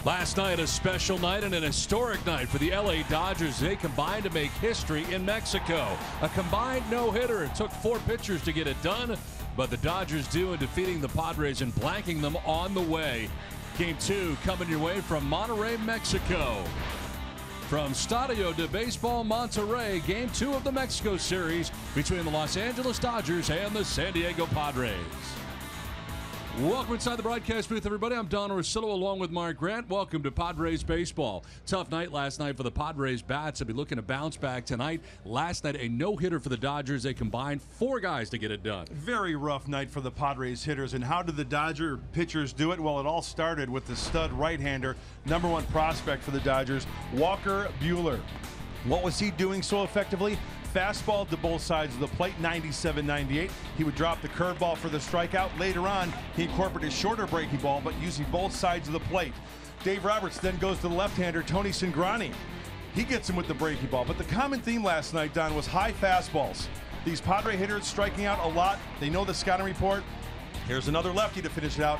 Last night, a special night and an historic night for the LA Dodgers. They combined to make history in Mexico. A combined no-hitter. It took 4 pitchers to get it done, but the Dodgers do in defeating the Padres and blanking them on the way. Game 2 coming your way from Monterrey, Mexico. From Stadio de Baseball Monterrey, Game 2 of the Mexico series between the Los Angeles Dodgers and the San Diego Padres. Welcome inside the broadcast booth, everybody. I'm Don Orsillo along with Mark Grant. Welcome to Padres baseball. Tough night last night for the Padres bats. They'll be looking to bounce back tonight. Last night, a no-hitter for the Dodgers. They combined 4 guys to get it done. Very rough night for the Padres hitters. And how did the Dodger pitchers do it? Well, it all started with the stud right-hander, #1 prospect for the Dodgers, Walker Buehler. What was he doing so effectively? Fastball to both sides of the plate, 97-98. He would drop the curveball for the strikeout. Later on, he incorporated a shorter breaking ball, but using both sides of the plate. Dave Roberts then goes to the left-hander, Tony Cingrani. He gets him with the breaking ball. But the common theme last night, Don, was high fastballs. These Padre hitters striking out a lot. They know the scouting report. Here's another lefty to finish it out.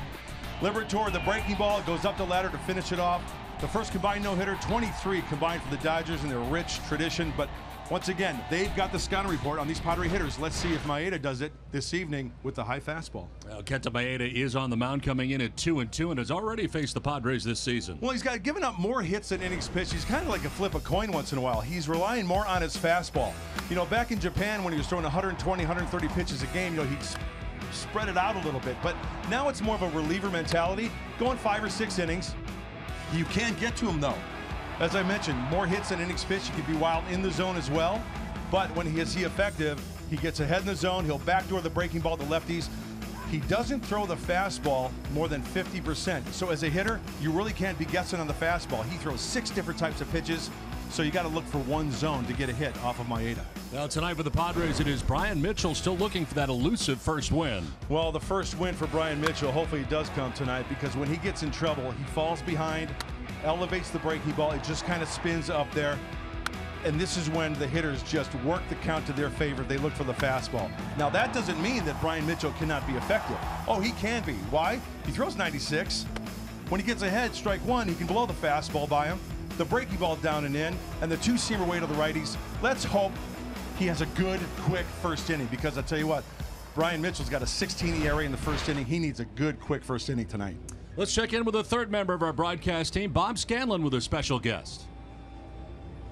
Liberatore, the breaking ball, goes up the ladder to finish it off. The first combined no-hitter, 23 combined for the Dodgers in their rich tradition. But once again, they've got the scouting report on these Padre hitters. Let's see if Maeda does it this evening with the high fastball. Kenta Maeda is on the mound coming in at 2-2 and has already faced the Padres this season. Well, he's given up more hits than innings pitched. He's kind of like a flip a coin once in a while. He's relying more on his fastball. You know, back in Japan when he was throwing 120, 130 pitches a game, you know, he'd spread it out a little bit. But now it's more of a reliever mentality, going 5 or 6 innings. You can't get to him, though. As I mentioned, more hits than innings pitched. He can be wild in the zone as well. But when he is effective, he gets ahead in the zone. He'll backdoor the breaking ball to lefties. He doesn't throw the fastball more than 50%. So as a hitter, you really can't be guessing on the fastball. He throws 6 different types of pitches. So you got to look for one zone to get a hit off of Maeda. Now tonight for the Padres, it is Brian Mitchell still looking for that elusive first win. Well, the first win for Brian Mitchell, hopefully it does come tonight, because when he gets in trouble, he falls behind, elevates the breaking ball. It just kind of spins up there. And this is when the hitters just work the count to their favor. They look for the fastball. Now, that doesn't mean that Brian Mitchell cannot be effective. Oh, he can be. Why? He throws 96. When he gets ahead, strike 1, he can blow the fastball by him, the breaking ball down and in, and the 2-seamer way to the righties. Let's hope he has a good, quick first inning, because I'll tell you what, Brian Mitchell's got a 16 ERA in the first inning. He needs a good, quick first inning tonight. Let's check in with the third member of our broadcast team, Bob Scanlon, with a special guest.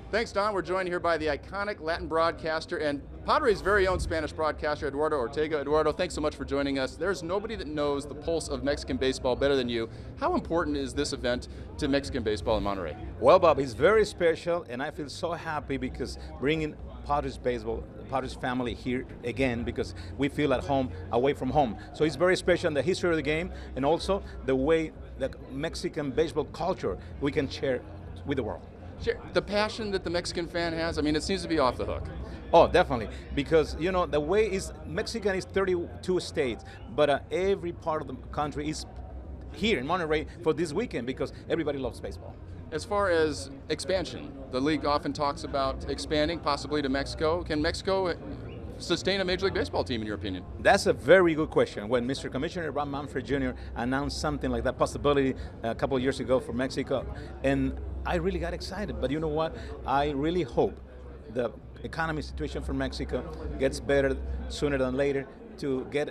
Thanks, Don. We're joined here by the iconic Latin broadcaster and Padres' very own Spanish broadcaster, Eduardo Ortega. Eduardo, thanks so much for joining us. There's nobody that knows the pulse of Mexican baseball better than you. How important is this event to Mexican baseball in Monterrey? Well, Bob, it's very special, and I feel so happy because bringing Padres baseball, the Padres family here again, because we feel at home, away from home. So it's very special in the history of the game, and also the way the Mexican baseball culture we can share with the world. Sure. The passion that the Mexican fan has, I mean, it seems to be off the hook. Oh, definitely, because you know the way is Mexican is 32 states, but every part of the country is here in Monterrey for this weekend because everybody loves baseball. As far as expansion, the league often talks about expanding possibly to Mexico. Can Mexico sustain a Major League Baseball team, in your opinion? That's a very good question. When Mr. Commissioner Manfred Jr. announced something like that possibility a couple of years ago for Mexico, and I really got excited. But you know what? I really hope the economy situation for Mexico gets better sooner than later to get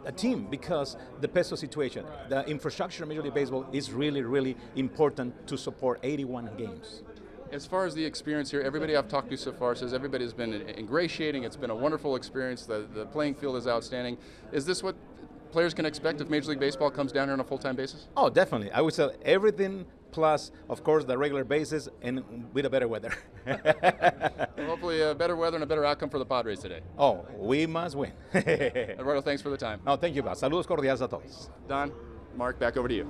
a team, because the peso situation, the infrastructure of Major League Baseball is really, really important to support 81 games. As far as the experience here, everybody I've talked to so far says everybody's been ingratiating. It's been a wonderful experience. The playing field is outstanding. Is this what players can expect if Major League Baseball comes down here on a full-time basis? Oh, definitely. I would say everything plus, of course, the regular basis and with a better weather. Well, hopefully better weather and a better outcome for the Padres today. Oh, we must win. Eduardo, thanks for the time. No, thank you, Bob. Saludos cordiales a todos. Don, Mark, back over to you.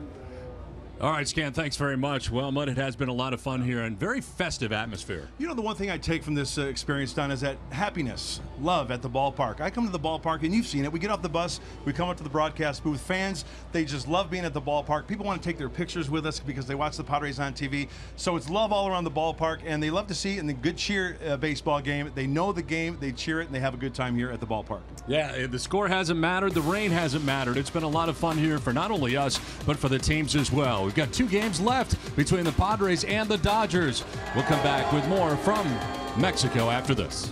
All right, Scan, thanks very much. Well, Mud, it has been a lot of fun here and very festive atmosphere. You know, the one thing I take from this experience, Don, is that happiness, love at the ballpark. I come to the ballpark, and you've seen it. We get off the bus, we come up to the broadcast booth. Fans, they just love being at the ballpark. People want to take their pictures with us because they watch the Padres on TV. So it's love all around the ballpark, and they love to see it in the good cheer baseball game. They know the game, they cheer it, and they have a good time here at the ballpark. Yeah, the score hasn't mattered, the rain hasn't mattered. It's been a lot of fun here for not only us, but for the teams as well. We've got 2 games left between the Padres and the Dodgers. We'll come back with more from Mexico after this.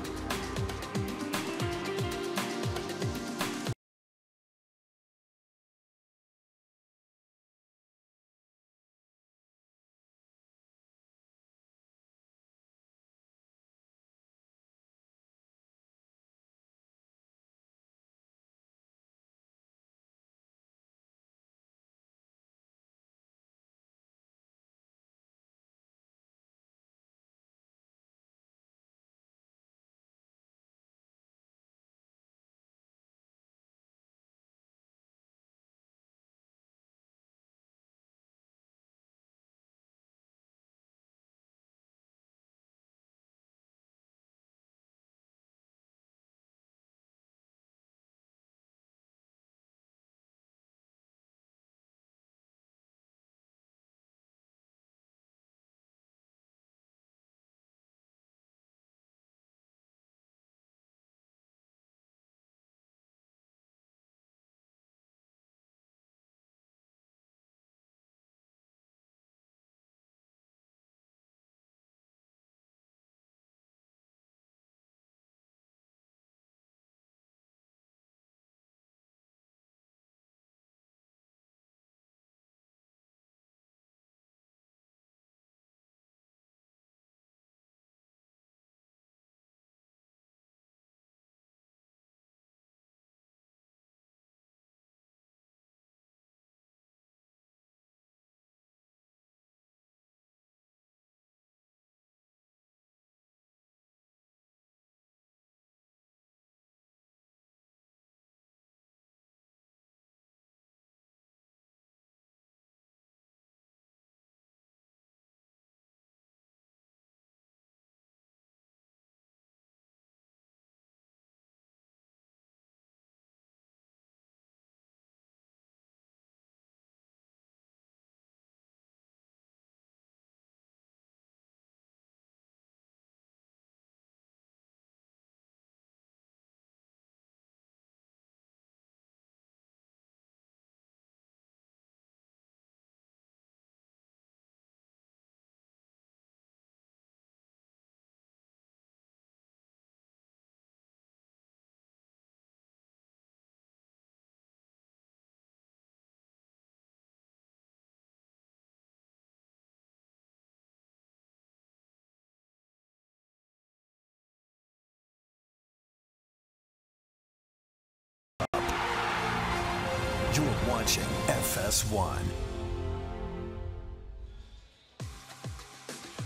You're watching FS1.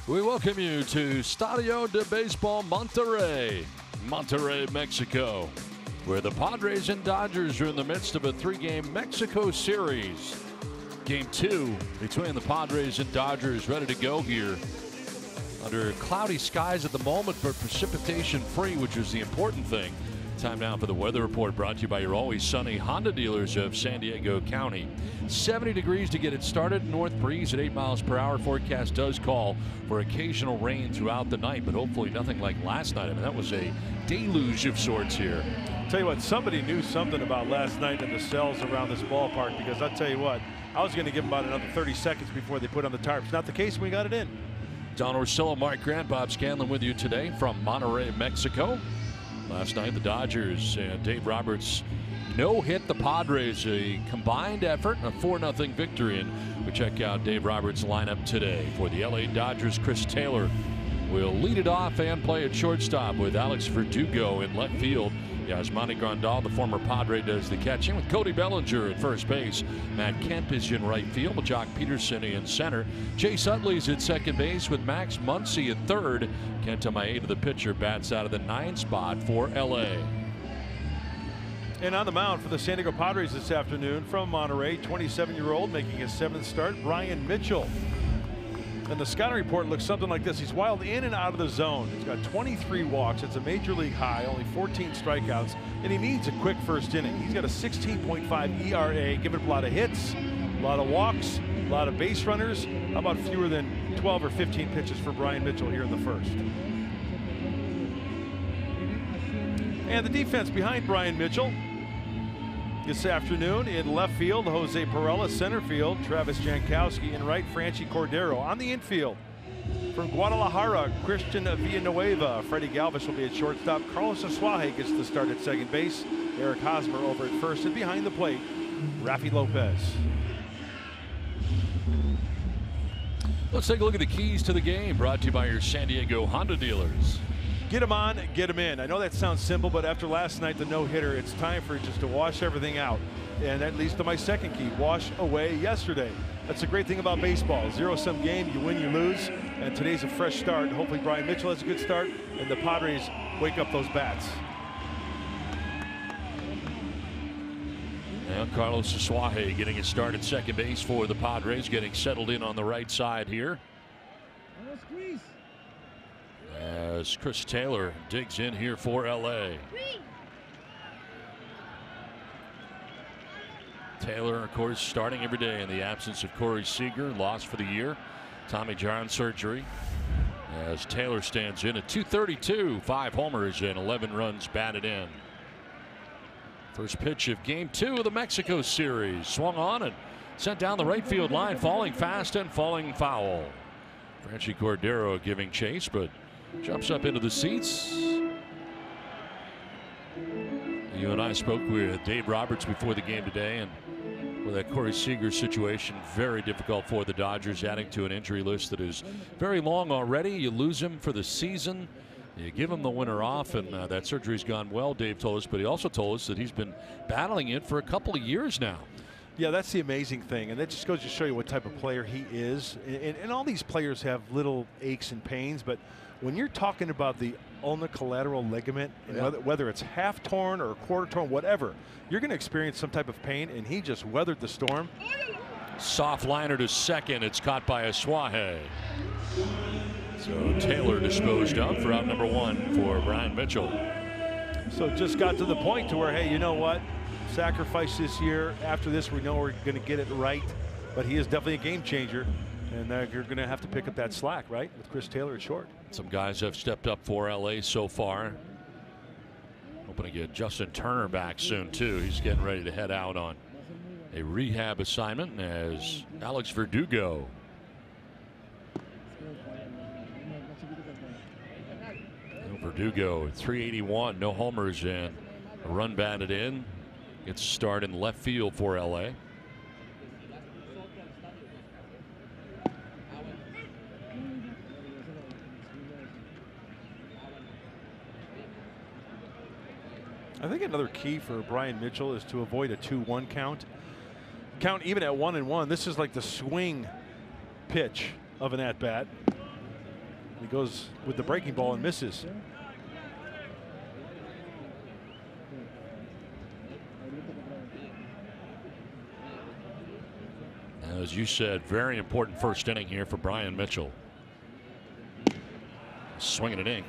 We welcome you to Estadio de Baseball Monterrey, Mexico, where the Padres and Dodgers are in the midst of a 3-game Mexico series. Game 2 between the Padres and Dodgers ready to go here. Under cloudy skies at the moment, but precipitation free, which is the important thing. Time now for the weather report, brought to you by your always sunny Honda dealers of San Diego County. 70 degrees to get it started. North breeze at 8 miles per hour. Forecast does call for occasional rain throughout the night, but hopefully nothing like last night. I mean, that was a deluge of sorts here. Tell you what, somebody knew something about last night in the cells around this ballpark, because I'll tell you what, I was going to give them about another 30 seconds before they put on the tarps. Not the case when we got it in. Don Orsillo, Mark Grant, Bob Scanlon with you today from Monterrey, Mexico. Last night, the Dodgers and Dave Roberts no-hit the Padres, a combined effort, a 4-0 victory. And we check out Dave Roberts' lineup today. For the LA Dodgers, Chris Taylor will lead it off and play at shortstop with Alex Verdugo in left field. Yasmani Grandal, the former Padre, does the catching with Cody Bellinger at first base. Matt Kemp is in right field with Jock Peterson in center. Chase Utley's at second base with Max Muncy at third. Kenta Maeda, the pitcher, bats out of the 9th spot for LA. And on the mound for the San Diego Padres this afternoon from Monterrey, 27-year-old making his 7th start, Brian Mitchell. And the scouting report looks something like this. He's wild in and out of the zone. He's got 23 walks. It's a major league high, only 14 strikeouts, and he needs a quick first inning. He's got a 16.5 ERA, giving up a lot of hits, a lot of walks, a lot of base runners. How about fewer than 12 or 15 pitches for Brian Mitchell here in the first? And the defense behind Brian Mitchell This afternoon in left field, Jose Perella. Center field, Travis Jankowski. And right, Franchi Cordero. On the infield, from Guadalajara, Christian Villanueva. Freddy Galvis will be at shortstop. Carlos Asuaje gets the start at second base. Eric Hosmer over at first, and behind the plate, Rafi Lopez. Let's take a look at the keys to the game, brought to you by your San Diego Honda dealers. Get them on, get them in. I know that sounds simple, but after last night, the no-hitter, it's time for just to wash everything out. And that leads to my second key, wash away yesterday. That's the great thing about baseball. Zero-sum game, you win, you lose. And today's a fresh start. Hopefully Brian Mitchell has a good start, and the Padres wake up those bats. And Carlos Asuaje getting his start at second base for the Padres, getting settled in on the right side here. As Chris Taylor digs in here for LA. Taylor, of course, starting every day in the absence of Corey Seager, lost for the year. Tommy John surgery. As Taylor stands in at .232, 5 homers and 11 runs batted in. First pitch of game 2 of the Mexico series. Swung on and sent down the right field line, falling fast and falling foul. Franchi Cordero giving chase, but jumps up into the seats. You and I spoke with Dave Roberts before the game today, and with that Corey Seager situation, very difficult for the Dodgers, adding to an injury list that is very long already. You lose him for the season. You give him the winter off, and that surgery's gone well, Dave told us, but he also told us that he's been battling it for a couple of years now. Yeah, that's the amazing thing, and that just goes to show you what type of player he is. And all these players have little aches and pains, but when you're talking about the ulnar collateral ligament, and whether it's half torn or a quarter torn, whatever, you're going to experience some type of pain, and he just weathered the storm. Soft liner to second. It's caught by Asuaje. So Taylor disposed of for out number 1 for Brian Mitchell. So just got to the point to where, hey, you know what? Sacrifice this year. After this, we know we're going to get it right. But he is definitely a game changer. And you're going to have to pick up that slack, right, with Chris Taylor at short. Some guys have stepped up for LA so far. Hoping to get Justin Turner back soon, too. He's getting ready to head out on a rehab assignment as Alex Verdugo. Verdugo, 381, no homers and a run batted in. Gets a start in left field for LA. I think another key for Brian Mitchell is to avoid a 2-1 count. Count even at 1-1. This is like the swing pitch of an at-bat. He goes with the breaking ball and misses. As you said, very important first inning here for Brian Mitchell. Swinging it in.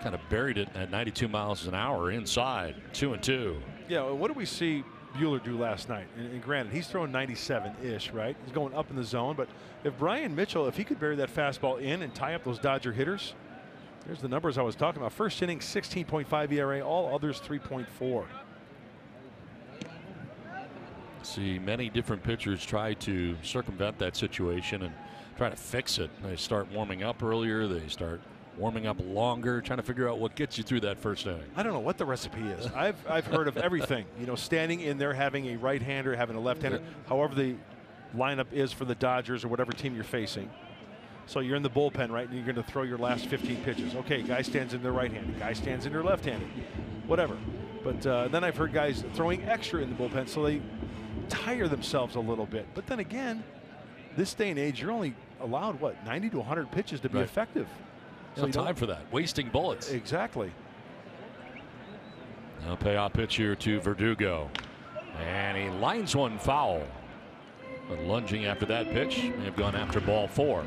Kind of buried it at 92 miles an hour inside. 2-2. Yeah, what did we see Buehler do last night? And granted, he's throwing 97-ish, right? He's going up in the zone. But if Brian Mitchell, if he could bury that fastball in and tie up those Dodger hitters, there's the numbers I was talking about. First inning, 16.5 ERA. All others, 3.4. See many different pitchers try to circumvent that situation and try to fix it. They start warming up earlier. They start warming up longer, trying to figure out what gets you through that first inning. I don't know what the recipe is. I've heard of everything. You know, standing in there, having a right-hander, having a left-hander, however the lineup is for the Dodgers or whatever team you're facing. So you're in the bullpen, right, and you're going to throw your last 15 pitches. Okay, guy stands in their right-handed, guy stands in their left-handed, whatever. But then I've heard guys throwing extra in the bullpen, so they tire themselves a little bit. But then again, this day and age, you're only allowed, what, 90 to 100 pitches to be effective. So no time for that. Wasting bullets. Exactly. Now payoff pitch here to Verdugo. And he lines one foul. But lunging after that pitch, may have gone after ball 4.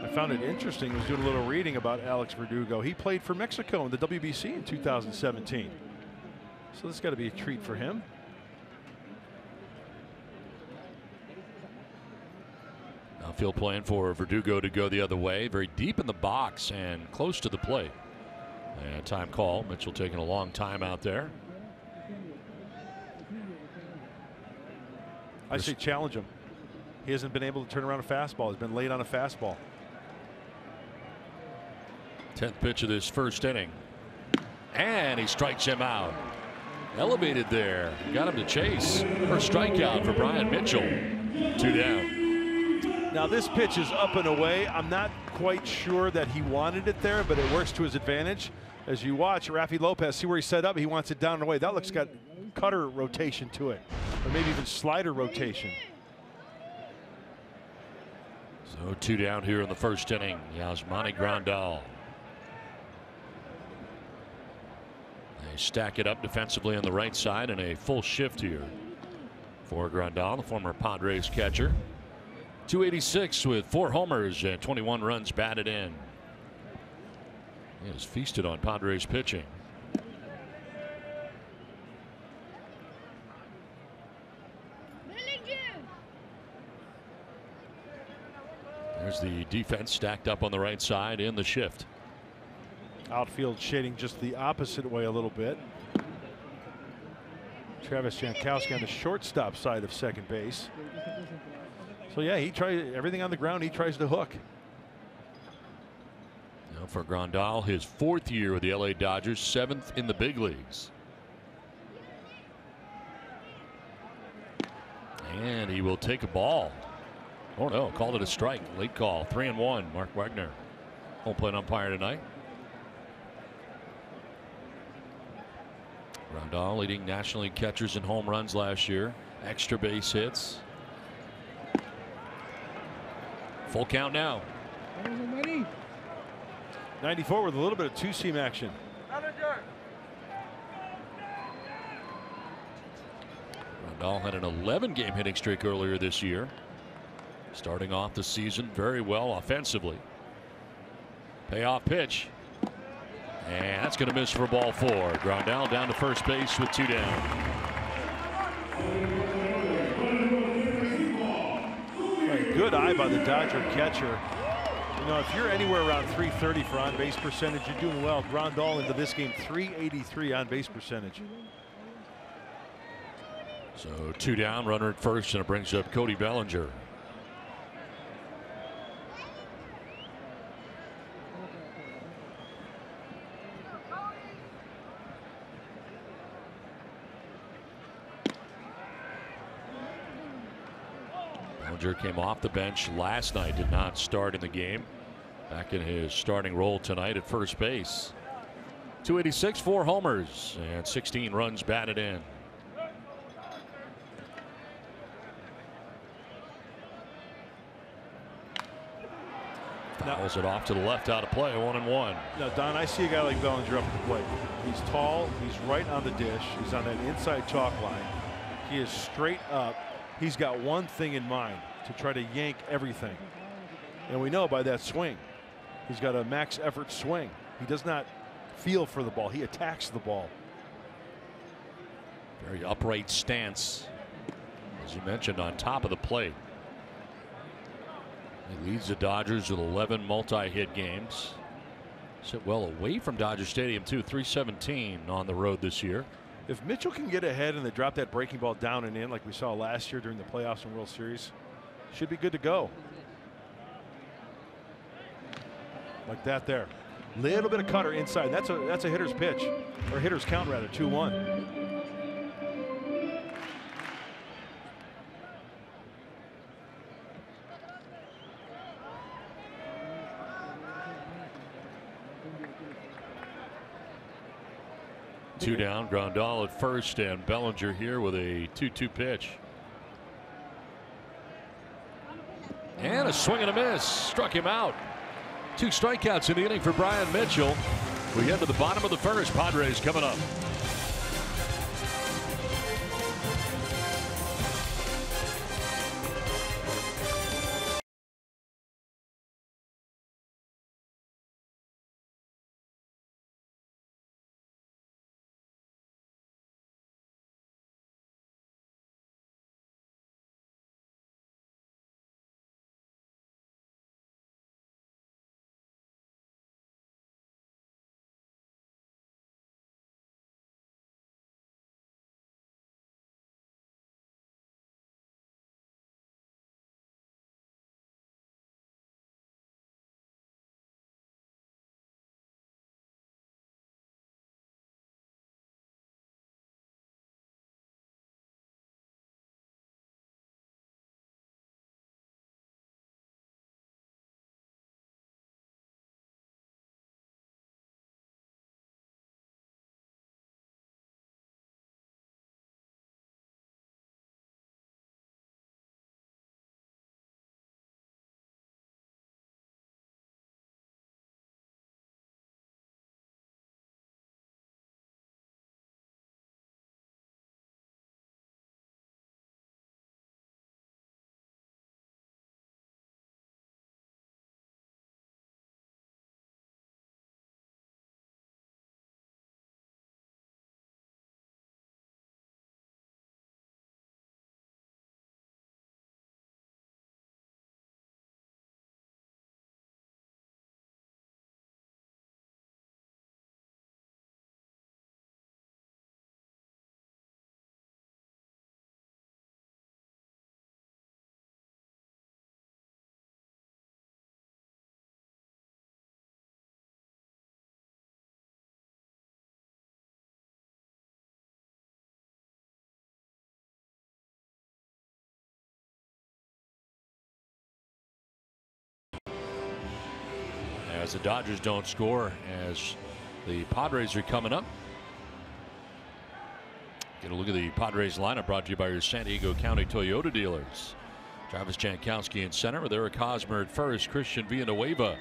I found it interesting. I was doing a little reading about Alex Verdugo. He played for Mexico in the WBC in 2017. So this has got to be a treat for him. Outfield plan for Verdugo to go the other way, very deep in the box and close to the plate. And time call. Mitchell taking a long time out there. I say challenge him. He hasn't been able to turn around a fastball. He's been late on a fastball. 10th pitch of this first inning. And he strikes him out. Elevated there. Got him to chase. First strikeout for Brian Mitchell. 2 down. Now this pitch is up and away. I'm not quite sure that he wanted it there, but it works to his advantage. As you watch Rafi Lopez, see where he set up. He wants it down and away. That looks got cutter rotation to it, or maybe even slider rotation. So 2 down here in the first inning. Yasmani Grandal. They stack it up defensively on the right side, and a full shift here for Grandal, the former Padres catcher. 286 with 4 homers and 21 runs batted in. He has feasted on Padres pitching. There's the defense stacked up on the right side in the shift. Outfield shading just the opposite way a little bit. Travis Jankowski on the shortstop side of second base. So yeah, he tries everything on the ground. He tries to hook. Now for Grandal, his 4th year with the LA Dodgers, 7th in the big leagues. And he will take a ball. Oh no, called it a strike. Late call. 3-1. Mark Wagner, home plate umpire tonight. Grandal leading National League catchers in home runs last year. Extra base hits. Full count now. 94 with a little bit of two-seam action. Grandal had an 11-game hitting streak earlier this year. Starting off the season very well offensively. Payoff pitch. And that's going to miss for ball 4. Grandal down to first base with 2 down. Good eye by the Dodger catcher. You know, if you're anywhere around 330 for on base percentage, you're doing well. Grandal into this game, 383 on base percentage. So 2 down, runner at first, and it brings up Cody Bellinger. Bellinger came off the bench last night, did not start in the game. Back in his starting role tonight at first base. 286, 4 homers, and 16 runs batted in. Fouls it off to the left, out of play, 1-1. Now, Don, I see a guy like Bellinger up at the plate. He's tall, he's right on the dish, he's on that inside chalk line. He is straight up. He's got one thing in mind, to try to yank everything. And we know by that swing, he's got a max effort swing. He does not feel for the ball, he attacks the ball. Very upright stance, as you mentioned, on top of the plate. He leads the Dodgers with 11 multi-hit games. Sit well away from Dodger Stadium too. 317 on the road this year. If Mitchell can get ahead and they drop that breaking ball down and in like we saw last year during the playoffs and World Series, should be good to go. Like that there. Little bit of cutter inside. That's a hitter's pitch, or hitter's count rather. 2-1. Two down, Grandal at first, and Bellinger here with a 2-2 pitch. And a swing and a miss. Struck him out. 2 strikeouts in the inning for Brian Mitchell. We head to the bottom of the first. Padres coming up. as the Dodgers don't score as the Padres are coming up. Get a look at the Padres lineup brought to you by your San Diego County Toyota dealers. Travis Jankowski in center with Eric Hosmer at first. Christian Villanueva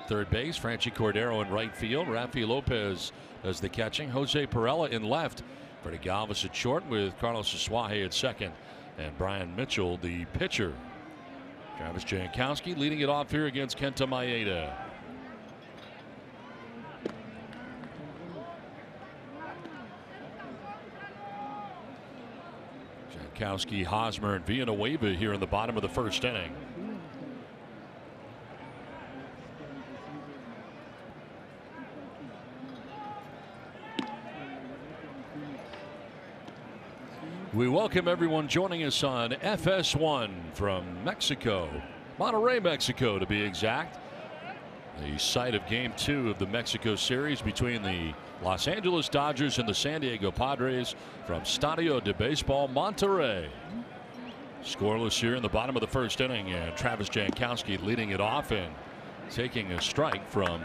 third base. Franchi Cordero in right field. Rafi Lopez does the catching. Jose Perella in left. Freddy Galvis at short with Carlos Asuaje at second. And Brian Mitchell the pitcher. Travis Jankowski leading it off here against Kenta Maeda. Jankowski, Hosmer, and Villanueva here in the bottom of the first inning. We welcome everyone joining us on FS1 from Mexico, Monterrey, Mexico to be exact. The site of Game 2 of the Mexico series between the Los Angeles Dodgers and the San Diego Padres from Estadio de Baseball Monterrey. Scoreless here in the bottom of the first inning, and Travis Jankowski leading it off and taking a strike from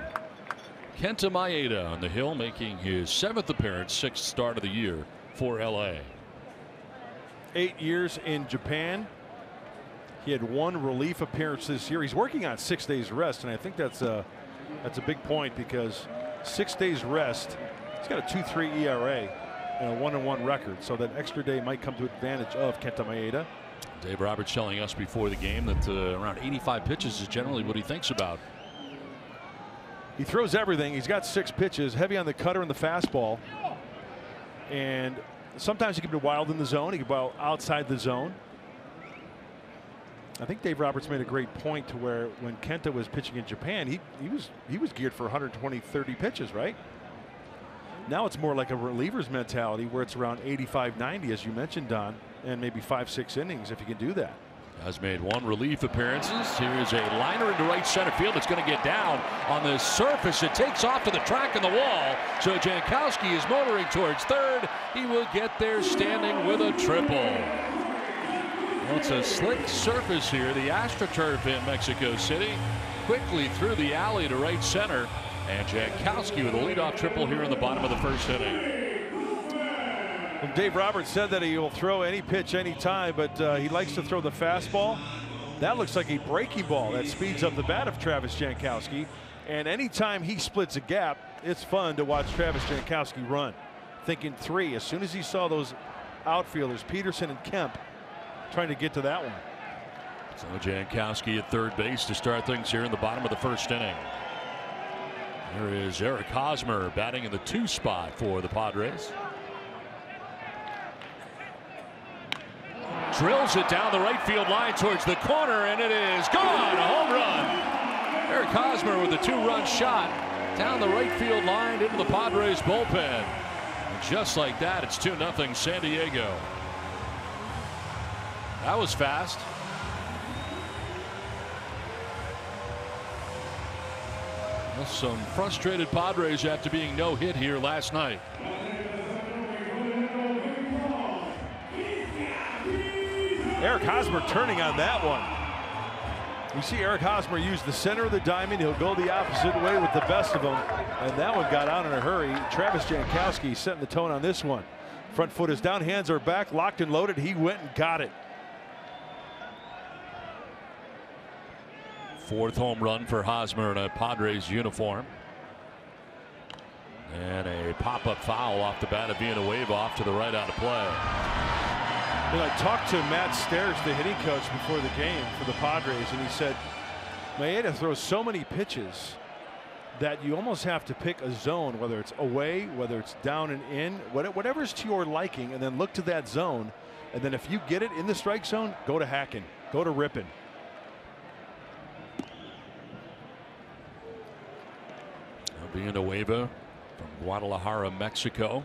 Kenta Maeda on the hill, making his 7th appearance, 6th start of the year for LA. 8 years in Japan. He had 1 relief appearance this year. He's working on 6 days rest, and I think that's a big point because 6 days rest. He's got a 2.3 ERA and a 1-1 record, so that extra day might come to advantage of Kenta Maeda. Dave Roberts telling us before the game that around 85 pitches is generally what he thinks about. He throws everything. He's got 6 pitches, heavy on the cutter and the fastball, and sometimes he can be wild in the zone. He can be outside the zone. I think Dave Roberts made a great point to where when Kenta was pitching in Japan, he was geared for 120, 30 pitches, right? Now it's more like a reliever's mentality where it's around 85, 90, as you mentioned, Don, and maybe 5-6 innings if you can do that. Has made 1 relief appearances. Here's a liner into right center field. It's going to get down on the surface. It takes off to the track in the wall. So Jankowski is motoring towards third. He will get there standing with a triple. Well, it's a slick surface here. The AstroTurf in Mexico City. Quickly through the alley to right center. And Jankowski with a leadoff triple here in the bottom of the first inning. Well, Dave Roberts said that he will throw any pitch anytime, but he likes to throw the fastball. That looks like a breaking ball that speeds up the bat of Travis Jankowski. And anytime he splits a gap, it's fun to watch Travis Jankowski run. Thinking 3 as soon as he saw those outfielders, Peterson and Kemp, trying to get to that one. So Jankowski at third base to start things here in the bottom of the first inning. There is Eric Hosmer batting in the 2 spot for the Padres. Drills it down the right field line towards the corner, and it is gone. A home run. Eric Hosmer with a 2-run shot down the right field line into the Padres bullpen. And just like that, it's 2-0 San Diego. That was fast. Well, some frustrated Padres after being no hit here last night. Eric Hosmer turning on that one. You see Eric Hosmer use the center of the diamond. He'll go the opposite way with the best of them. And that one got out in a hurry. Travis Jankowski setting the tone on this one. Front foot is down, hands are back, locked and loaded. He went and got it. 4th home run for Hosmer in a Padres uniform. And a pop-up foul off the bat of Villanueva off to the right out of play. And I talked to Matt Stairs, the hitting coach, before the game for the Padres, and he said Maeda throws so many pitches that you almost have to pick a zone, whether it's away, whether it's down and in, whatever's to your liking, and then look to that zone. And then if you get it in the strike zone, go to hacking, go to ripping. Villanueva from Guadalajara, Mexico.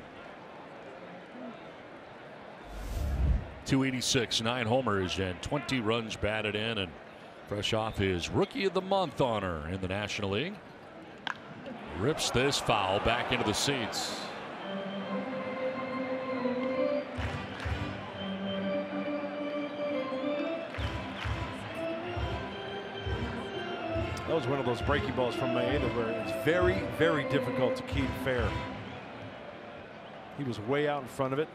286, 9 homers, and 20 runs batted in, and fresh off his Rookie of the Month honor in the National League. Rips this foul back into the seats. That was one of those breaking balls from Maeda where it's very, very difficult to keep fair. He was way out in front of it.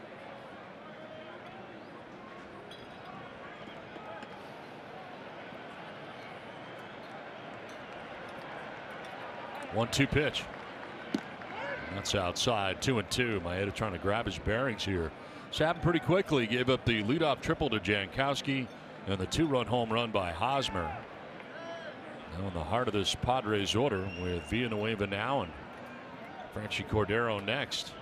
One-two pitch. That's outside. 2-2. Maeda trying to grab his bearings here. This happened pretty quickly. Gave up the leadoff triple to Jankowski and the 2-run home run by Hosmer. Now in the heart of this Padres order with Villanueva now and Franchy Cordero next.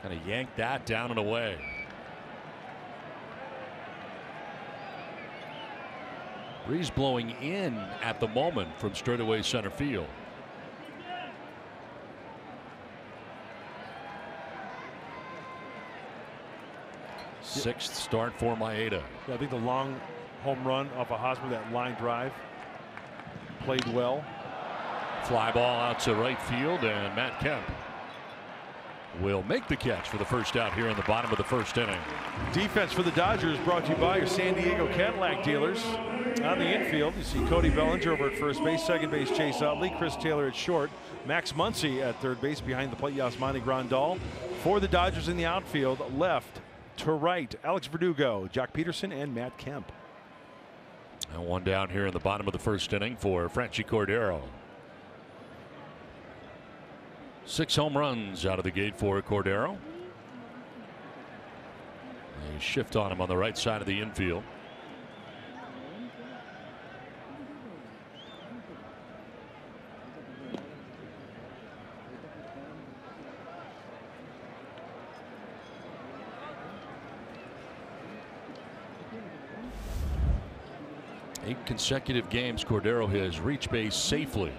Kind of yanked that down and away. Breeze blowing in at the moment from straightaway center field. Sixth start for Maeda. Yeah, I think the long home run off of Hosmer, that line drive, played well. Fly ball out to right field, and Matt Kemp will make the catch for the first out here in the bottom of the first inning. Defense for the Dodgers brought to you by your San Diego Cadillac dealers. On the infield, you see Cody Bellinger over at first base, second base Chase Utley, Chris Taylor at short, Max Muncy at third base, behind the plate Yasmani Grandal. For the Dodgers in the outfield, left to right, Alex Verdugo, Jock Peterson, and Matt Kemp. And one down here in the bottom of the first inning for Franchy Cordero. 6 home runs out of the gate for Cordero. They shift on him on the right side of the infield. Eight consecutive games Cordero has reached base safely.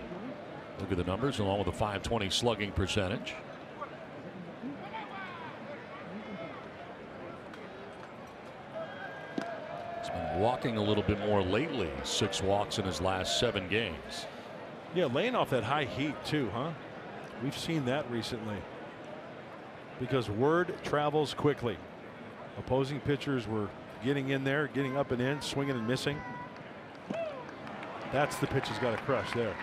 Look at the numbers along with a .520 slugging percentage. He's been walking a little bit more lately. 6 walks in his last 7 games. Yeah, laying off that high heat too, huh? We've seen that recently. Because word travels quickly. Opposing pitchers were getting in there, getting up and in, swinging and missing. That's the pitch he's got to crush there.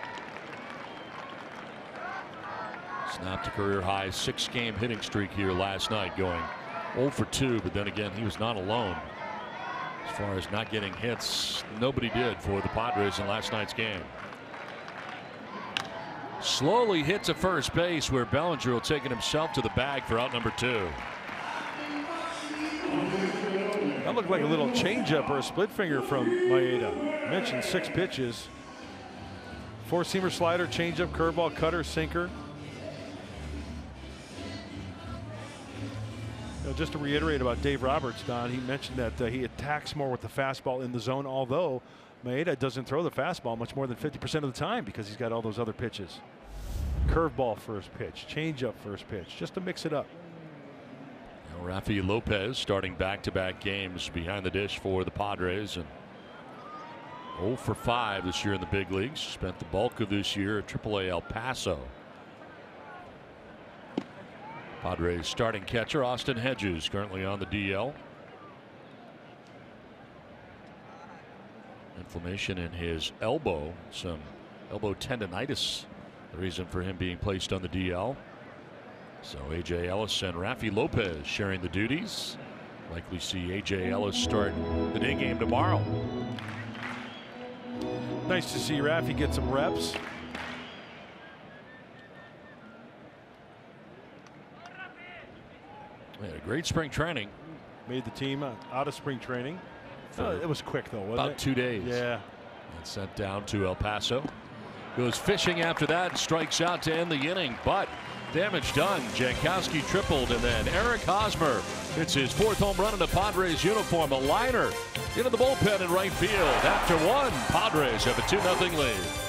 Snapped a career high 6-game hitting streak here last night, going 0 for 2, but then again he was not alone. As far as not getting hits, nobody did for the Padres in last night's game. Slowly hits to first base where Bellinger will take it himself to the bag for out number 2. That looked like a little changeup or a split finger from Maeda. I mentioned 6 pitches. 4-seamer slider, changeup, curveball, cutter, sinker. Just to reiterate about Dave Roberts, Don, he mentioned that he attacks more with the fastball in the zone, although Maeda doesn't throw the fastball much more than 50% of the time because he's got all those other pitches. Curveball first pitch, changeup first pitch, just to mix it up. Now Rafi Lopez starting back-to-back games behind the dish for the Padres, and 0 for 5 this year in the big leagues. Spent the bulk of this year at AAA El Paso. Padres starting catcher Austin Hedges currently on the DL. Inflammation in his elbow, some elbow tendonitis, the reason for him being placed on the DL. So A.J. Ellis and Rafi Lopez sharing the duties. Likely see A.J. Ellis start the day game tomorrow. Nice to see Rafi get some reps. Had a great spring training. Made the team out of spring training. It was quick though, wasn't it? About 2 days. Yeah. And sent down to El Paso. Goes fishing after that and strikes out to end the inning, but damage done. Jankowski tripled, and then Eric Hosmer hits his 4th home run in the Padres uniform. A liner into the bullpen in right field. After 1, Padres have a 2-0 lead.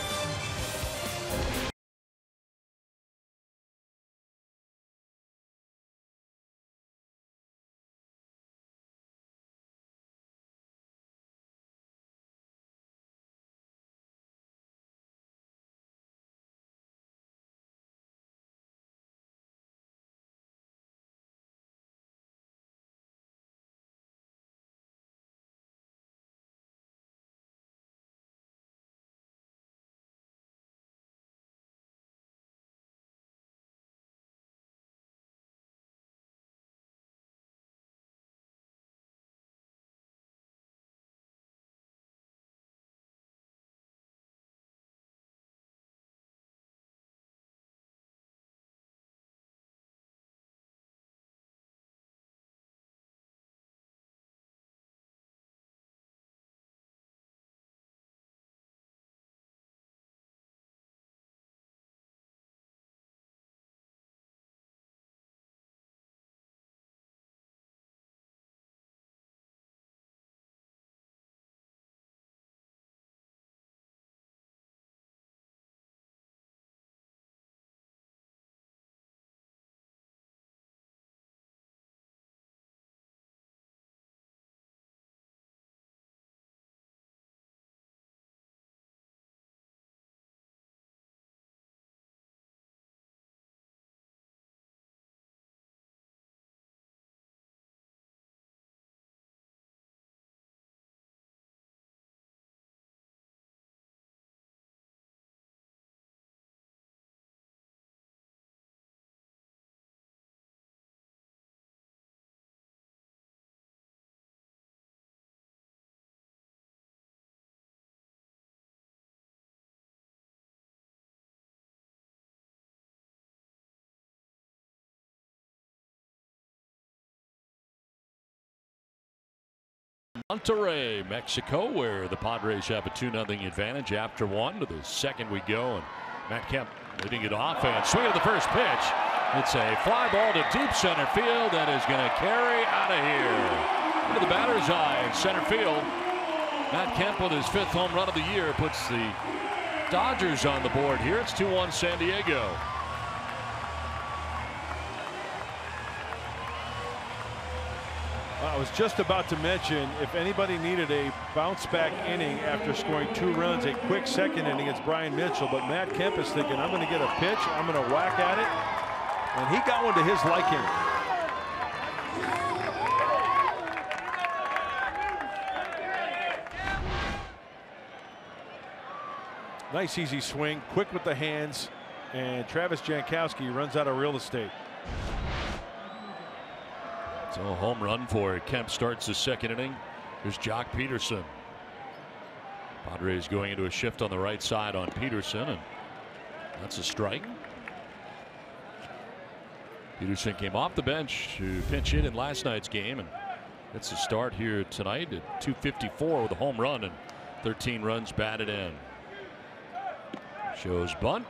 Monterrey, Mexico, where the Padres have a 2-0 advantage after one. To the second we go, and Matt Kemp leading it off and swinging at the first pitch. It's a fly ball to deep center field that is going to carry out of here. Into the batter's eye in center field. Matt Kemp with his 5th home run of the year puts the Dodgers on the board here. It's 2-1 San Diego. I was just about to mention, if anybody needed a bounce-back inning after scoring 2 runs, a quick second inning, it's Brian Mitchell. But Matt Kemp is thinking, I'm going to get a pitch, I'm going to whack at it. And he got one to his liking. Nice easy swing, quick with the hands, and Travis Jankowski runs out of real estate. So a home run for Kemp starts the second inning. Here's Jock Peterson. Padres going into a shift on the right side on Peterson, and that's a strike. Peterson came off the bench to pinch hit in last night's game, and it's a start here tonight at .254 with a home run and 13 runs batted in. Shows bunt.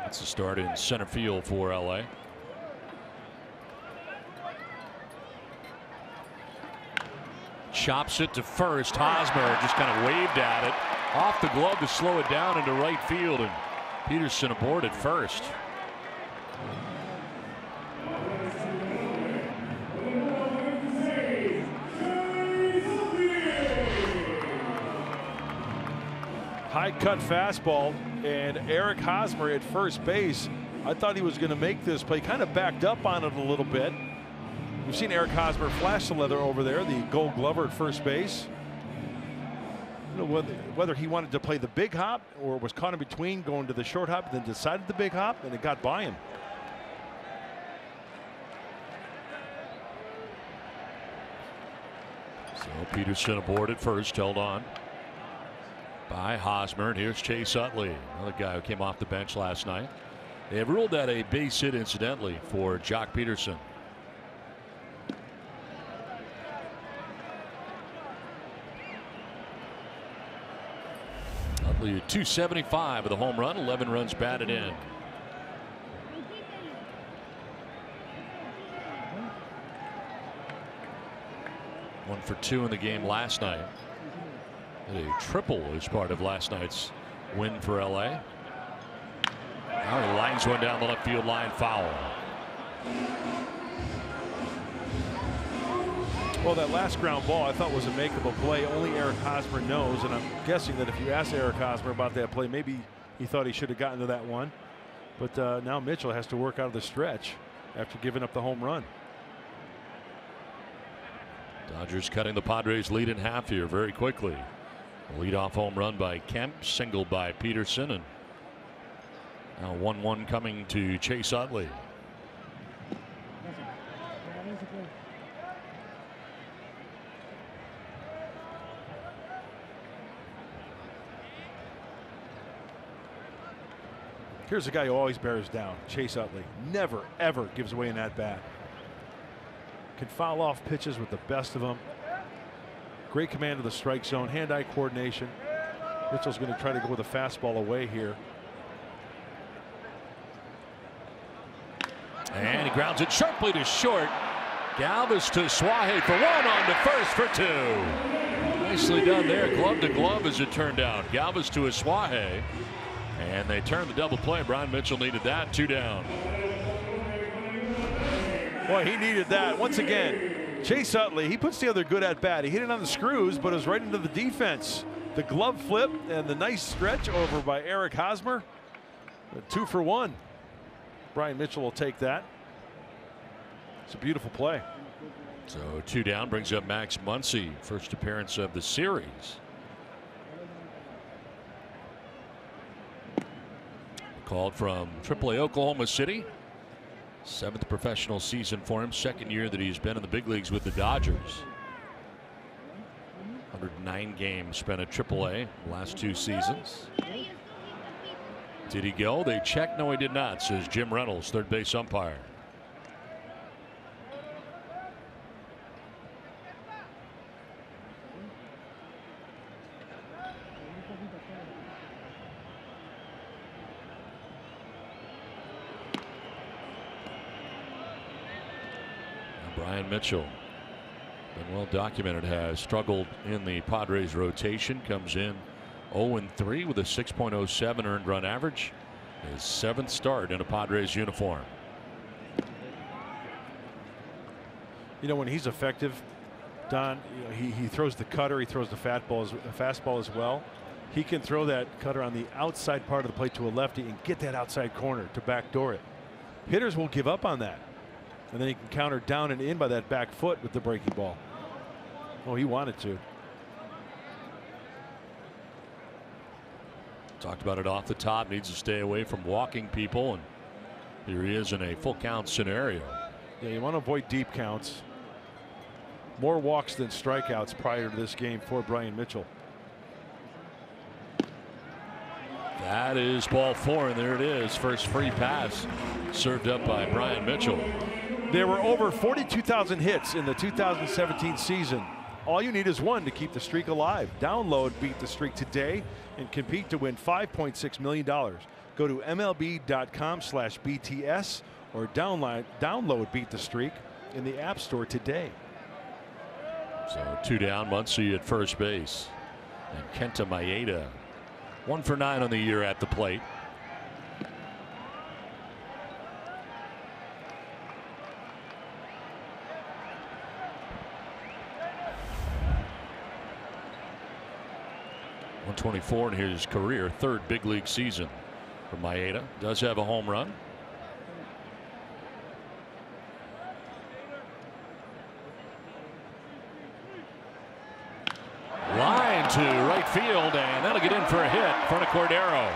That's a start in center field for LA. Chops it to first. Hosmer just kind of waved at it off the glove to slow it down into right field, and Peterson aboard at first. High cut fastball, and Eric Hosmer at first base. I thought he was going to make this play, kind of backed up on it a little bit. We've seen Eric Hosmer flash the leather over there, the Gold Glover at first base. I don't know whether he wanted to play the big hop or was caught in between, going to the short hop, then decided the big hop, and it got by him. So Peterson aboard at first, held on by Hosmer, and here's Chase Utley, another guy who came off the bench last night. They have ruled that a base hit, incidentally, for Jock Peterson. Utley at .275 with a home run, 11 runs batted in. One for 2 in the game last night. A triple as part of last night's win for LA. Now he lines one down the left field line, foul. Well, that last ground ball I thought was a makeable play. Only Eric Hosmer knows, and I'm guessing that if you asked Eric Hosmer about that play, maybe he thought he should have gotten to that one. But now Mitchell has to work out of the stretch after giving up the home run. Dodgers cutting the Padres lead in half here very quickly. A leadoff home run by Kemp, singled by Peterson, and now 1-1 coming to Chase Utley. Here's a guy who always bears down, Chase Utley. Never, ever gives away an at-bat. Can foul off pitches with the best of them. Great command of the strike zone, hand-eye coordination. Mitchell's going to try to go with a fastball away here. And he grounds it sharply to short. Galvis to Suaje for 1, on to first for 2. Nicely done there, glove to glove as it turned out. Galvis to Suaje, and they turned the double play. Brian Mitchell needed that. 2 down. Boy, he needed that. Once again, Chase Utley, he puts together a good at-bat. He hit it on the screws, but it was right into the defense. The glove flip and the nice stretch over by Eric Hosmer. 2 for 1. Brian Mitchell will take that. It's a beautiful play. So 2 down brings up Max Muncy, first appearance of the series. Called from AAA Oklahoma City. 7th professional season for him, 2nd year that he's been in the big leagues with the Dodgers. 109 games spent at AAA last 2 seasons. Did he go? They checked. No, he did not, says Jim Reynolds, third base umpire. Brian Mitchell, been well documented, has struggled in the Padres rotation. Comes in 0-3 with a 6.07 earned run average. His 7th start in a Padres uniform. You know, when he's effective, Don, you know, he throws the cutter, he throws the fastball as well. He can throw that cutter on the outside part of the plate to a lefty and get that outside corner to backdoor it. Hitters will give up on that. And then he can counter down and in by that back foot with the breaking ball. Oh, he wanted to. Talked about it off the top. Needs to stay away from walking people. And here he is in a full count scenario. Yeah, you want to avoid deep counts. More walks than strikeouts prior to this game for Brian Mitchell. That is ball 4, and there it is. First free pass served up by Brian Mitchell. There were over 42,000 hits in the 2017 season. All you need is one to keep the streak alive. Download Beat the Streak today and compete to win $5.6 million. Go to MLB.com/BTS or download Beat the Streak in the App Store today. So 2 down, Muncy at first base. And Kenta Maeda 1 for 9 on the year at the plate. .124 in his career, 3rd big league season for Maeda. Does have a home run. Line to right field, and that'll get in for a hit in front of Cordero.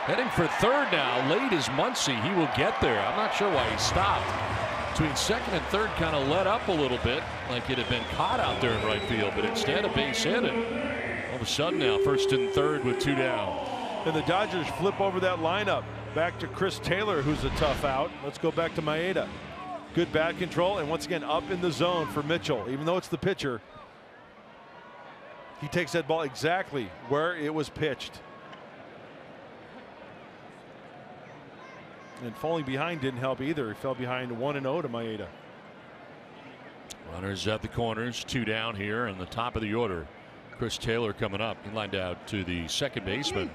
Heading for 3rd now. Late is Muncy. He will get there. I'm not sure why he stopped. Between 2nd and 3rd, kind of let up a little bit, like it had been caught out there in right field, but instead a base hit it. All of a sudden now, 1st and 3rd with 2 down. And the Dodgers flip over that lineup. Back to Chris Taylor, who's a tough out. Let's go back to Maeda. Good bat control, and once again up in the zone for Mitchell. Even though it's the pitcher, he takes that ball exactly where it was pitched. And falling behind didn't help either. He fell behind 1-0 to Maeda. Runners at the corners, 2 down here in the top of the order. Chris Taylor coming up. He lined out to the second baseman,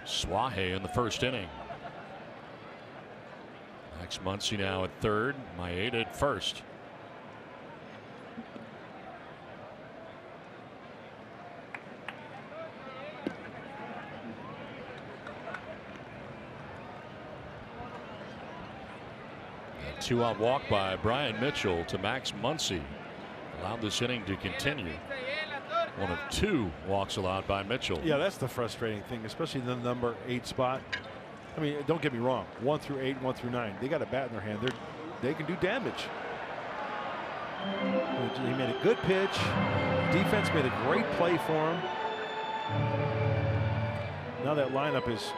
Swahe, in the 1st inning. Max Muncy now at 3rd. Maeda at 1st. A 2-out walk by Brian Mitchell to Max Muncy allowed this inning to continue. 1 of 2 walks allowed by Mitchell. Yeah, that's the frustrating thing, especially the number 8 spot. I mean, don't get me wrong, 1 through 8, 1 through 9, they got a bat in their hand. They can do damage. He made a good pitch. Defense made a great play for him. Now that lineup is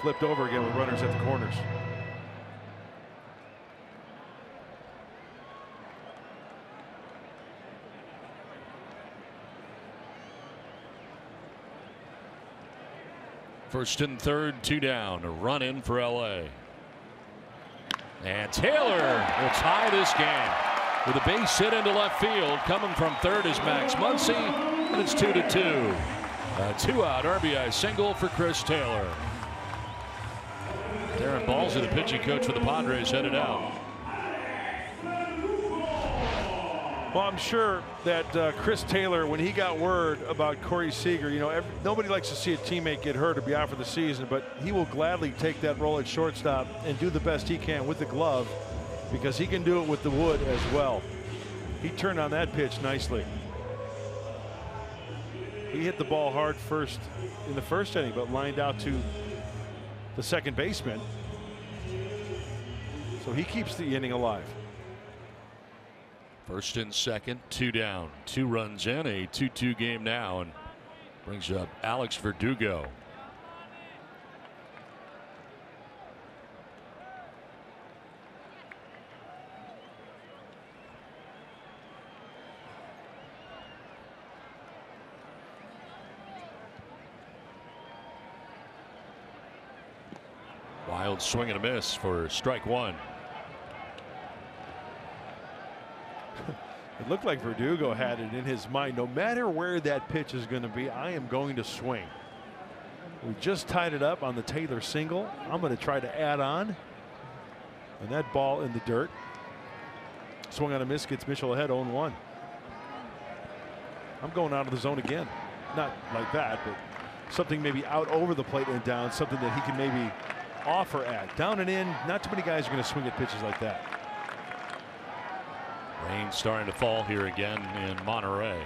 flipped over again with runners at the corners. First and 3rd, 2 down. A run in for LA. And Taylor will tie this game with a base hit into left field. Coming from 3rd is Max Muncy, and it's 2-2. A 2-out RBI single for Chris Taylor. Darren Ballsy, the pitching coach for the Padres, headed out. Well, I'm sure that Chris Taylor, when he got word about Corey Seager, you know, nobody likes to see a teammate get hurt or be out for the season, but he will gladly take that role at shortstop and do the best he can with the glove, because he can do it with the wood as well. He turned on that pitch nicely. He hit the ball hard in the 1st inning, but lined out to the second baseman. So he keeps the inning alive. 1st and 2nd, 2 down. 2 runs in, a 2-2 game now, and brings up Alex Verdugo. Wild swing and a miss for strike one. It looked like Verdugo had it in his mind. No matter where that pitch is going to be, I am going to swing. We just tied it up on the Taylor single. I'm going to try to add on. And that ball in the dirt. Swung on a miss, gets Mitchell ahead 0-1. I'm going out of the zone again. Not like that, but something maybe out over the plate and down. Something that he can maybe offer at. Down and in, not too many guys are going to swing at pitches like that. Rain starting to fall here again in Monterey.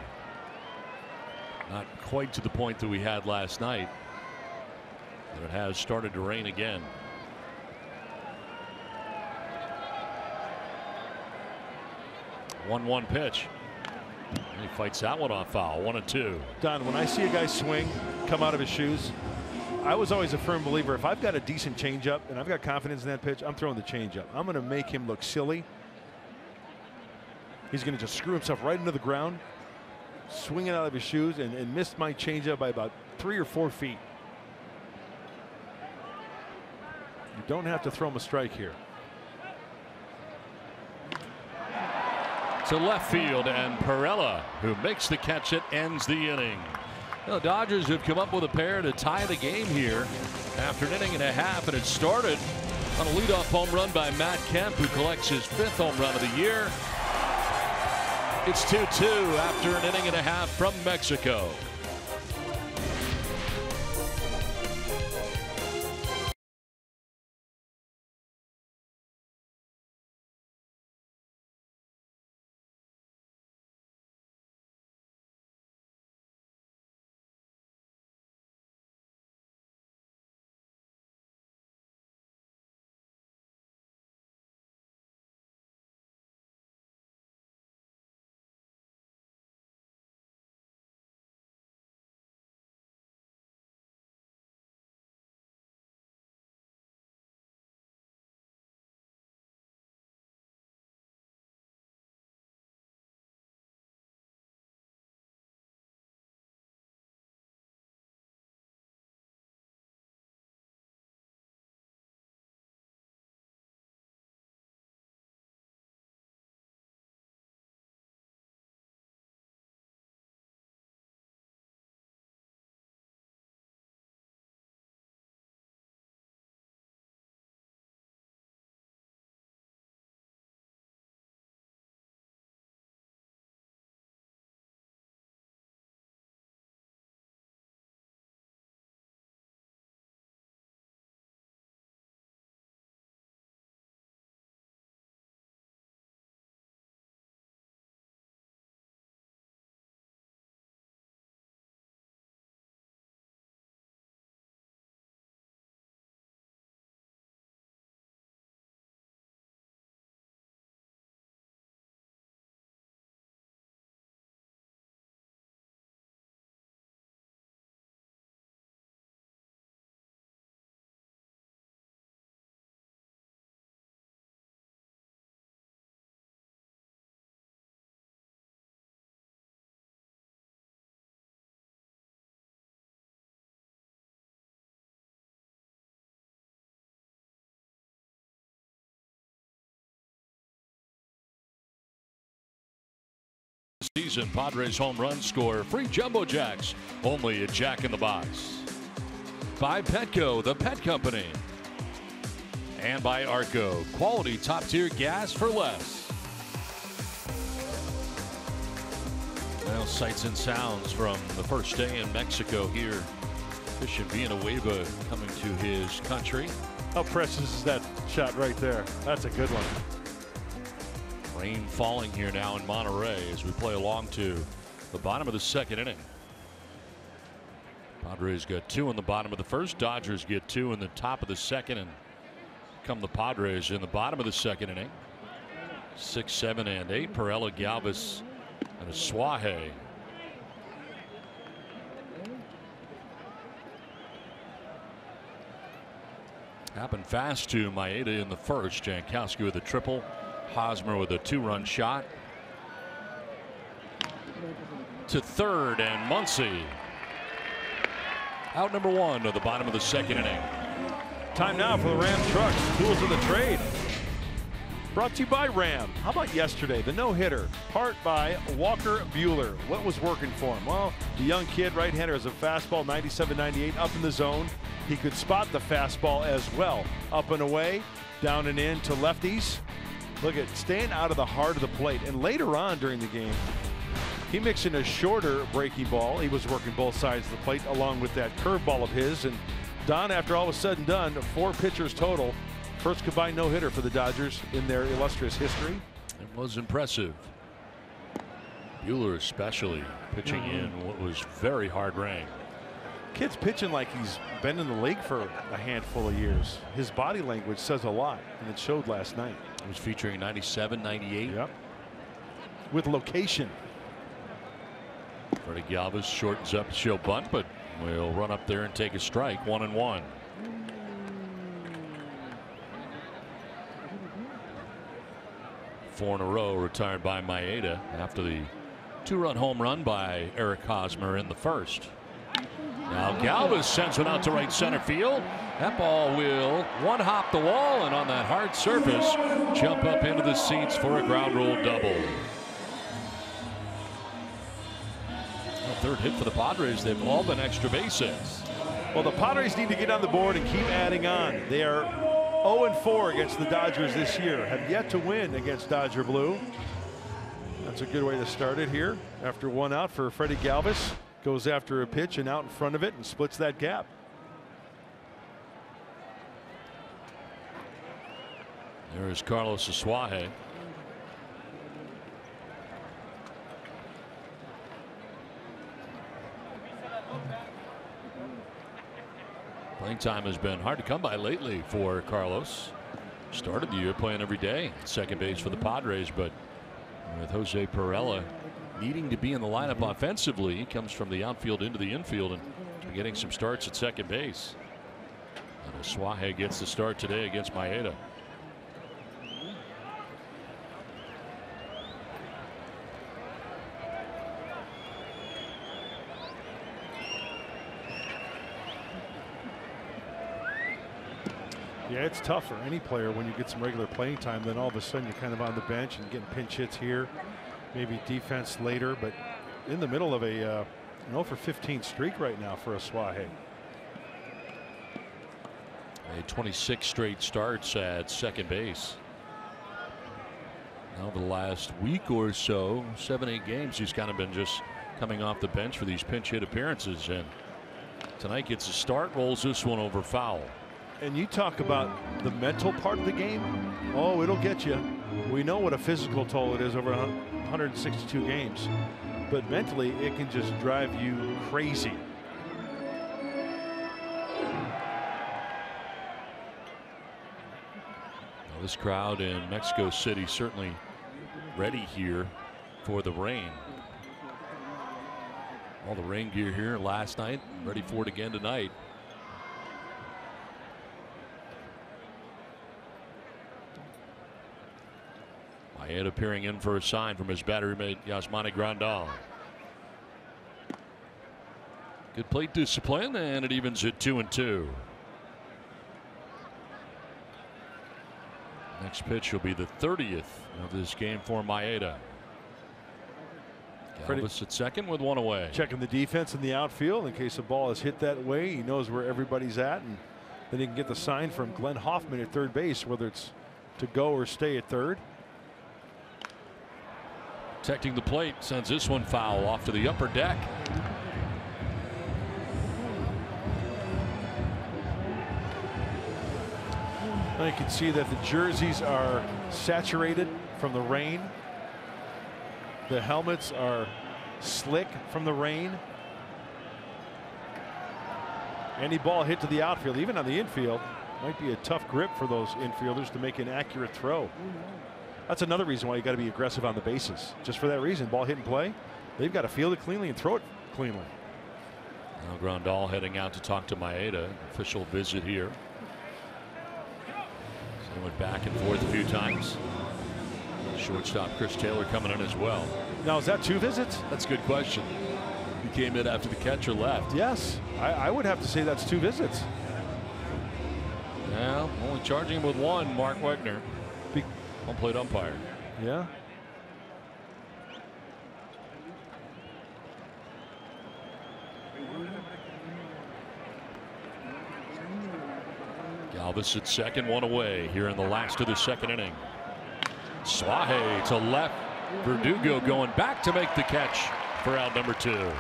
Not quite to the point that we had last night, but it has started to rain again. One pitch. And he fights that one off foul. 1-2. Don, when I see a guy swing, come out of his shoes, I was always a firm believer. If I've got a decent changeup and I've got confidence in that pitch, I'm throwing the changeup. I'm going to make him look silly. He's going to just screw himself right into the ground, swing it out of his shoes, and miss my changeup by about 3 or 4 feet. You don't have to throw him a strike here. To left field, and Perella, who makes the catch, it ends the inning. The Dodgers have come up with a pair to tie the game here after an inning and a half, and it started on a leadoff home run by Matt Kemp, who collects his 5th home run of the year. It's 2-2 after an inning and a half from Mexico. Season Padres home run score, free Jumbo Jacks, only at Jack in the Box. By Petco, the pet company. And by Arco, quality top tier gas for less. Well, sights and sounds from the first day in Mexico here. Christian Villanueva coming to his country. How precious is that shot right there? That's a good one. Rain falling here now in Monterey as we play along to the bottom of the second inning. Padres got 2 in the bottom of the first. Dodgers get 2 in the top of the second, and come the Padres in the bottom of the second inning. 6, 7, and 8. Perella, Galvis, and a Suaje. Happened fast to Maeda in the first. Jankowski with a triple. Hosmer with a 2-run shot. To third, and Muncy out number 1 of the bottom of the second inning. Time now for the Ram trucks. Tools of the trade. Brought to you by Ram. How about yesterday? The no-hitter. Part by Walker Buehler. What was working for him? Well, the young kid, right-hander, has a fastball 97-98 up in the zone. He could spot the fastball as well. Up and away, down and in to lefties. Look at staying out of the heart of the plate. And later on during the game, he mixed in a shorter breaking ball. He was working both sides of the plate along with that curveball of his. And Don, after all was said and done, 4 pitchers total. First combined no-hitter for the Dodgers in their illustrious history. It was impressive. Buehler especially pitching in what was very hard rain. Kid's pitching like he's been in the league for a handful of years. His body language says a lot, and it showed last night. It was featuring 97, 98. Yep. With location. Freddy Galvis shortens up, she'll bunt, but will run up there and take a strike. 1-1. Four in a row retired by Maeda after the 2-run home run by Eric Hosmer in the first. Now Galvis sends one out to right center field. That ball will one-hop the wall and on that hard surface jump up into the seats for a ground rule double. Third hit for the Padres. They've all been extra base hits. Well, the Padres need to get on the board and keep adding on. They are 0-4 against the Dodgers this year. Have yet to win against Dodger Blue. That's a good way to start it here. After one out for Freddy Galvis. Goes after a pitch and out in front of it and splits that gap. There is Carlos Asuaje. Playing time has been hard to come by lately for Carlos. Started the year playing every day at second base for the Padres, but with Jose Perella needing to be in the lineup offensively, he comes from the outfield into the infield and getting some starts at second base. And Asuaje gets the start today against Maeda. Yeah, it's tough for any player when you get some regular playing time. Then all of a sudden you're kind of on the bench and getting pinch hits here, maybe defense later, but in the middle of a 0-for-15 streak right now for Asuaje. 26 straight starts at second base. Now the last week or so, 7-8 games, he's kind of been just coming off the bench for these pinch hit appearances, and tonight gets a start, rolls this one over foul. And you talk about the mental part of the game. Oh, it'll get you. We know what a physical toll it is over 162 games, but mentally it can just drive you crazy. Well, this crowd in Mexico City certainly ready here for the rain. All the rain gear here last night, ready for it again tonight. Maeda appearing in for a sign from his battery mate Yasmani Grandal. Good plate discipline, and it evens at 2-2. Next pitch will be the 30th of this game for Maeda. Galvis at second with one away. Checking the defense in the outfield in case the ball is hit that way. He knows where everybody's at, and then he can get the sign from Glenn Hoffman at third base, whether it's to go or stay at third. Protecting the plate, sends this one foul off to the upper deck. Now you can see that the jerseys are saturated from the rain. The helmets are slick from the rain. Any ball hit to the outfield, even on the infield, might be a tough grip for those infielders to make an accurate throw. That's another reason why you got to be aggressive on the bases. Just for that reason, ball hit and play, they've got to field it cleanly and throw it cleanly. Now Grandal heading out to talk to Maeda. Official visit here. So they went back and forth a few times. Shortstop Chris Taylor coming in as well. Now, is that 2 visits? That's a good question. He came in after the catcher left. Yes, I would have to say that's 2 visits. Well, only charging him with one, Mark Wegner, home plate umpire. Yeah. Galvis at second, one away here in the last of the second inning. Swahe to left. Verdugo going back to make the catch for out number 2.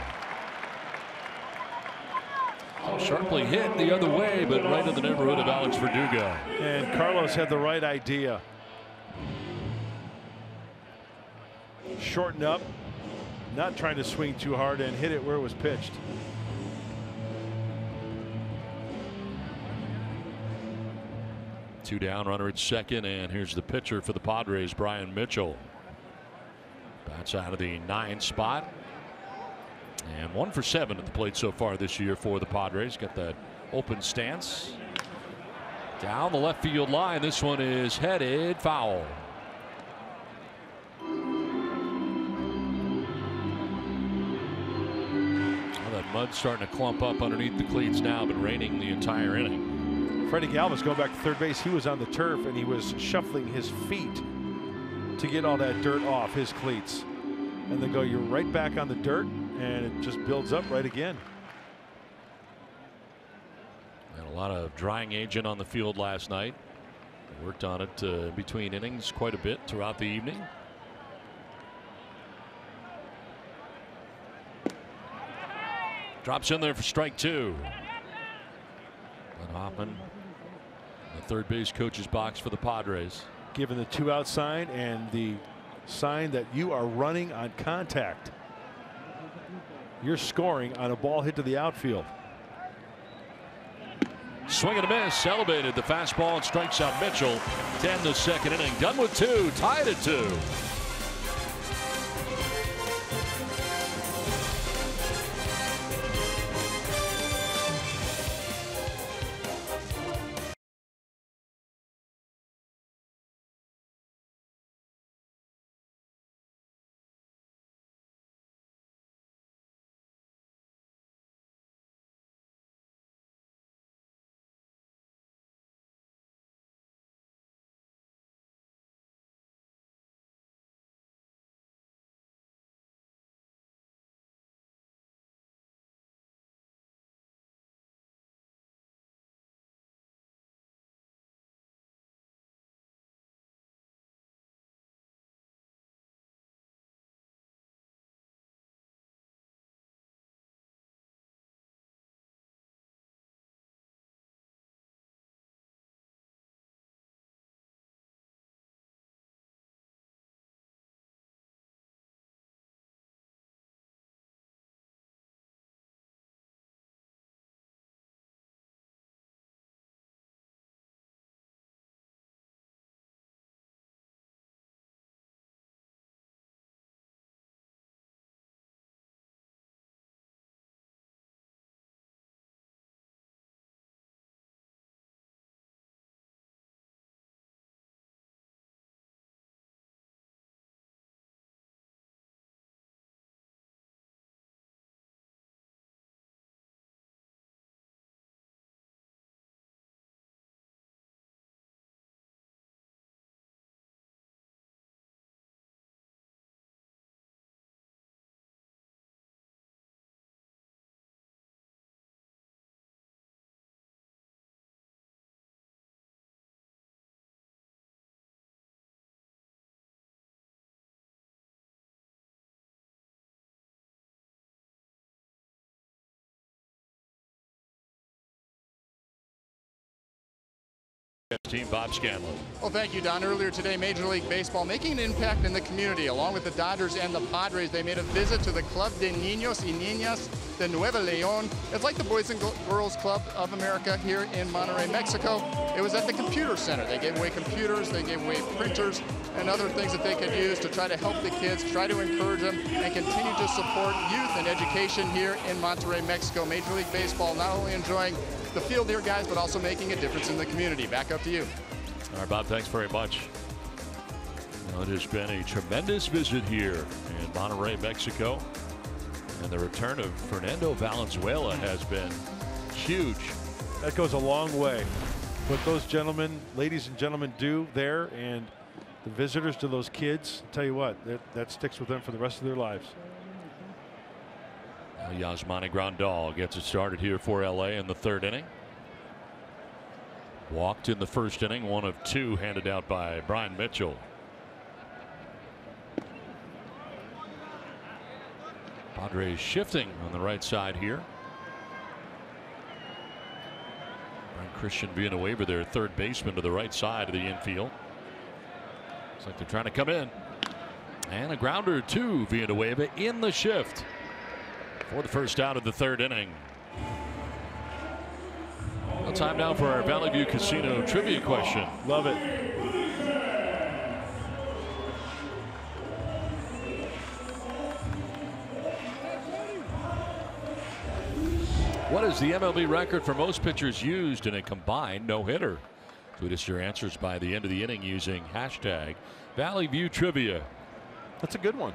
Sharply hit the other way, but right in the neighborhood of Alex Verdugo. And Carlos had the right idea. Shorten up, not trying to swing too hard, and hit it where it was pitched. Two down, runner at second, and here's the pitcher for the Padres, Brian Mitchell. Bats out of the 9 spot. And 1 for 7 at the plate so far this year for the Padres. Got that open stance. Down the left field line. This one is headed foul. Well, that mud's starting to clump up underneath the cleats now. Been raining the entire inning. Freddy Galvis going back to third base. He was on the turf and he was shuffling his feet to get all that dirt off his cleats. And then you're right back on the dirt, and it just builds up right again. And a lot of drying agent on the field last night. They worked on it between innings quite a bit throughout the evening. Drops in there for strike 2. Glenn Hoffman in the third base coach's box for the Padres. Given the 2-out sign and the sign that you are running on contact. You're scoring on a ball hit to the outfield. Swing and a miss. Elevated the fastball and strikes out Mitchell. 10 the second inning. Done with 2. Tied at 2. Team Bob Scanlon. Well, thank you, Don. Earlier today, Major League Baseball making an impact in the community. Along with the Dodgers and the Padres, they made a visit to the Club de Niños y Niñas de Nuevo León. It's like the Boys and Girls Club of America here in Monterrey, Mexico. It was at the computer center. They gave away computers, they gave away printers, and other things that they could use to try to help the kids, try to encourage them, and continue to support youth and education here in Monterrey, Mexico. Major League Baseball not only enjoying the field here, guys, but also making a difference in the community. Back up to you. All right, Bob, thanks very much. Well, it has been a tremendous visit here in Monterrey, Mexico. And the return of Fernando Valenzuela has been huge. That goes a long way. what those gentlemen, ladies and gentlemen, do there, and the visitors to those kids, I'll tell you what, that sticks with them for the rest of their lives. Yasmani Grandal gets it started here for LA in the 3rd inning. Walked in the 1st inning, 1 of 2 handed out by Brian Mitchell. Padres shifting on the right side here. Christian Villanueva, their 3rd baseman, to the right side of the infield. Looks like they're trying to come in. And a grounder to Villanueva in the shift for the 1st out of the 3rd inning. Well, time now for our Valley View Casino trivia question. Love it. What is the MLB record for most pitchers used in a combined no-hitter? Tweet us your answers by the end of the inning using hashtag Valley View Trivia. That's a good one.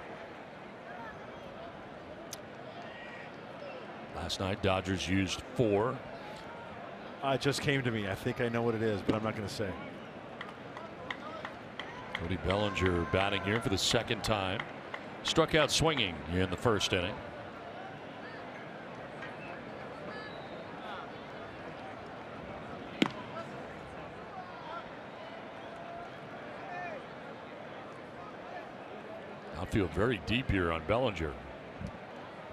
Last night, Dodgers used 4. It just came to me. I think I know what it is, but I'm not going to say. Cody Bellinger batting here for the 2nd time. Struck out swinging in the 1st inning. Outfield very deep here on Bellinger.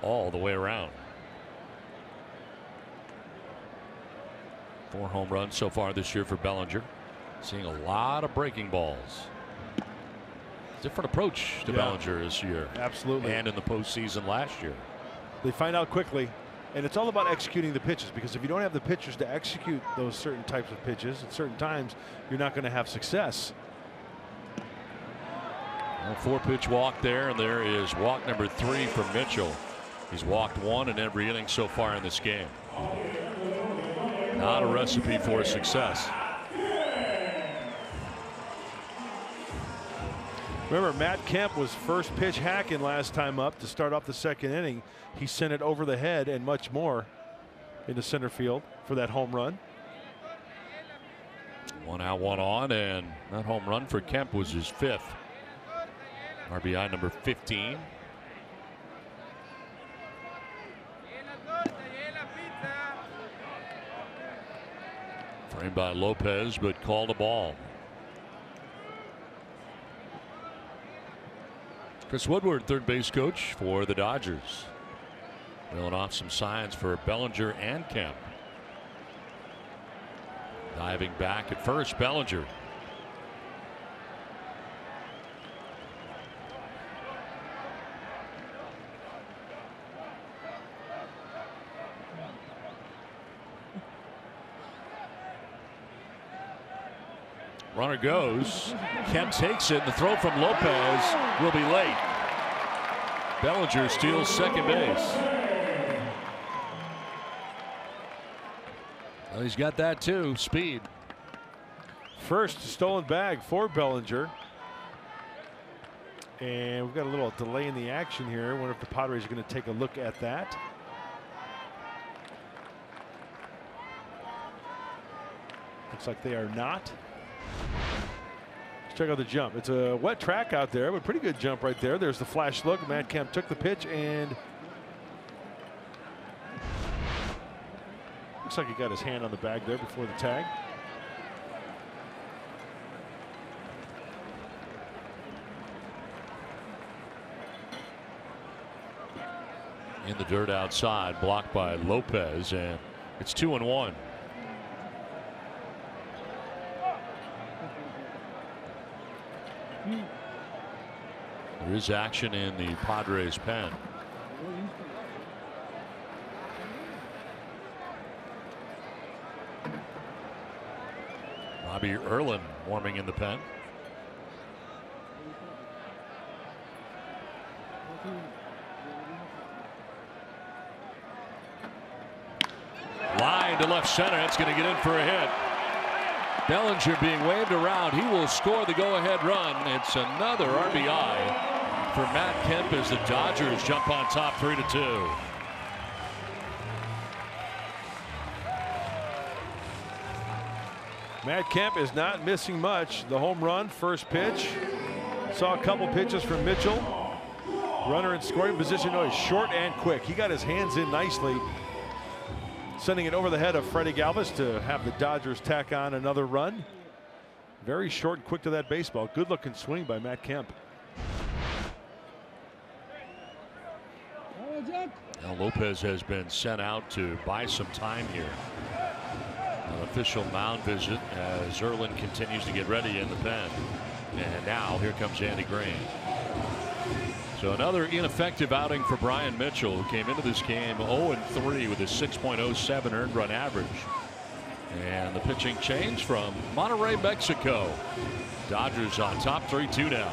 All the way around. 4 home runs so far this year for Bellinger. Seeing a lot of breaking balls. Different approach to Bellinger this year. Absolutely. And in the postseason last year. They find out quickly, and it's all about executing the pitches, because if you don't have the pitchers to execute those certain types of pitches at certain times, you're not going to have success. 4-pitch walk there, and there is walk number 3 from Mitchell. He's walked 1 in every inning so far in this game. Not a recipe for success. Remember, Matt Kemp was first pitch hacking last time up to start off the 2nd inning. He sent it over the head and much more into center field for that home run. 1 out, 1 on, and that home run for Kemp was his 5th. RBI number 15. Framed by Lopez, but called a ball. Chris Woodward, 3rd base coach for the Dodgers. Reeling off some signs for Bellinger and Kemp. Diving back at first, Bellinger. Runner goes. Kemp takes it, and the throw from Lopez will be late. Bellinger steals 2nd base. Well, he's got that too, speed. First stolen bag for Bellinger. And we've got a little delay in the action here. I wonder if the Padres are going to take a look at that. Looks like they are not. Let's check out the jump. It's a wet track out there, but pretty good jump right there. There's the flash look. Matt Kemp took the pitch, and looks like he got his hand on the bag there before the tag. In the dirt outside, blocked by Lopez, and it's 2-1. There is action in the Padres pen. Robbie Erlin warming in the pen. Line to left center. It's going to get in for a hit. Bellinger being waved around. He will score the go-ahead run. It's another RBI for Matt Kemp as the Dodgers jump on top 3-2. Matt Kemp is not missing much. The home run, first pitch. Saw a couple pitches from Mitchell. Runner in scoring position. No, he's short and quick. He got his hands in nicely, sending it over the head of Freddy Galvis to have the Dodgers tack on another run. Very short and quick to that baseball. Good looking swing by Matt Kemp. Now Lopez has been sent out to buy some time here. An official mound visit as Erlin continues to get ready in the pen. And now here comes Andy Green. So another ineffective outing for Brian Mitchell, who came into this game 0-3 with a 6.07 earned run average. And the pitching change from Monterrey, Mexico. Dodgers on top 3-2 now.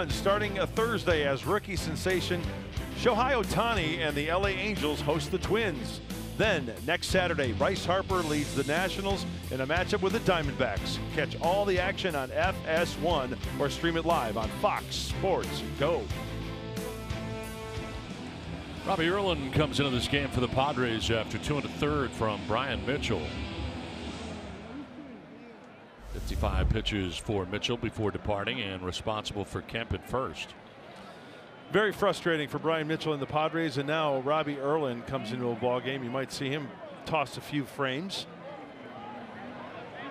Starting a Thursday as rookie sensation Shohei Ohtani and the LA Angels host the Twins. Then next Saturday, Bryce Harper leads the Nationals in a matchup with the Diamondbacks. Catch all the action on FS1 or stream it live on Fox Sports Go. Robbie Erlin comes into this game for the Padres after 2 1/3 from Brian Mitchell. 55 pitches for Mitchell before departing and responsible for Kemp at first. Very frustrating for Brian Mitchell and the Padres, and now Robbie Erlin comes into a ball game. You might see him toss a few frames.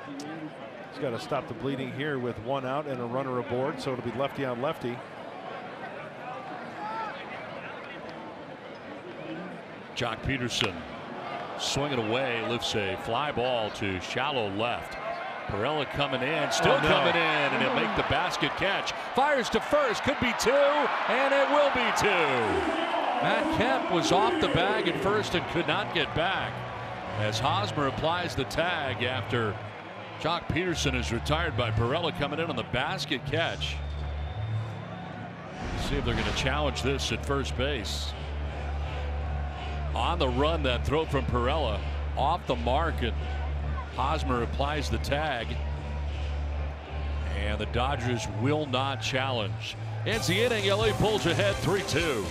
He's got to stop the bleeding here with 1 out and a runner aboard, so it'll be lefty on lefty. Jock Peterson swinging away, lifts a fly ball to shallow left. Perella coming in, still coming in, and he'll make the basket catch. Fires to first, could be 2, and it will be 2. Matt Kemp was off the bag at first and could not get back as Hosmer applies the tag after Jock Peterson is retired by Perella coming in on the basket catch. See if they're going to challenge this at first base. On the run, that throw from Perella off the mark, and Hosmer applies the tag, and the Dodgers will not challenge. Ends the inning. LA pulls ahead 3-2.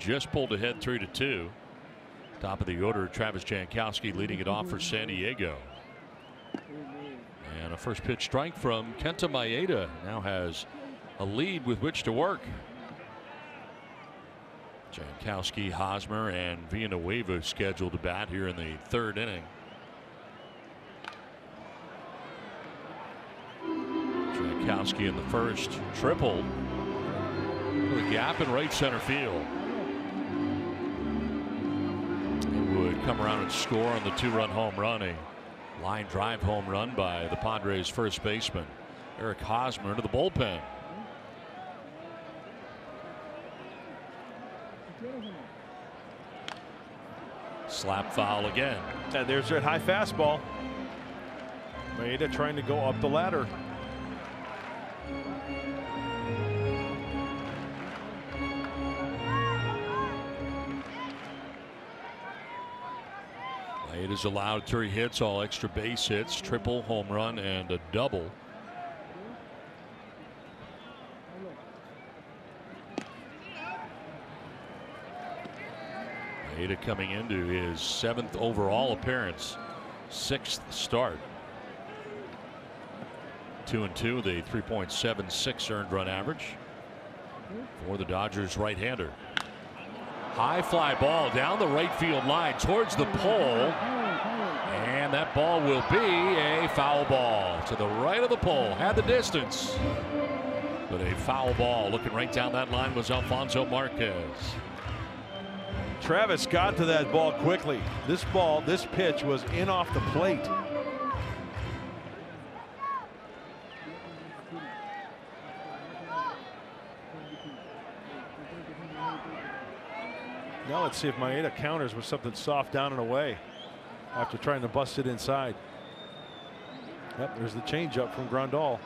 just pulled ahead 3-2. Top of the order, Travis Jankowski leading it off for San Diego. And a first pitch strike from Kenta Maeda now has a lead with which to work. Jankowski, Hosmer, and Villanueva scheduled to bat here in the third inning. Jankowski in the first tripled with a gap in right center field. He would come around and score on the 2-run home run, a line drive home run by the Padres first baseman Eric Hosmer into the bullpen. Slap foul again. And there's that high fastball. Maeda trying to go up the ladder. Maeda's allowed 3 hits, all extra base hits, triple, home run, and a double. Maeda coming into his 7th overall appearance, 6th start. 2-2, the 3.76 earned run average for the Dodgers right-hander. High fly ball down the right field line towards the pole, and that ball will be a foul ball to the right of the pole. Had the distance, but a foul ball. Looking right down that line was Alfonso Marquez. Travis got to that ball quickly. This pitch was in off the plate. Now let's see if Maeda counters with something soft down and away after trying to bust it inside. Yep, there's the changeup from Grandal.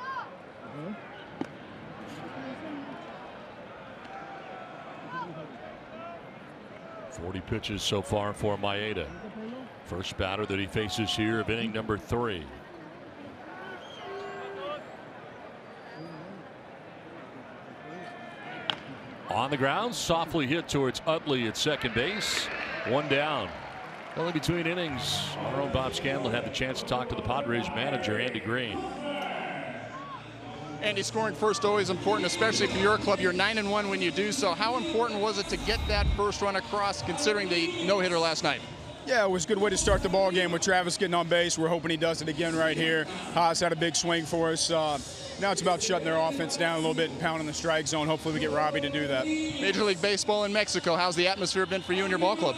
40 pitches so far for Maeda. First batter that he faces here of inning number 3. On the ground, softly hit towards Utley at second base. 1 down. Only between innings, our own Bob Scanlon had the chance to talk to the Padres manager, Andy Green. Andy, scoring first always important, especially for your club. You're 9-1 when you do so. How important was it to get that first run across, considering the no-hitter last night? Yeah, it was a good way to start the ball game with Travis getting on base. We're hoping he does it again right here. Haas had a big swing for us. Now it's about shutting their offense down a little bit and pounding the strike zone. Hopefully we get Robbie to do that. Major League Baseball in Mexico, how's the atmosphere been for you and your ball club?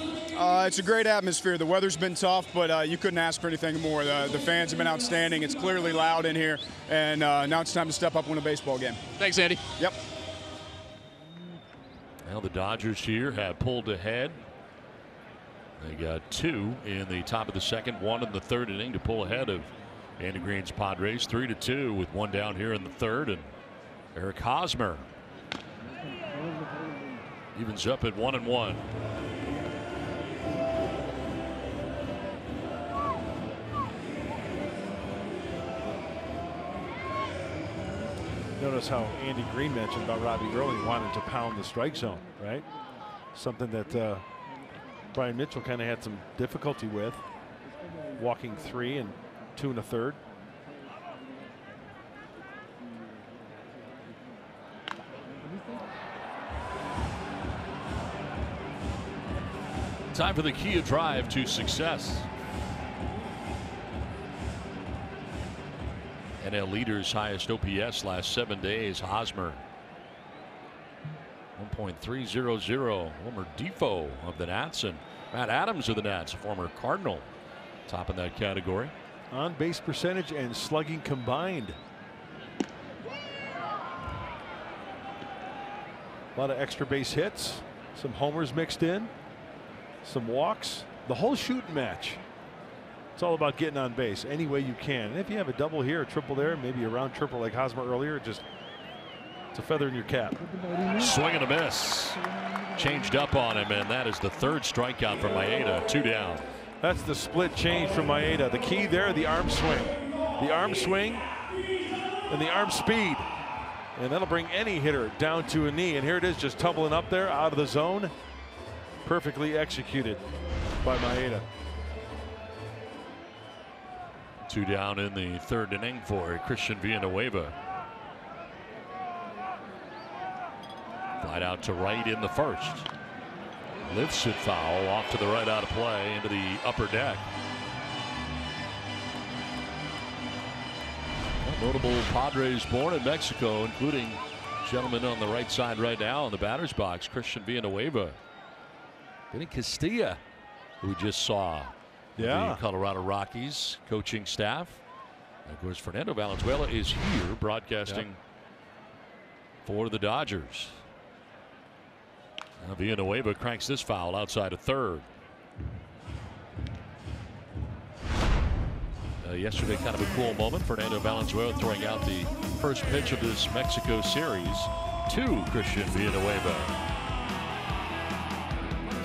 It's a great atmosphere. The weather's been tough, but you couldn't ask for anything more. The fans have been outstanding. It's clearly loud in here, and now it's time to step up and win a baseball game. Thanks, Andy. Yep. Well, the Dodgers here have pulled ahead. They got 2 in the top of the second, 1 in the third inning to pull ahead of Andy Green's Padres. 3-2 with 1 down here in the third, and Eric Hosmer evens up at 1-1. Notice how Andy Green mentioned about Robbie early wanting to pound the strike zone, right? Something that Brian Mitchell kind of had some difficulty with, walking 3 and 2 1/3. Time for the Kia drive to success. NL leaders highest OPS last 7 days. Hosmer 1.300. Homer Defoe of the Nats and Matt Adams of the Nats, a former Cardinal, top in that category. On base percentage and slugging combined. A lot of extra base hits, some homers mixed in, some walks, the whole shooting match. It's all about getting on base any way you can. And if you have a double here, a triple there, maybe a round triple like Hosmer earlier, just it's a feather in your cap. Swing and a miss. Changed up on him, and that is the 3rd strikeout for Maeda. 2 down. That's the split change from Maeda. The key there, the arm swing. The arm swing and the arm speed. And that'll bring any hitter down to a knee. And here it is, just tumbling up there out of the zone. perfectly executed by Maeda. 2 down in the 3rd inning for Christian Villanueva. Flight out to right in the 1st. Lifts it foul off to the right out of play into the upper deck. Notable Padres born in Mexico, including gentleman on the right side right now in the batter's box, Christian Villanueva. Benny Castilla, who we just saw. The Colorado Rockies coaching staff. And of course, Fernando Valenzuela is here broadcasting for the Dodgers. Now Villanueva cranks this foul outside of 3rd. Yesterday, kind of a cool moment. Fernando Valenzuela throwing out the first pitch of this Mexico series to Christian Villanueva.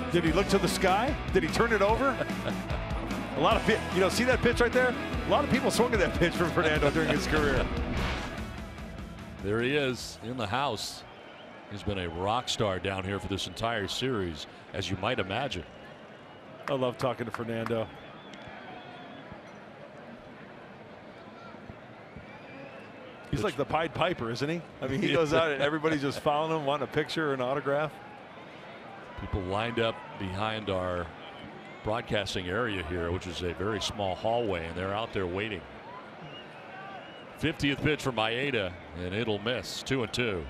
Did he look to the sky? Did he turn it over? A lot of see that pitch right there? A lot of people swung at that pitch from Fernando during his career. There he is in the house. He's been a rock star down here for this entire series, as you might imagine. I love talking to Fernando. He's like the Pied Piper, isn't he? I mean, he goes out and everybody's just following him, wanting a picture or an autograph. People lined up behind our broadcasting area here, which is a very small hallway, and they're out there waiting. 50th pitch for Maeda, and it'll miss. 2-2.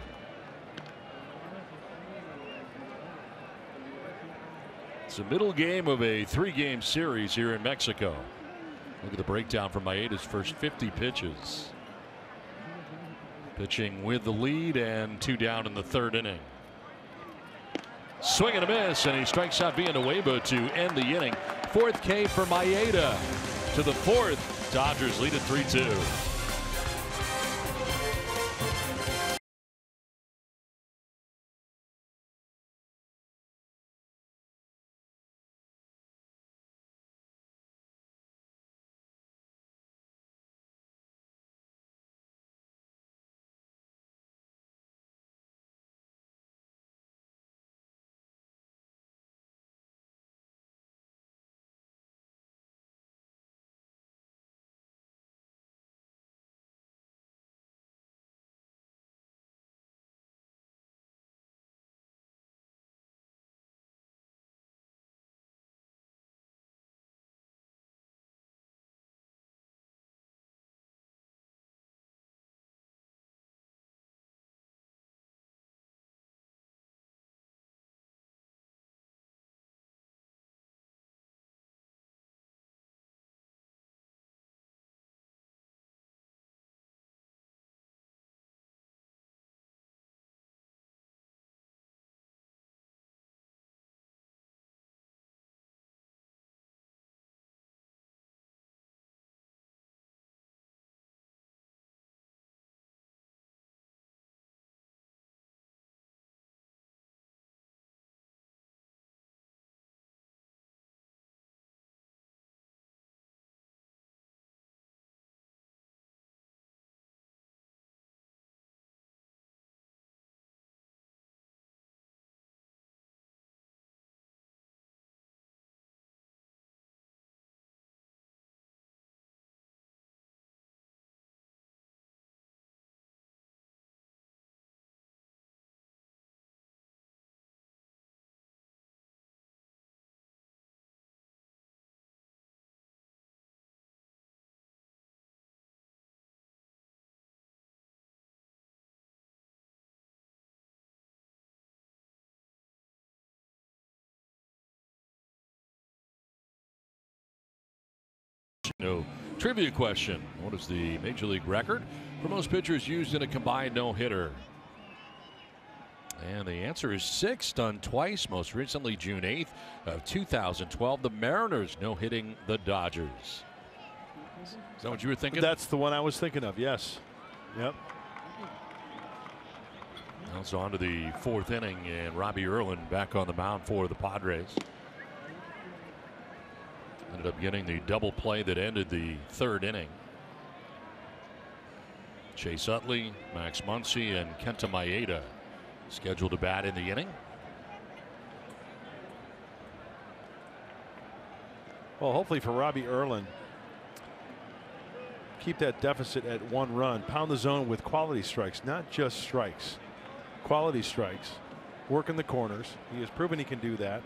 It's the middle game of a 3-game series here in Mexico. Look at the breakdown from Maeda's first 50 pitches. Pitching with the lead and 2 down in the 3rd inning. Swing and a miss, and he strikes out Villanueva to end the inning. 4th K for Maeda to the 4th. Dodgers lead at 3-2. No trivia question. What is the major league record for most pitchers used in a combined no-hitter? And the answer is 6, done twice, most recently June 8th of 2012. The Mariners no-hitting the Dodgers. Is that what you were thinking? That's the one I was thinking of, yes. Yep. Also on to the 4th inning, and Robbie Erlin back on the mound for the Padres. Ended up getting the double play that ended the 3rd inning. Chase Utley, Max Muncy, and Kenta Maeda scheduled to bat in the inning. Well, hopefully for Robbie Erlin, keep that deficit at 1 run. Pound the zone with quality strikes, not just strikes. Quality strikes. Work in the corners. He has proven he can do that.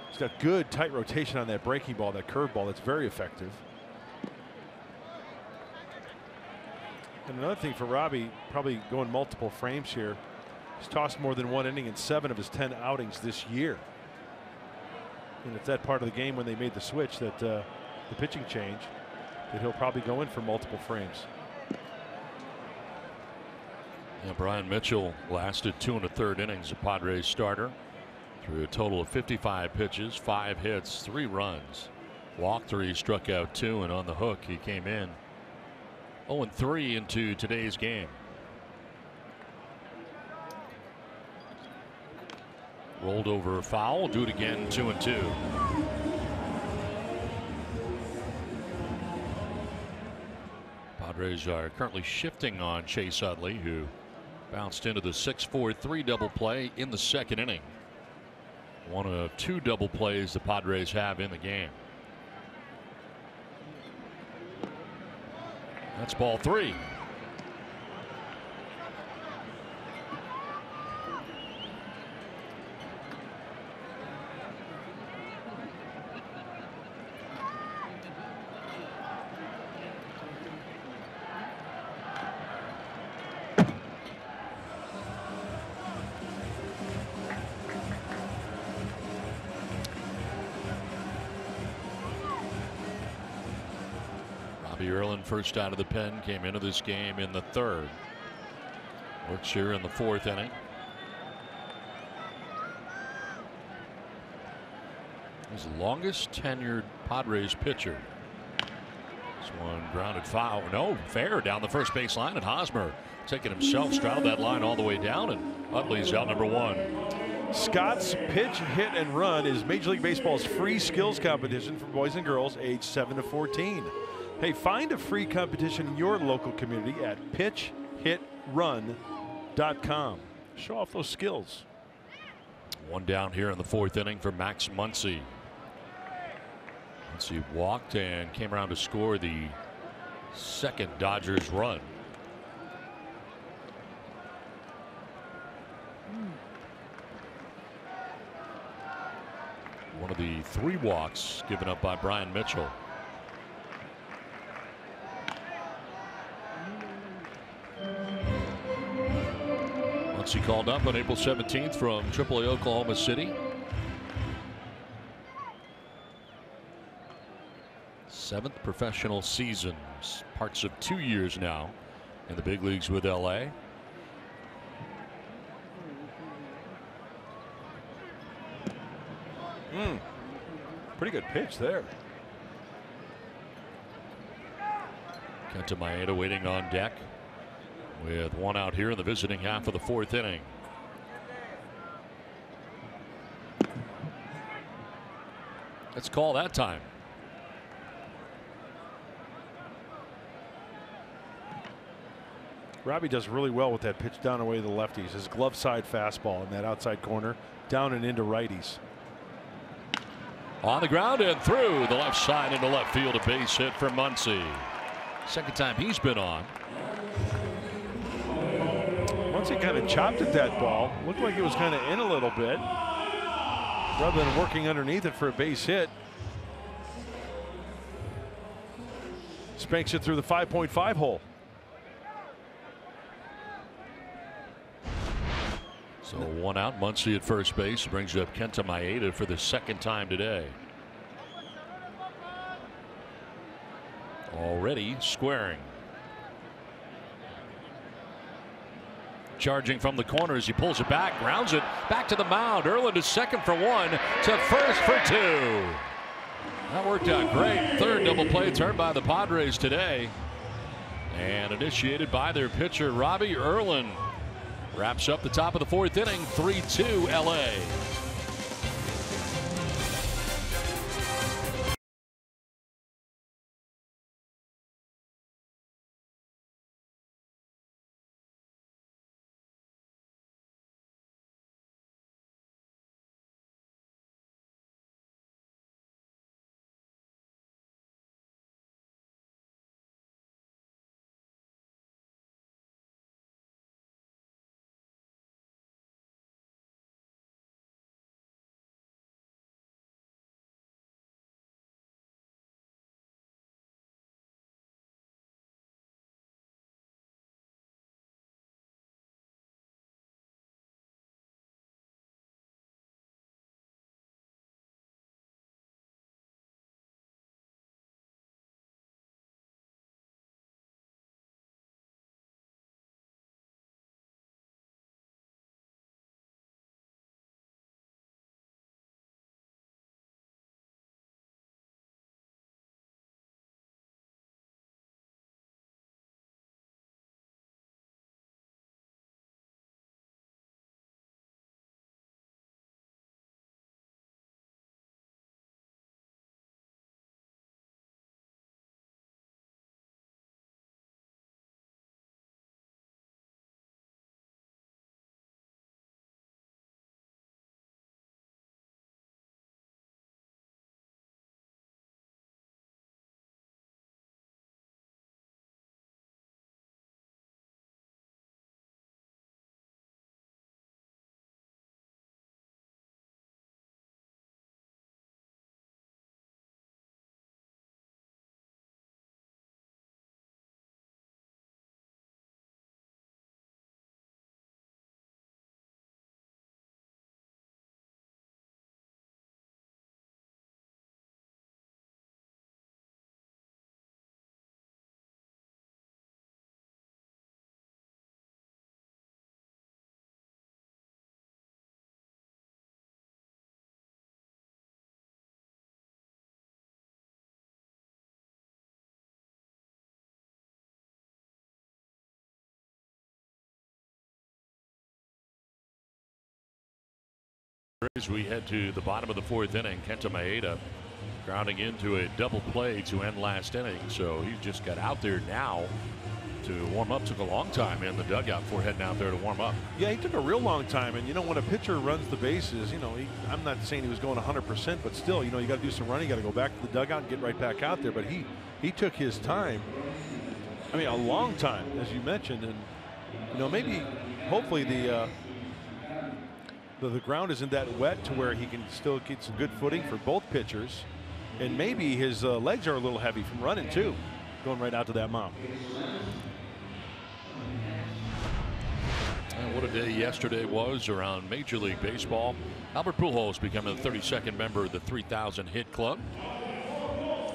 He's got good tight rotation on that breaking ball, that curve ball. That's very effective. And another thing for Robbie, probably going multiple frames here. He's tossed more than 1 inning in 7 of his 10 outings this year. And it's that part of the game when they made the switch, that the pitching change, that he'll probably go in for multiple frames. Yeah, Brian Mitchell lasted 2 1/3 innings, a Padres starter, through a total of 55 pitches, 5 hits, 3 runs. Walked 3, struck out 2, and on the hook he came in 0-3 into today's game. Rolled over a foul, do it again, 2-2. Padres are currently shifting on Chase Utley, who bounced into the 6-4-3 double play in the 2nd inning. One of 2 double plays the Padres have in the game. That's ball 3. Erlin, first out of the pen, came into this game in the 3rd. Works here in the 4th inning. His longest tenured Padres pitcher. This one grounded foul. No, fair down the first base line, and Hosmer taking himself, straddled that line all the way down, and Utley's out number 1. Scott's Pitch, Hit, and Run is Major League Baseball's free skills competition for boys and girls aged 7 to 14. Hey, find a free competition in your local community at pitchhitrun.com. Show off those skills. 1 down here in the 4th inning for Max Muncy. Muncy walked and came around to score the 2nd Dodgers run. One of the 3 walks given up by Brian Mitchell. He called up on April 17th from AAA Oklahoma City. 7th professional season, parts of 2 years now in the big leagues with LA. Pretty good pitch there. Kenta Maeda waiting on deck, with 1 out here in the visiting half of the 4th inning. Let's call that time. Robbie does really well with that pitch down away to the lefties. His glove side fastball in that outside corner, down and into righties. On the ground and through the left side into left field, a base hit for Muncy. 2nd time he's been on. Once he kind of chopped at that ball, looked like it was kind of in a little bit, rather than working underneath it for a base hit. Spanks it through the 5.5 hole. So 1 out, Muncy at first base, brings up Kenta Maeda for the 2nd time today. Already squaring. Charging from the corner as he pulls it back, grounds it back to the mound. Erlin to 2nd for 1, to 1st for 2. That worked out great. 3rd double play turned by the Padres today, and initiated by their pitcher Robbie Erlin. Wraps up the top of the 4th inning, 3-2 LA. As we head to the bottom of the 4th inning, Kenta Maeda grounding into a double play to end last inning. So he just got out there now to warm up. Took a long time in the dugout before heading out there to warm up. Yeah, he took a real long time. And, you know, when a pitcher runs the bases, you know, I'm not saying he was going 100%, but still, you know, you got to do some running. You got to go back to the dugout and get right back out there. But he took his time. I mean, a long time, as you mentioned. And, you know, maybe, hopefully the ground isn't that wet to where he can still get some good footing for both pitchers. And maybe his legs are a little heavy from running, too, going right out to that mound. What a day yesterday was around Major League Baseball. Albert Pujols becoming the 32nd member of the 3,000 hit club.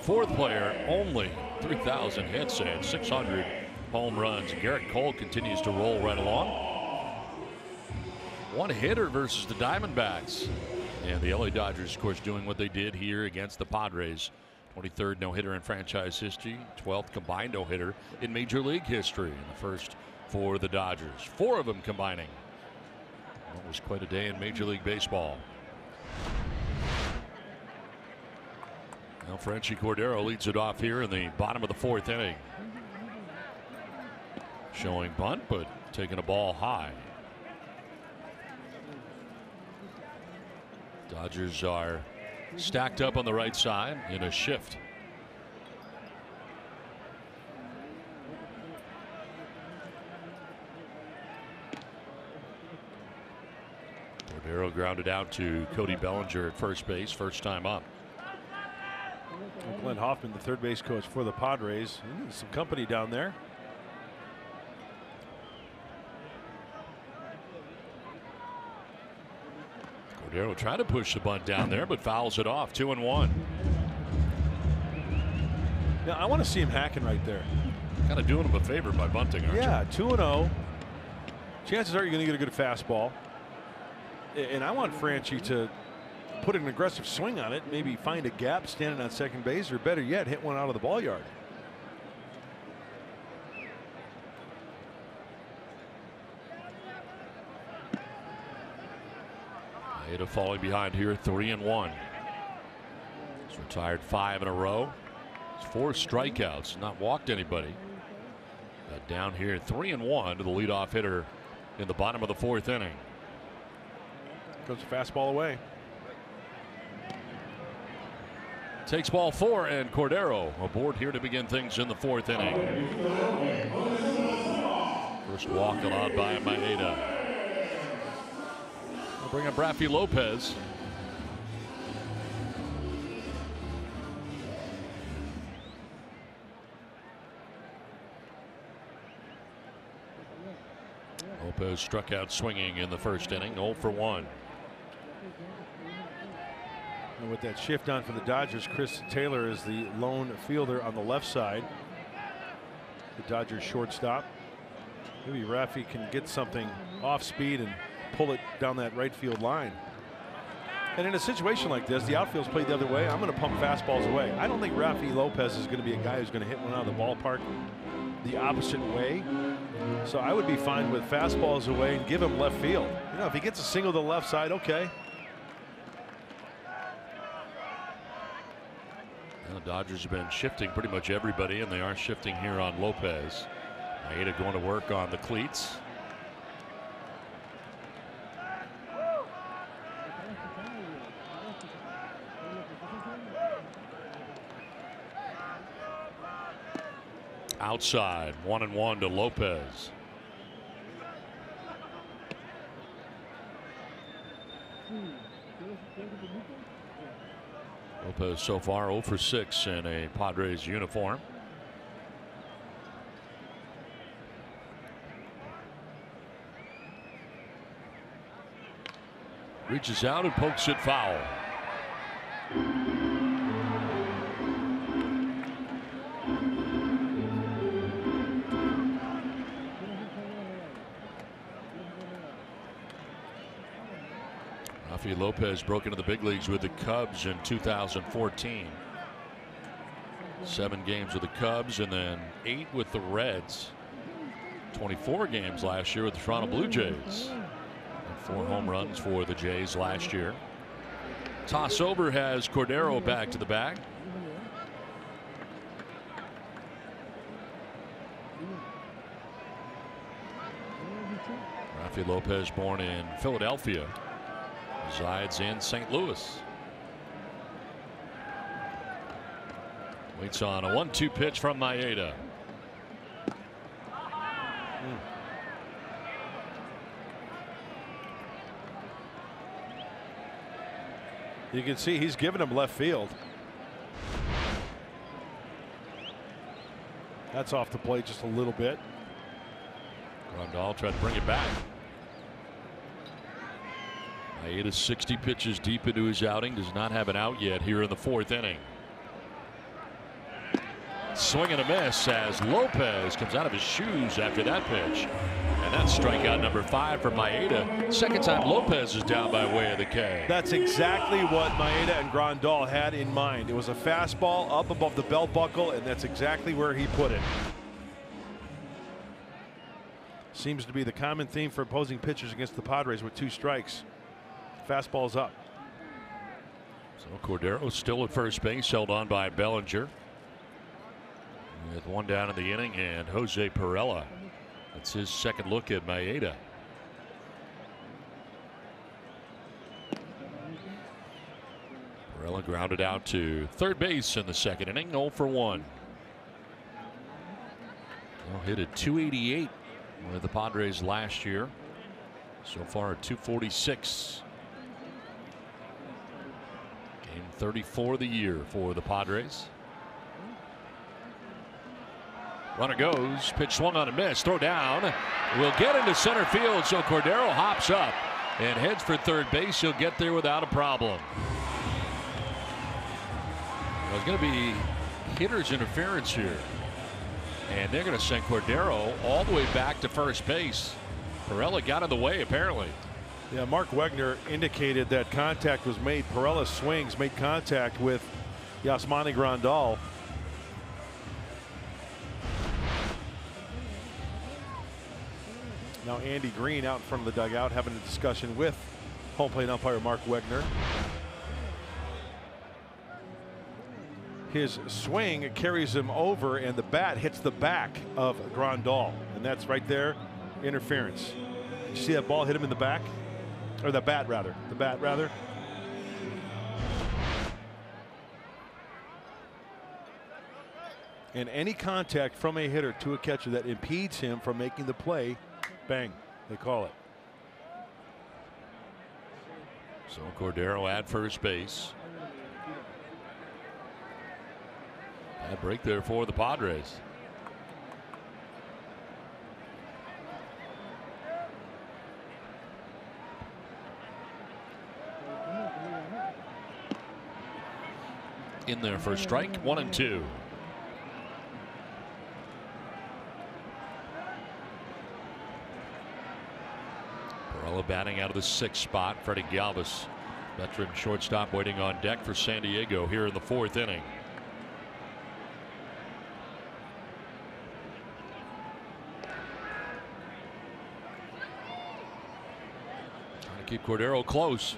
4th player only 3,000 hits and 600 home runs. Garrett Cole continues to roll right along. One hitter versus the Diamondbacks. And the LA Dodgers, of course, doing what they did here against the Padres. 23rd no-hitter in franchise history. 12th combined no-hitter in Major League history. And the first for the Dodgers. 4 of them combining. That was quite a day in Major League Baseball. Now Frenchie Cordero leads it off here in the bottom of the 4th inning. Showing bunt, but taking a ball high. Dodgers are stacked up on the right side in a shift. Cordero grounded out to Cody Bellinger at first base, first time up. Glenn Hoffman, the third base coach for the Padres. He needs some company down there. Cordero trying to push the bunt down there, but fouls it off. 2-1. Yeah, I want to see him hacking right there. Kind of doing him a favor by bunting, aren't you? Yeah, 2-0. Chances are you're going to get a good fastball. And I want Franchi to put an aggressive swing on it, maybe find a gap standing on second base, or better yet, hit one out of the ball yard. Maeda falling behind here, 3-1. He's retired 5 in a row. 4 strikeouts, not walked anybody. But down here, 3-1 to the leadoff hitter in the bottom of the 4th inning. Goes the fastball away. Takes ball 4, and Cordero aboard here to begin things in the 4th inning. First walk allowed by Maeda. We'll bring up Rafi Lopez. Lopez struck out swinging in the first inning, 0 for 1. And with that shift on for the Dodgers, Chris Taylor is the lone fielder on the left side. The Dodgers shortstop. Maybe Rafi can get something off speed and pull it down that right field line. And in a situation like this, the outfield's played the other way. I'm going to pump fastballs away. I don't think Rafi Lopez is going to be a guy who's going to hit one out of the ballpark the opposite way. So I would be fine with fastballs away and give him left field. You know, if he gets a single to the left side, okay. The Dodgers have been shifting pretty much everybody, and they are shifting here on Lopez. Maeda going to work on the cleats. Outside, 1-1 to Lopez. Lopez so far 0 for 6 in a Padres uniform. Reaches out and pokes it foul. Rafi Lopez broke into the big leagues with the Cubs in 2014. 7 games with the Cubs and then 8 with the Reds. 24 games last year with the Toronto Blue Jays. And 4 home runs for the Jays last year. Toss over has Cordero back to the bag. Rafi Lopez, born in Philadelphia, resides in St. Louis. Waits on a 1-2 pitch from Maeda. You can see he's giving him left field. That's off the plate just a little bit. Grandal tried to bring it back. Maeda 60 pitches deep into his outing, does not have an out yet here in the 4th inning. Swing and a miss as Lopez comes out of his shoes after that pitch. And that's strikeout number 5 for Maeda. Second time Lopez is down by way of the K. That's exactly what Maeda and Grandal had in mind. It was a fastball up above the belt buckle, and that's exactly where he put it. Seems to be the common theme for opposing pitchers against the Padres with 2 strikes. Fastball's up. So Cordero still at first base, held on by Bellinger. With 1 down in the inning, and Jose Perella. That's his second look at Maeda. Perella grounded out to third base in the 2nd inning, 0 for 1. Well, hit at 288 with the Padres last year. So far at 246. Game 34 of the year for the Padres. Runner goes, pitch swung on a miss, throw down, will get into center field, so Cordero hops up and heads for third base. He'll get there without a problem. There's going to be hitter's interference here, and they're going to send Cordero all the way back to first base. Perella got in the way, apparently. Yeah, Mark Wegner indicated that contact was made. Perella's swings made contact with Yasmani Grandal. Now Andy Green out in front of the dugout having a discussion with home plate umpire Mark Wegner. His swing carries him over, and the bat hits the back of Grandal, and that's right there, interference. You see that ball hit him in the back, or the bat rather. The bat rather. And any contact from a hitter to a catcher that impedes him from making the play, bang, they call it. So Cordero at first base. Bad break there for the Padres. In there for a strike, 1-2. Batting out of the 6th spot. Freddy Galvis, veteran shortstop, waiting on deck for San Diego here in the 4th inning. Trying to keep Cordero close.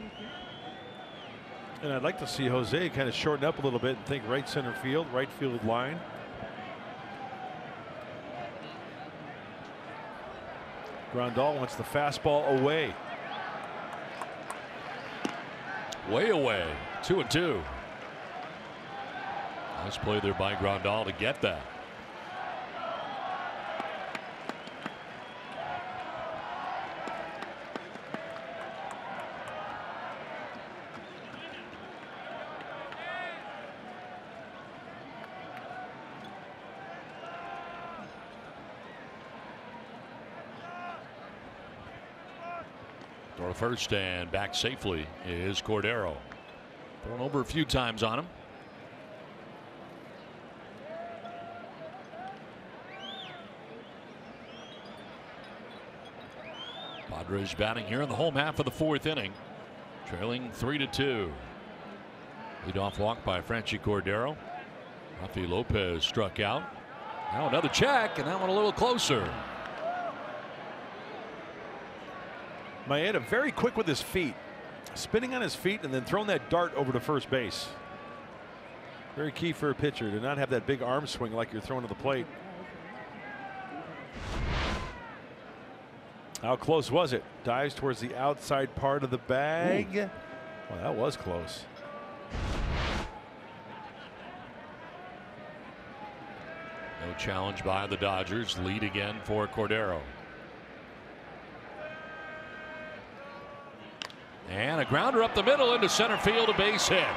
And I'd like to see Jose kind of shorten up a little bit and think right center field, right field line. Grandal wants the fastball away. Way away. 2-2. Nice play there by Grandal to get that. Throw to first and back safely is Cordero. Thrown over a few times on him. Padres batting here in the home half of the 4th inning, trailing 3-2. Leadoff walk by Franchi Cordero. Rafi Lopez struck out. Now another check, and that one a little closer. Maeda very quick with his feet, spinning on his feet and then throwing that dart over to first base. Very key for a pitcher to not have that big arm swing like you're throwing to the plate. How close was it? Dives towards the outside part of the bag. Well, that was close. No challenge by the Dodgers. Lead again for Cordero. And a grounder up the middle into center field, a base hit.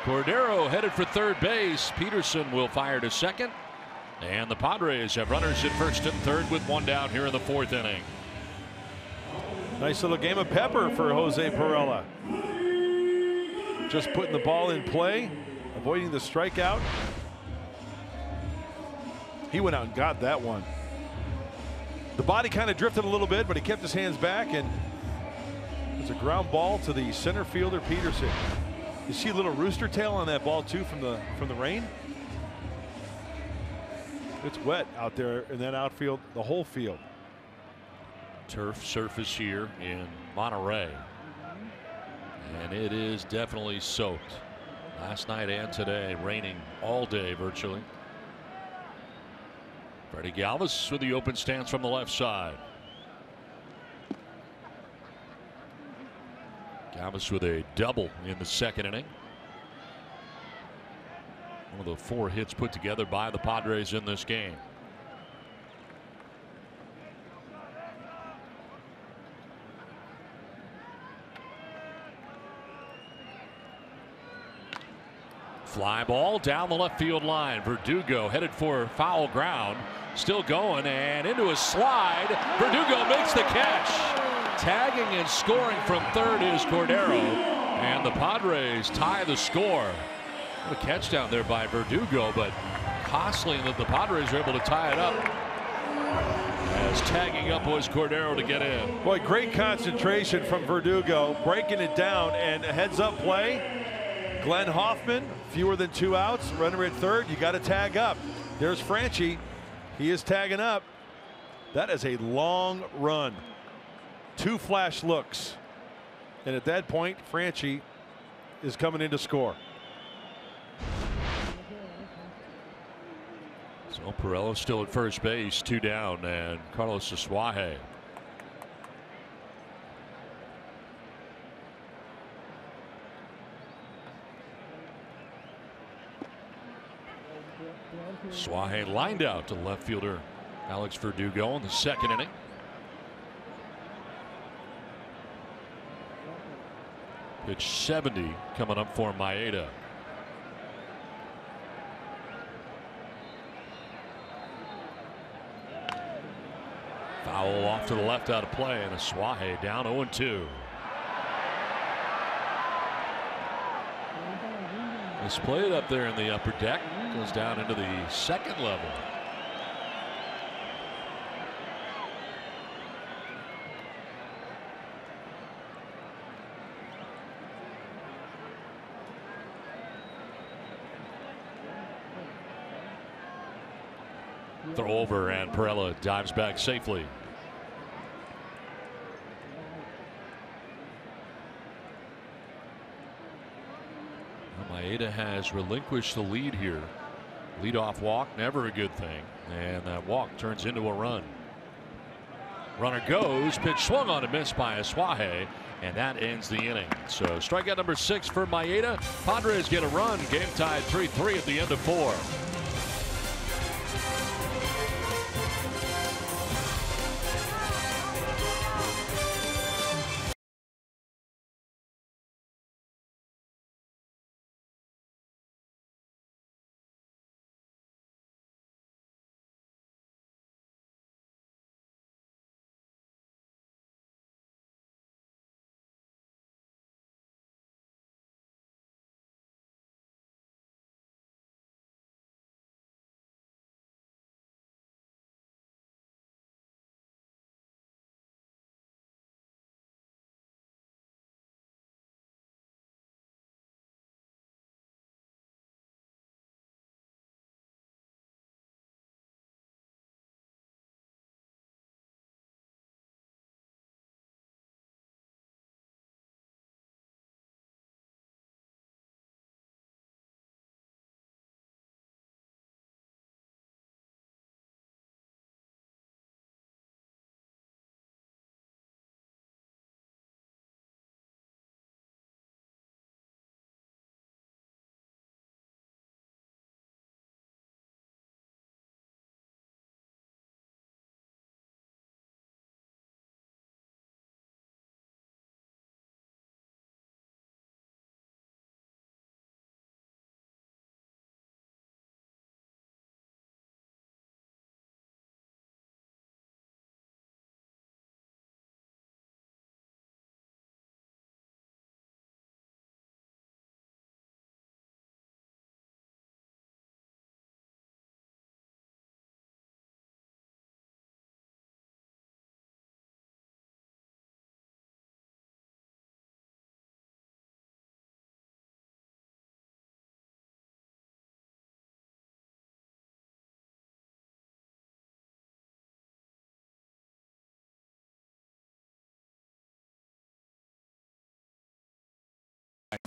Cordero headed for third base. Peterson will fire to second. And the Padres have runners at first and third with one down here in the fourth inning. Nice little game of pepper for Jose Perella. Just putting the ball in play, avoiding the strikeout. He went out and got that one. The body kind of drifted a little bit, but he kept his hands back, and it's a ground ball to the center fielder Peterson. You see a little rooster tail on that ball too from the rain. It's wet out there in that outfield, the whole field. Turf surface here in Monterey, and it is definitely soaked. Last night and today, raining all day virtually. Freddy Galvis with the open stance from the left side. Galvis with a double in the second inning. One of the 4 hits put together by the Padres in this game. Fly ball down the left field line. Verdugo headed for foul ground. Still going and into a slide. Verdugo makes the catch. Tagging and scoring from third is Cordero. And the Padres tie the score. What a catch down there by Verdugo, but costly that the Padres are able to tie it up. As tagging up was Cordero to get in. Boy, great concentration from Verdugo, breaking it down, and a heads-up play. Glenn Hoffman, fewer than 2 outs, runner at third. You got to tag up. There's Franchi. He is tagging up. That is a long run. 2 flash looks. And at that point, Franchi is coming in to score. So Perella still at first base, 2 down, and Carlos Asuaje. Suaje lined out to left fielder Alex Verdugo in the second inning. Pitch 70 coming up for Maeda. Foul off to the left out of play, and Asuaje down 0-2. Displayed up there in the upper deck, goes down into the second level. Throw over, and Perella dives back safely. Maeda has relinquished the lead here. Leadoff walk, never a good thing, and that walk turns into a run. Runner goes, pitch swung on and missed by Asuaje, and that ends the inning. So strikeout number 6 for Maeda. Padres get a run. Game tied 3-3 at the end of 4.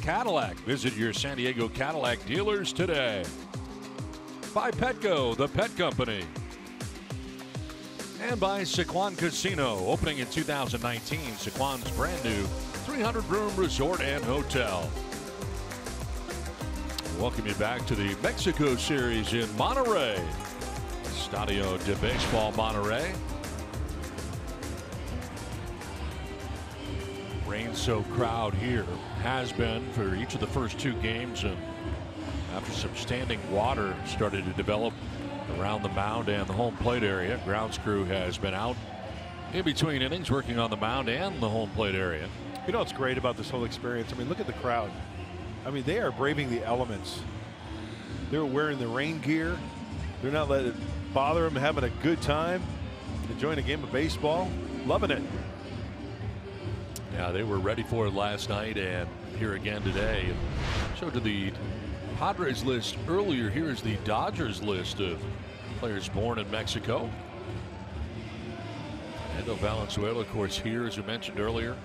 Cadillac. Visit your San Diego Cadillac dealers today. By Petco, the pet company. And by Sequan Casino, opening in 2019. Sequan's brand new 300-room resort and hotel. Welcome you back to the Mexico Series in Monterrey. Estadio de Baseball Monterrey. Rain-soaked crowd here, has been for each of the first 2 games, and after some standing water started to develop around the mound and the home plate area, grounds crew has been out in between innings working on the mound and the home plate area. You know what's great about this whole experience? I mean, look at the crowd. I mean, they are braving the elements. They're wearing the rain gear. They're not letting it bother them, having a good time, enjoying a game of baseball, loving it. Yeah, they were ready for it last night and here again today. So to the Padres list earlier, here is the Dodgers list of players born in Mexico. Fernando Valenzuela, of course, here, as we mentioned earlier.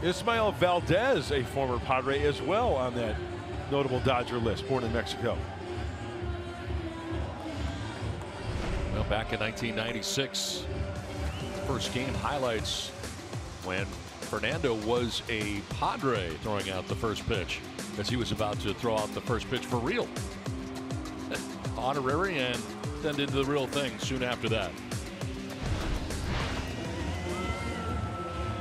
Ismael Valdez, a former Padre, as well on that notable Dodger list, born in Mexico. Well, back in 1996, first game highlights when Fernando was a Padre throwing out the first pitch, as he was about to throw out the first pitch for real. Honorary, and then did the real thing soon after that.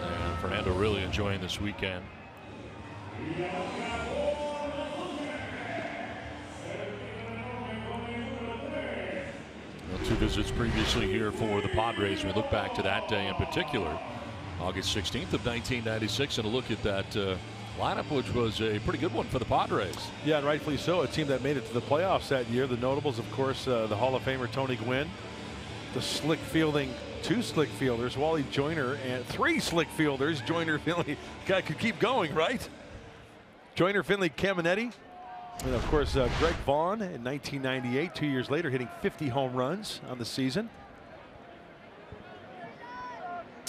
And Fernando really enjoying this weekend. Well, 2 visits previously here for the Padres. We look back to that day in particular, August 16th of 1996, and a look at that lineup, which was a pretty good one for the Padres. Yeah, and rightfully so. A team that made it to the playoffs that year. The notables, of course, the Hall of Famer Tony Gwynn, the slick fielding, 2 slick fielders, Wally Joyner, and 3 slick fielders, Joyner, Finley. Guy could keep going, right? Joyner, Finley, Caminetti, and of course Greg Vaughn in 1998, 2 years later, hitting 50 home runs on the season.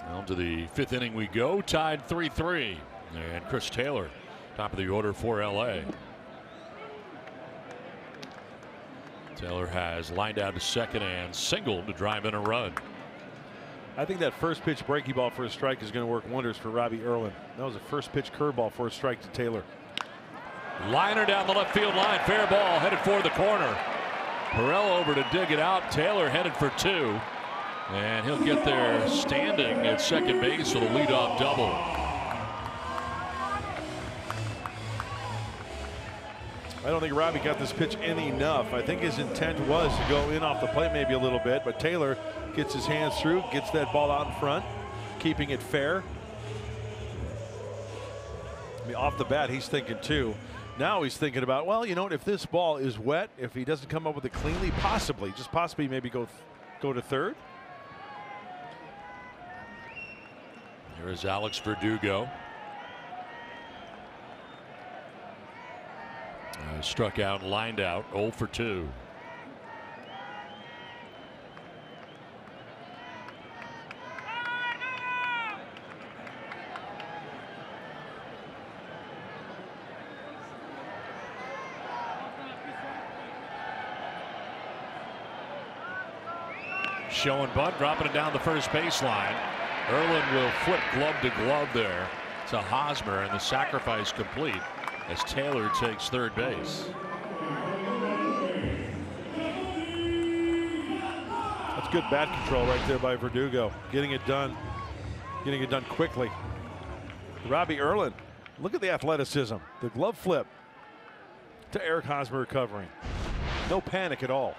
On to the 5th inning we go, tied 3-3. And Chris Taylor, top of the order for LA. Taylor has lined out to second and singled to drive in a run. I think that first pitch breaking ball for a strike is going to work wonders for Robbie Erlin. That was a first pitch curveball for a strike to Taylor. Liner down the left field line, fair ball, headed for the corner. Perrell over to dig it out. Taylor headed for 2. And he'll get there standing at second base with a leadoff double. I don't think Robbie got this pitch in enough. I think his intent was to go in off the plate maybe a little bit, but Taylor gets his hands through, gets that ball out in front, keeping it fair. I mean, off the bat, he's thinking too. Now he's thinking about, well, you know what, if this ball is wet, if he doesn't come up with it cleanly, possibly, just possibly maybe go to third. Here is Alex Verdugo. Struck out and lined out, 0 for 2. Showing bunt, dropping it down the first baseline. Erlin will flip glove to glove there to Hosmer, and the sacrifice complete as Taylor takes third base. That's good bat control right there by Verdugo, getting it done quickly. Robbie Erlin, look at the athleticism, the glove flip to Eric Hosmer recovering. No panic at all.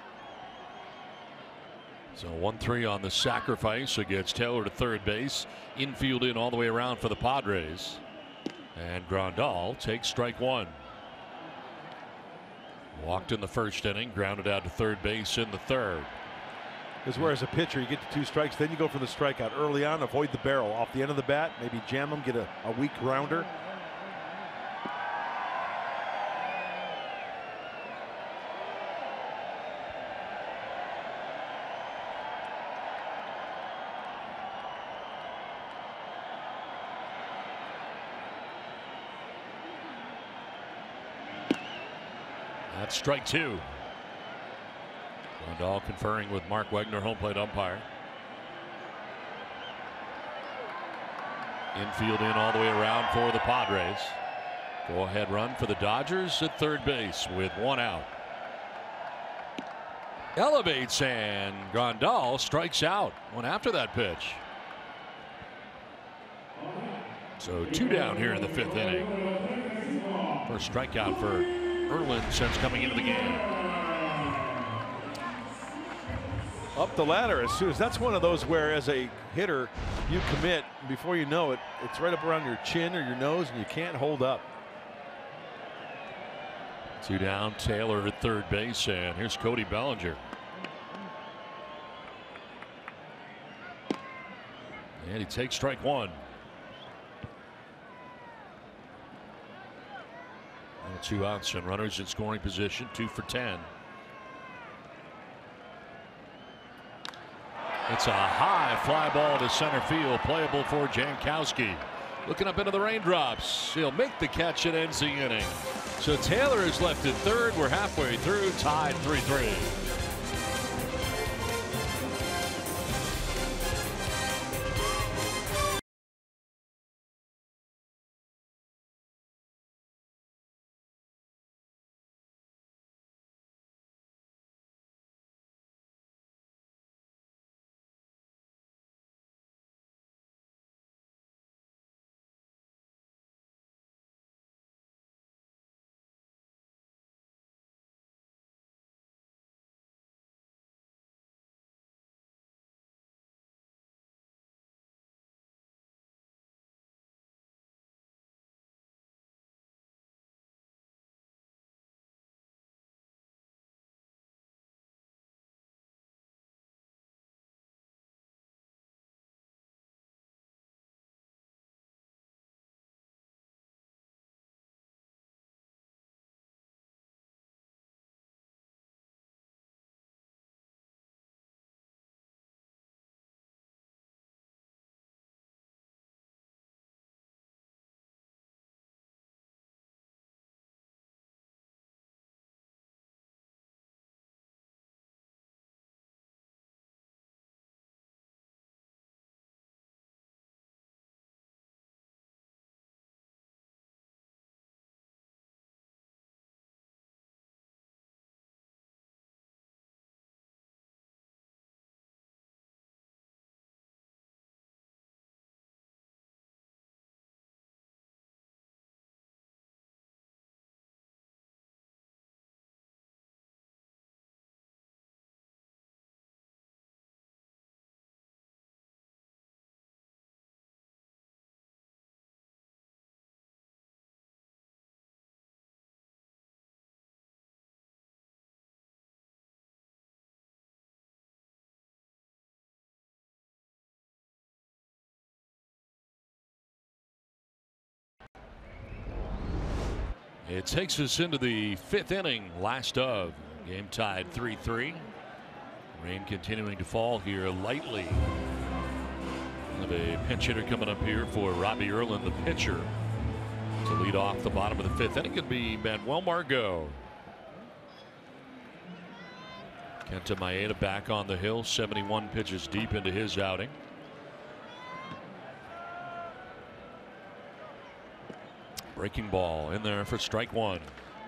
So 1-3 on the sacrifice. It gets Taylor to third base. Infield in all the way around for the Padres. And Grandal takes strike 1. Walked in the first inning, grounded out to third base in the third. This is where, as a pitcher, you get to 2 strikes, then you go for the strikeout early on, avoid the barrel off the end of the bat, maybe jam them, get a weak grounder. That's strike 2. Grandal conferring with Mark Wegner, home plate umpire. Infield in all the way around for the Padres. Go ahead run for the Dodgers at third base with 1 out. Elevates and Grandal strikes out one after that pitch. So 2 down here in the 5th inning. First strikeout for Erlin since coming into the game. Up the ladder as soon as that's one of those where as a hitter you commit before you know it, it's right up around your chin or your nose and you can't hold up. 2 down, Taylor at third base, and here's Cody Bellinger. And he takes strike 1. 2 outs and runners in scoring position, 2 for 10. It's a high fly ball to center field, playable for Jankowski. Looking up into the raindrops. He'll make the catch and ends the inning. So Taylor is left at third. We're halfway through, tied 3-3. It takes us into the 5th inning, last of. Game tied 3-3. Rain continuing to fall here lightly. We have a pinch hitter coming up here for Robbie Erlin, the pitcher, to lead off the bottom of the 5th inning. Could be Manuel Margot. Kenta Maeda back on the hill, 71 pitches deep into his outing. Breaking ball in there for strike 1.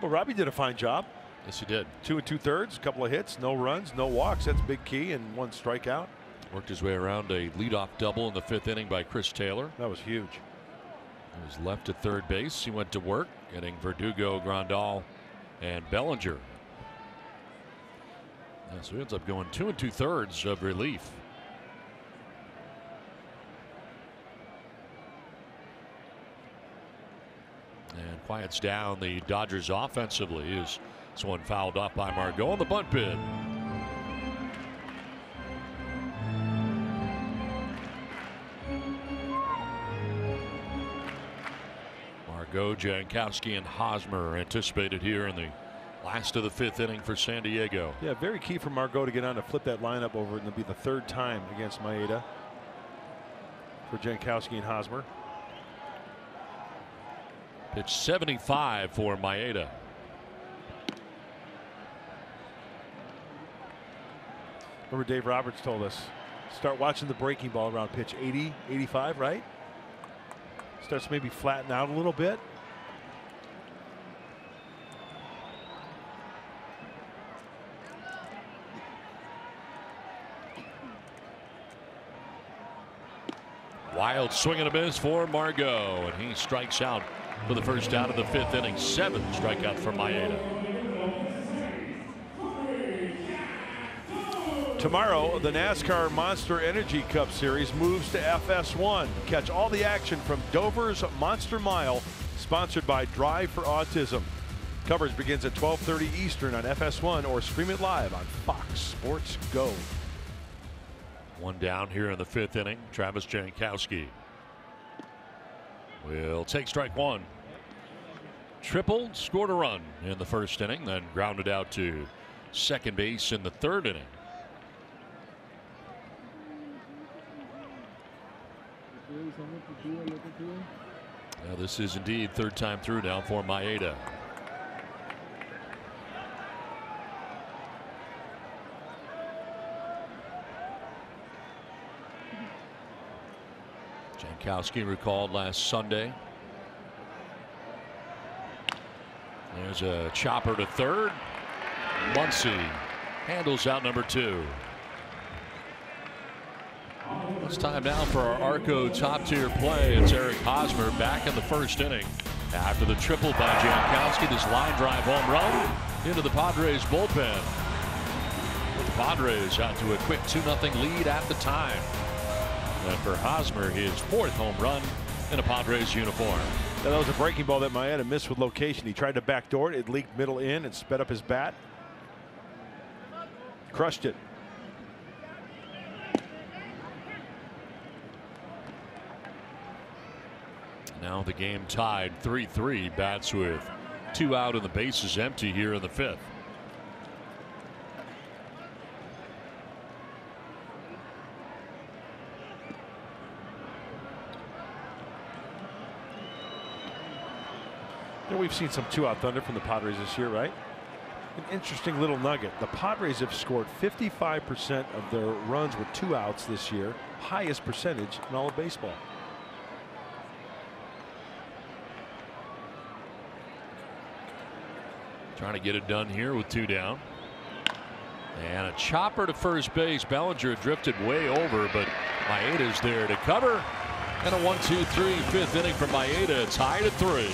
Well, Robbie did a fine job. Yes, he did. 2 2/3, a couple of hits, no runs, no walks. That's big key, and 1 strikeout. Worked his way around a leadoff double in the 5th inning by Chris Taylor. That was huge. He was left at third base. He went to work, getting Verdugo, Grandal, and Bellinger. Yeah, so he ends up going 2 2/3 of relief. And quiets down the Dodgers offensively as this one fouled off by Margot on the bunt bid. Margot, Jankowski, and Hosmer are anticipated here in the last of the 5th inning for San Diego. Yeah, very key for Margot to get on to flip that lineup over, and it'll be the 3rd time against Maeda for Jankowski and Hosmer. Pitch 75 for Maeda. Remember Dave Roberts told us, start watching the breaking ball around pitch 80, 85, right? Starts to maybe flatten out a little bit. Wild swing and a miss for Margot, and he strikes out for the first out of the 5th inning. 7 strikeouts for Maeda. Tomorrow, the NASCAR Monster Energy Cup Series moves to FS1. Catch all the action from Dover's Monster Mile, sponsored by Drive for Autism. Coverage begins at 12:30 Eastern on FS1 or stream it live on Fox Sports Go. 1 down here in the 5th inning. Travis Jankowski will take strike 1. Triple, scored a run in the 1st inning, then grounded out to second base in the 3rd inning. Now this is indeed 3rd time through now for Maeda. Jankowski recalled last Sunday. There's a chopper to 3rd. Muncy handles out number 2. It's time now for our Arco top tier play. It's Eric Hosmer back in the 1st inning. After the triple by Jankowski, this line drive home run into the Padres bullpen. With the Padres out to a quick 2-0 lead at the time. And for Hosmer, his 4th home run in a Padres uniform. Now, that was a breaking ball that Maeda missed with location. He tried to backdoor it. It leaked middle in and sped up his bat. Crushed it. Now the game tied 3-3. Bats with 2 out and the bases empty here in the 5th. You know, we've seen some 2-out thunder from the Padres this year, right? An interesting little nugget. The Padres have scored 55% of their runs with 2 outs this year. Highest percentage in all of baseball. Trying to get it done here with 2 down. And a chopper to first base. Bellinger drifted way over, but Maeda's there to cover. And a 1-2-3 5th inning from Maeda. Tied at 3.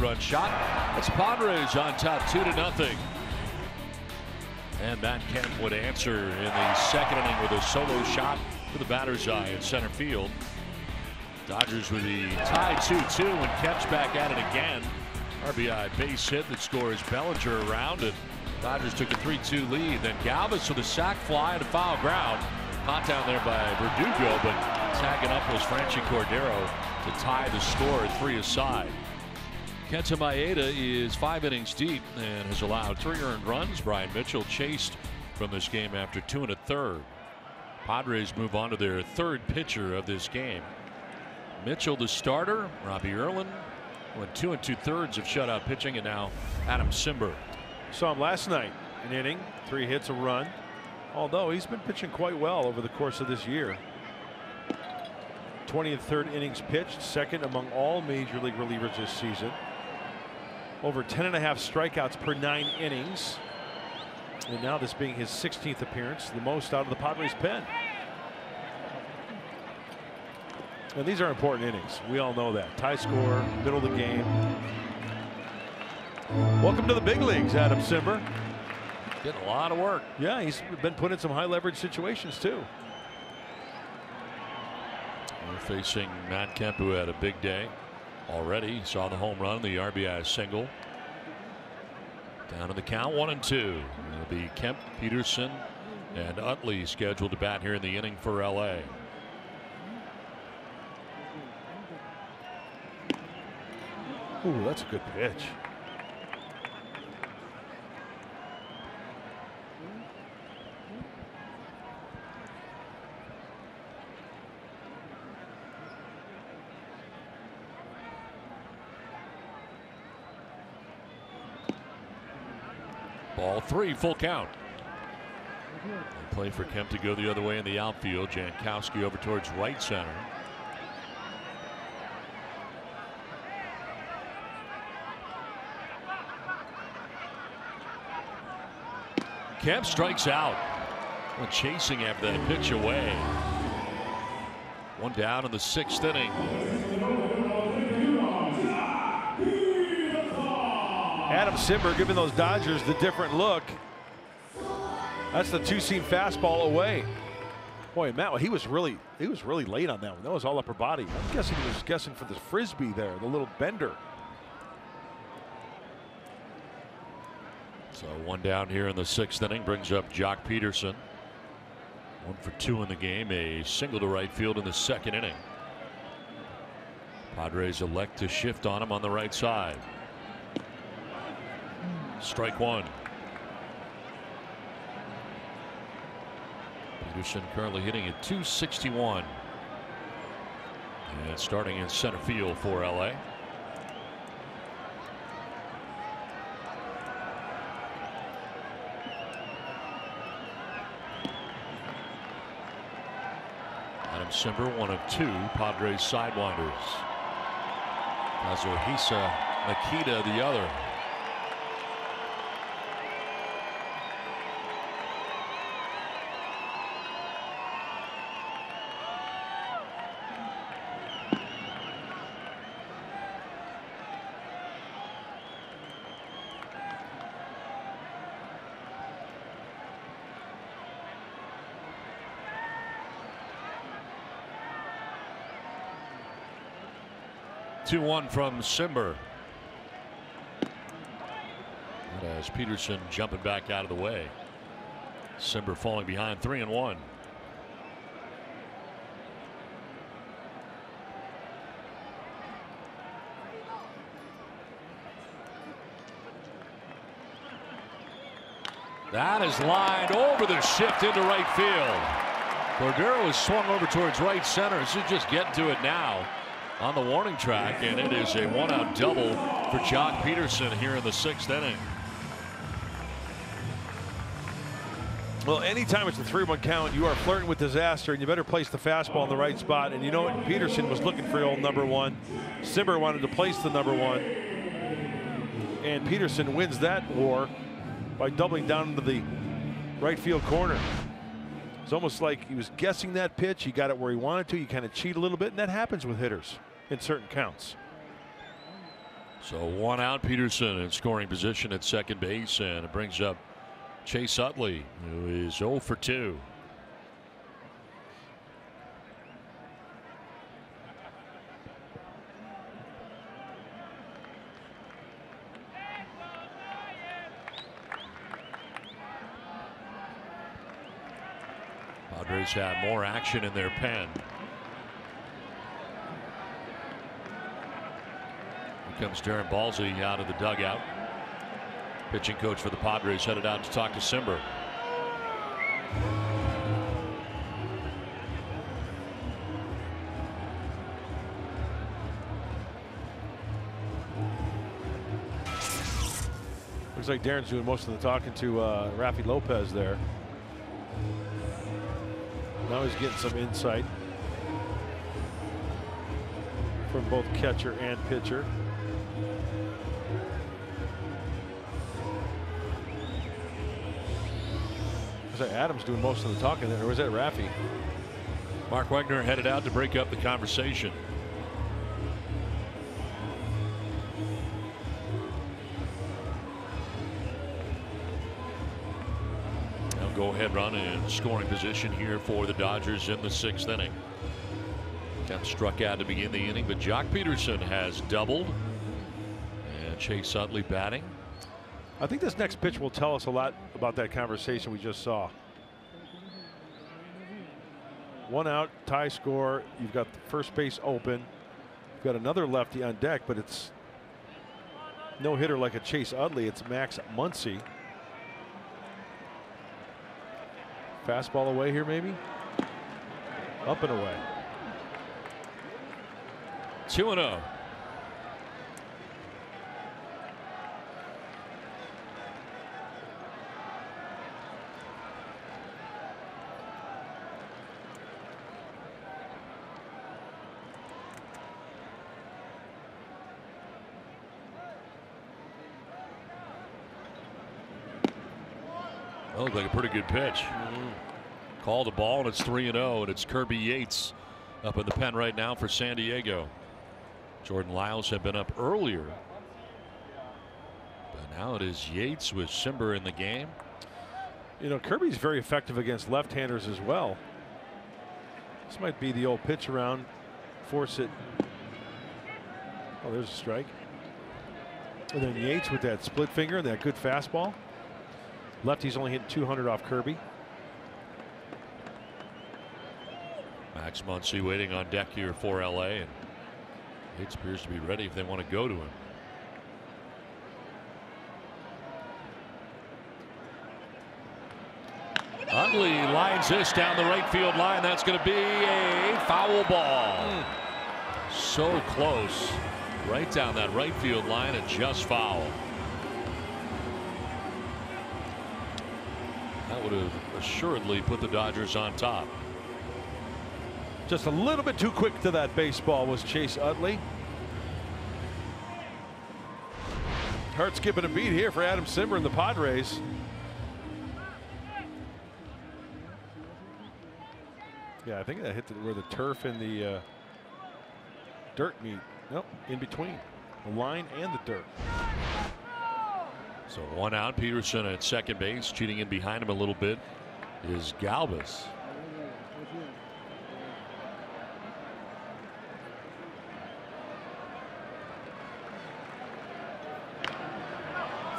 2-run shot. It's Padres on top 2-0. And Matt Kemp would answer in the second inning with a solo shot to the batter's eye in center field. Dodgers with the tie 2-2, and Kemp's back at it again. RBI base hit that scores Bellinger around, and Dodgers took a 3-2 lead. Then Galvis with a sac fly and a foul ground. Caught down there by Verdugo, but tagging up was Franchi Cordero to tie the score at 3 aside. Kenta Maeda is 5 innings deep and has allowed 3 earned runs. Brian Mitchell chased from this game after 2 1/3. Padres move on to their 3rd pitcher of this game. Mitchell the starter. Robbie Erlin went 2 2/3 of shutout pitching, and now Adam Cimber. Saw him last night, an inning, 3 hits, a run. Although he's been pitching quite well over the course of this year. 23rd innings pitched, 2nd among all major league relievers this season. Over 10.5 strikeouts per 9 innings. And now this being his 16th appearance, the most out of the Padres pen. And these are important innings. We all know that. Tie score, middle of the game. Welcome to the big leagues, Adam Cimber. Getting a lot of work. Yeah, he's been put in some high leverage situations too. We're facing Matt Kemp, who had a big day already. He saw the home run, the RBI single. Down to the count, 1-2. It'll be Kemp, Peterson, and Utley scheduled to bat here in the inning for LA. Ooh, that's a good pitch. Ball 3, full count. They play for Kemp to go the other way in the outfield. Jankowski over towards right center. Kemp strikes out. Well, chasing after that pitch away. 1 down in the 6th inning. Adam Cimber giving those Dodgers the different look. That's the 2-seam fastball away. Boy, Matt, he was really late on that one. That was all upper body. I'm guessing he was guessing for the frisbee there, the little bender. So 1 down here in the 6th inning brings up Jock Peterson. 1 for 2 in the game, a single to right field in the 2nd inning. Padres elect to shift on him on the right side. Strike 1. Peterson currently hitting at .261. And starting in center field for LA. Adam Cimber, 1 of 2 Padres sidewinders. Kazuhisa Makita the other. Two-one from Cimber. As Peterson jumping back out of the way. Cimber falling behind 3-1. That is lined over the shift into right field. Cordero is swung over towards right center. This is just getting to it now on the warning track, and it is a 1-out double for Jock Peterson here in the 6th inning. Well, anytime it's a 3-1 count, you are flirting with disaster, and you better place the fastball in the right spot. And you know what? Peterson was looking for the old number 1. Cimber wanted to place the number 1. And Peterson wins that war by doubling down into the right field corner. It's almost like he was guessing that pitch. He got it where he wanted to. You kind of cheat a little bit, and that happens with hitters in certain counts. So 1 out, Peterson in scoring position at second base, and it brings up Chase Utley, who is 0 for 2. Padres have more action in their pen. Here comes Darren Balsey out of the dugout. Pitching coach for the Padres headed out to talk to Simber. Looks like Darren's doing most of the talking to Rafi Lopez there. Now he's getting some insight from both catcher and pitcher. Is that Adams doing most of the talking there, or was that Rafi? Mark Wegner headed out to break up the conversation. Go-ahead run in scoring position here for the Dodgers in the 6th inning. Kemp struck out to begin the inning, but Jock Peterson has doubled. And Chase Utley batting. I think this next pitch will tell us a lot about that conversation we just saw. 1 out, tie score. You've got the first base open. You've got another lefty on deck, but it's no hitter like a Chase Utley. It's Max Muncy. Fastball away here, maybe. Up and away. 2-0. That looked like a pretty good pitch. Called the ball, and it's 3-0, and it's Kirby Yates up in the pen right now for San Diego. Jordan Lyles had been up earlier, but now it is Yates with Simber in the game. You know, Kirby's very effective against left-handers as well. This might be the old pitch around, force it. Oh, there's a strike. And then Yates with that split finger and that good fastball. Lefty's only hitting 200 off Kirby. Max Muncy waiting on deck here for LA, and Yates appears to be ready if they want to go to him. Utley lines this down the right field line. That's going to be a foul ball. So close, right down that right field line, and just foul. That would have assuredly put the Dodgers on top. Just a little bit too quick to that baseball was Chase Utley. Hurt skipping a beat here for Adam Simber and the Padres. Yeah, I think that hit where the turf and the dirt meet. Nope, in between the line and the dirt. So 1 out, Peterson at second base. Cheating in behind him a little bit is Galvis.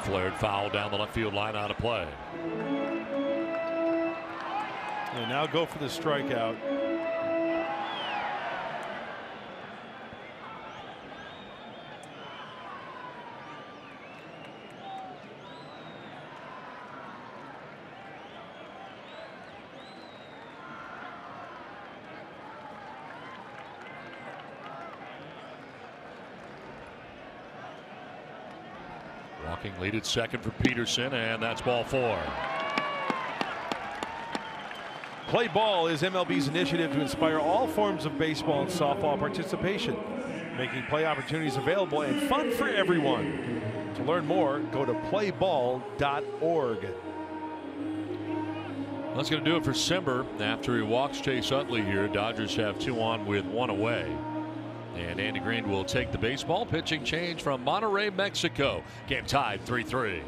Flared foul down the left field line, out of play. And now go for the strikeout. Walking lead at second for Peterson, and that's ball 4. Play Ball is MLB's initiative to inspire all forms of baseball and softball participation, making play opportunities available and fun for everyone. To learn more, go to playball.org. That's going to do it for Simber. After he walks Chase Utley here, Dodgers have 2 on with 1 away. And Andy Green will take the baseball. Pitching change from Monterrey, Mexico. Game tied 3-3.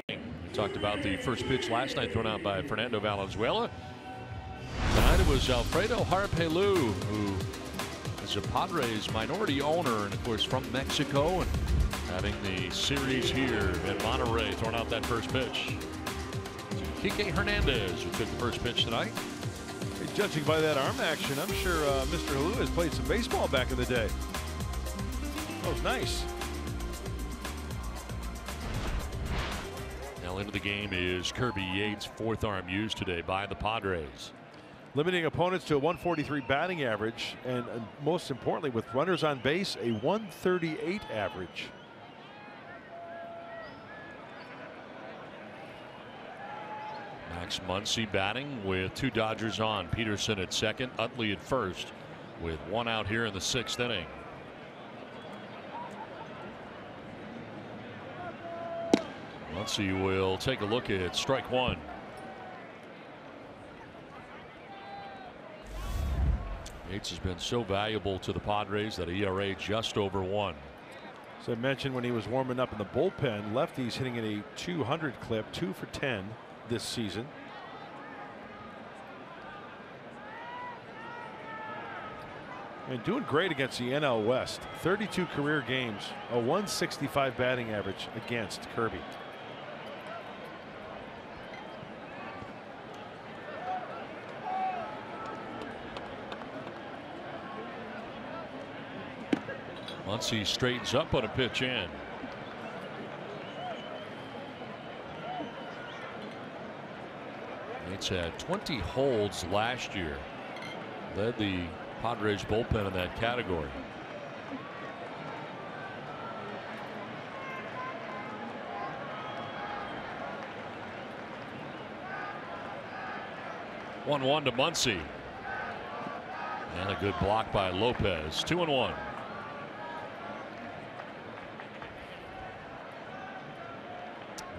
We talked about the first pitch last night thrown out by Fernando Valenzuela. Tonight it was Alfredo Harpelu, who is a Padres minority owner and of course from Mexico, and having the series here at Monterrey, throwing out that first pitch. Kike Hernandez, who took the first pitch tonight. Hey, judging by that arm action, I'm sure Mr. Halu has played some baseball back in the day. That was nice. Now into the game is Kirby Yates, fourth arm used today by the Padres. Limiting opponents to a 143 batting average, and most importantly, with runners on base, a 138 average. Max Muncy batting with two Dodgers on. Peterson at second, Utley at first, with one out here in the sixth inning. Muncy will take a look at strike one. Yates has been so valuable to the Padres, that ERA just over 1. So I mentioned when he was warming up in the bullpen, lefties hitting at a 200 clip, 2 for 10 this season. And doing great against the NL West. 32 career games, a 165 batting average against Kirby. Muncy straightens up on a pitch in. Yates had 20 holds last year. Led the Padres bullpen in that category. One to Muncy. And a good block by Lopez. 2-1.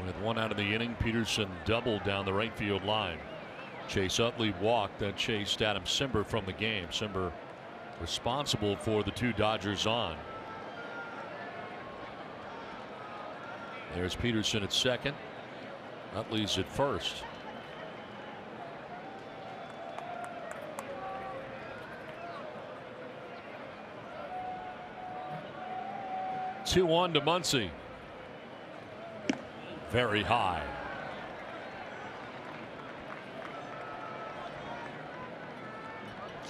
With one out of the inning, Peterson doubled down the right field line. Chase Utley walked, that chased Adam Cimber from the game. Cimber responsible for the two Dodgers on. There's Peterson at second. Utley's at first. Two-one to Muncy. Very high.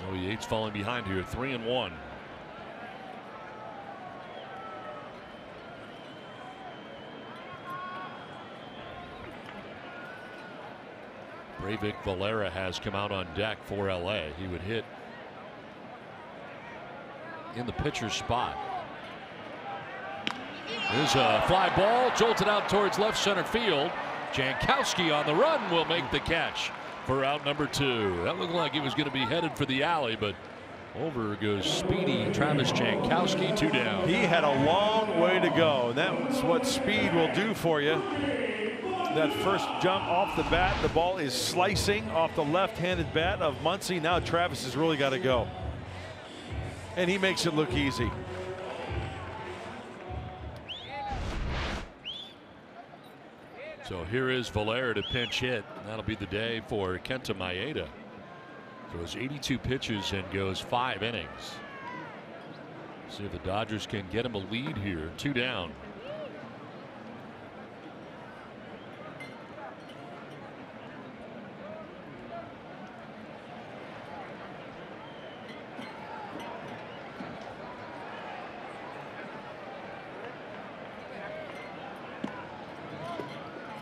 So Yates falling behind here, 3-1. Breivik Valera has come out on deck for LA. He would hit in the pitcher's spot. There's a fly ball jolted out towards left center field. Jankowski on the run will make the catch for out number 2. That looked like it was going to be headed for the alley, but over goes speedy Travis Jankowski, 2 down. He had a long way to go, and that's what speed will do for you. That first jump off the bat, the ball is slicing off the left-handed bat of Muncy. Now Travis has really got to go, and he makes it look easy. So here is Valera to pinch hit. That'll be the day for Kenta Maeda. Throws 82 pitches and goes 5 innings. See if the Dodgers can get him a lead here. 2 down.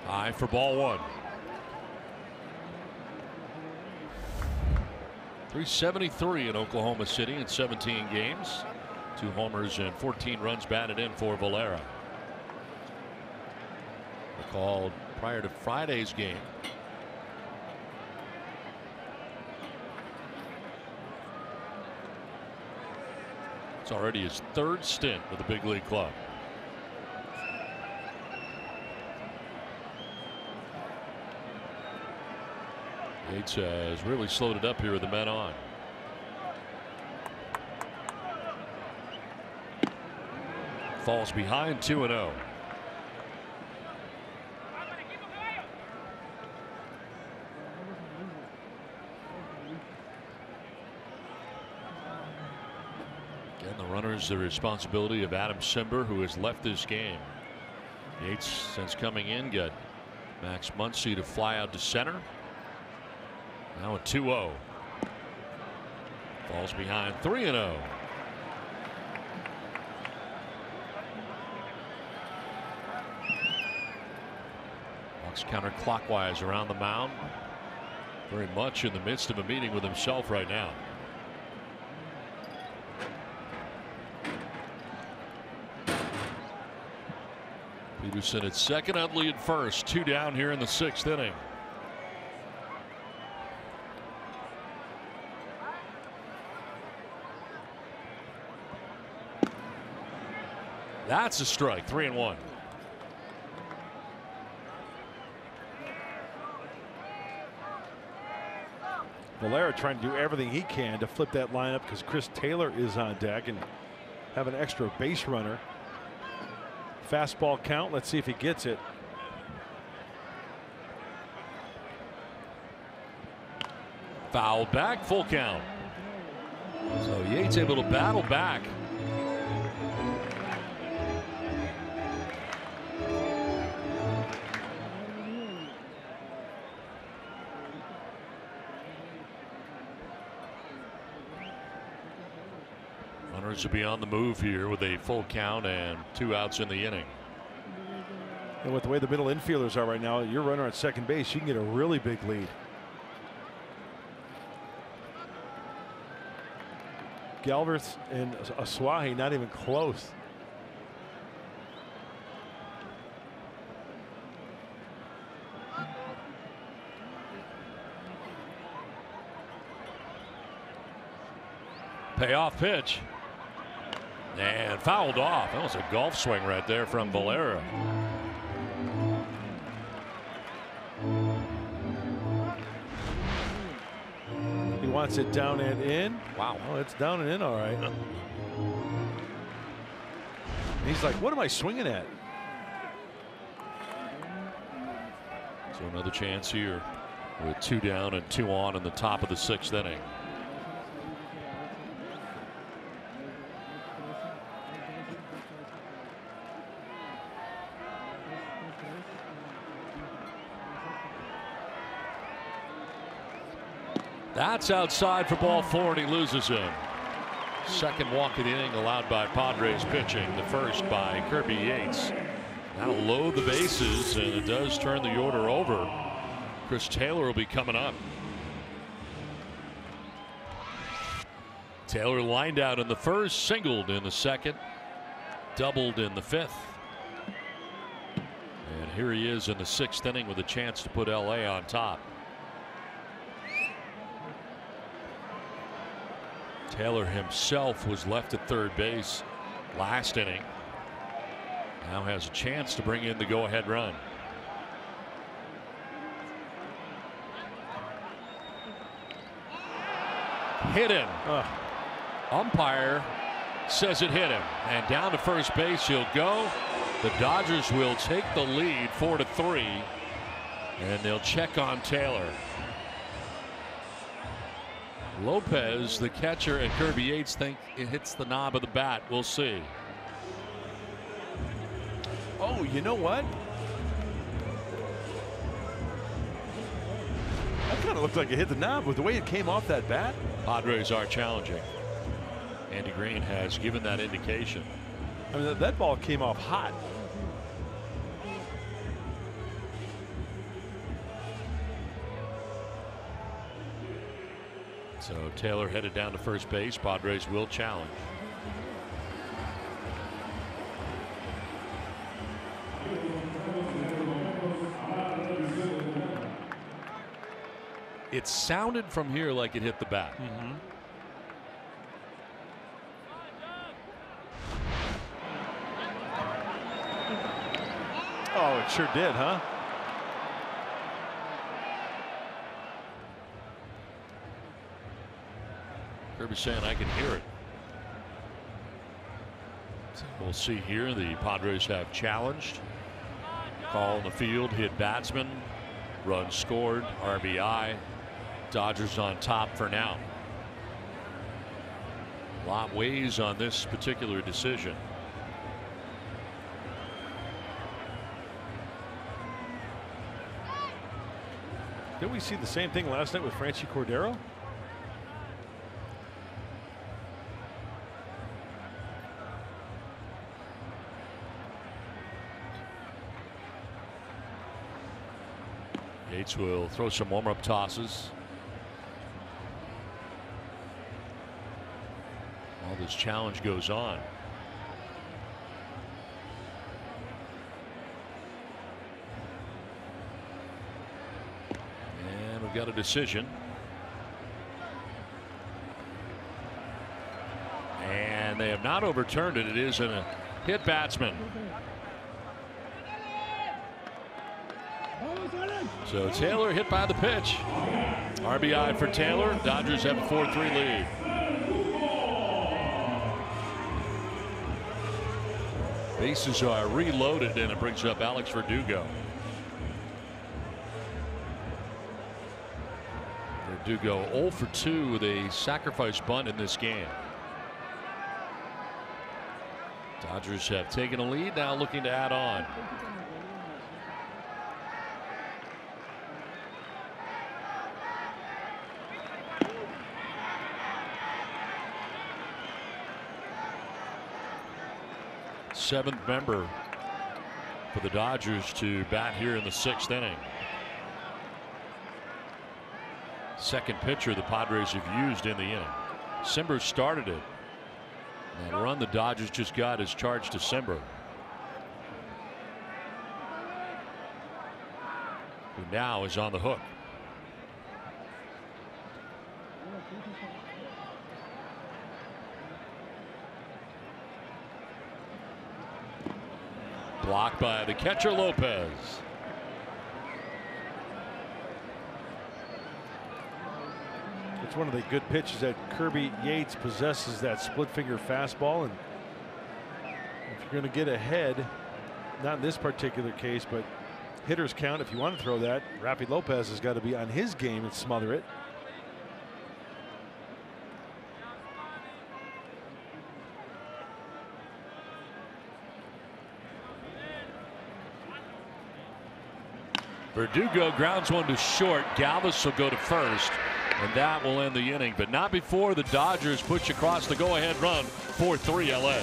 High for ball 1. 373 in Oklahoma City in 17 games. 2 homers and 14 runs batted in for Valera. Recalled prior to Friday's game. It's already his 3rd stint with the big league club. Yates has really slowed it up here with the men on. Falls behind 2-0. Again, the runners, the responsibility of Adam Simber, who has left this game. Yates, since coming in, got Max Muncy to fly out to center. Now a 2-0. Falls behind 3-0. Walks counterclockwise around the mound. Very much in the midst of a meeting with himself right now. Peterson at second, Utley at first. 2 down here in the 6th inning. That's a strike. 3-1. Valera trying to do everything he can to flip that lineup because Chris Taylor is on deck and have an extra base runner. Fastball count. Let's see if he gets it. Foul back, full count. So Yates able to battle back. Runners will be on the move here with a full count and 2 outs in the inning. And with the way the middle infielders are right now, your runner at second base, you can get a really big lead. Galvis and Aswahi not even close. Payoff pitch. And fouled off. That was a golf swing right there from Valera. He wants it down and in. Wow. Oh, it's down and in all right. He's like, what am I swinging at? So another chance here with 2 down and 2 on in the top of the 6th inning. That's outside for ball 4, and he loses him. Second walk of the inning allowed by Padres pitching. The first by Kirby Yates. That'll load the bases, and it does turn the order over. Chris Taylor will be coming up. Taylor lined out in the first, singled in the second, doubled in the fifth. And here he is in the 6th inning with a chance to put LA on top. Taylor himself was left at third base last inning. Now has a chance to bring in the go-ahead run. Hit him. Umpire says it hit him, and down to first base he'll go. The Dodgers will take the lead 4-3, and they'll check on Taylor. Lopez, the catcher, and Kirby Yates think it hits the knob of the bat. We'll see. Oh, you know what? That kind of looked like it hit the knob with the way it came off that bat. Padres are challenging. Andy Green has given that indication. I mean, that ball came off hot. So Taylor headed down to first base. Padres will challenge. It sounded from here like it hit the bat. Oh, it sure did, huh? Kirby's saying I can hear it. So we'll see here. The Padres have challenged. Call in the field, hit batsman, run scored, RBI. Dodgers on top for now. A lot weighs on this particular decision. Didn't we see the same thing last night with Franchi Cordero? Yates will throw some warm-up tosses. While this challenge goes on. And we've got a decision. And they have not overturned it. It is a hit batsman. So Taylor hit by the pitch. RBI for Taylor. Dodgers have a 4-3 lead. Bases are reloaded, and it brings up Alex Verdugo. Verdugo 0 for 2 with a sacrifice bunt in this game. Dodgers have taken a lead, now looking to add on. Seventh member for the Dodgers to bat here in the 6th inning. Second pitcher the Padres have used in the inning. Simber started it. That run the Dodgers just got is charged to Simber, who now is on the hook. Blocked by the catcher Lopez. It's one of the good pitches that Kirby Yates possesses, that split finger fastball, and if you're going to get ahead, not in this particular case, but hitters count, if you want to throw that, Rafi Lopez has got to be on his game and smother it. Verdugo grounds one to short. Galvis will go to first. And that will end the inning, but not before the Dodgers push across the go-ahead run, 4-3 LA.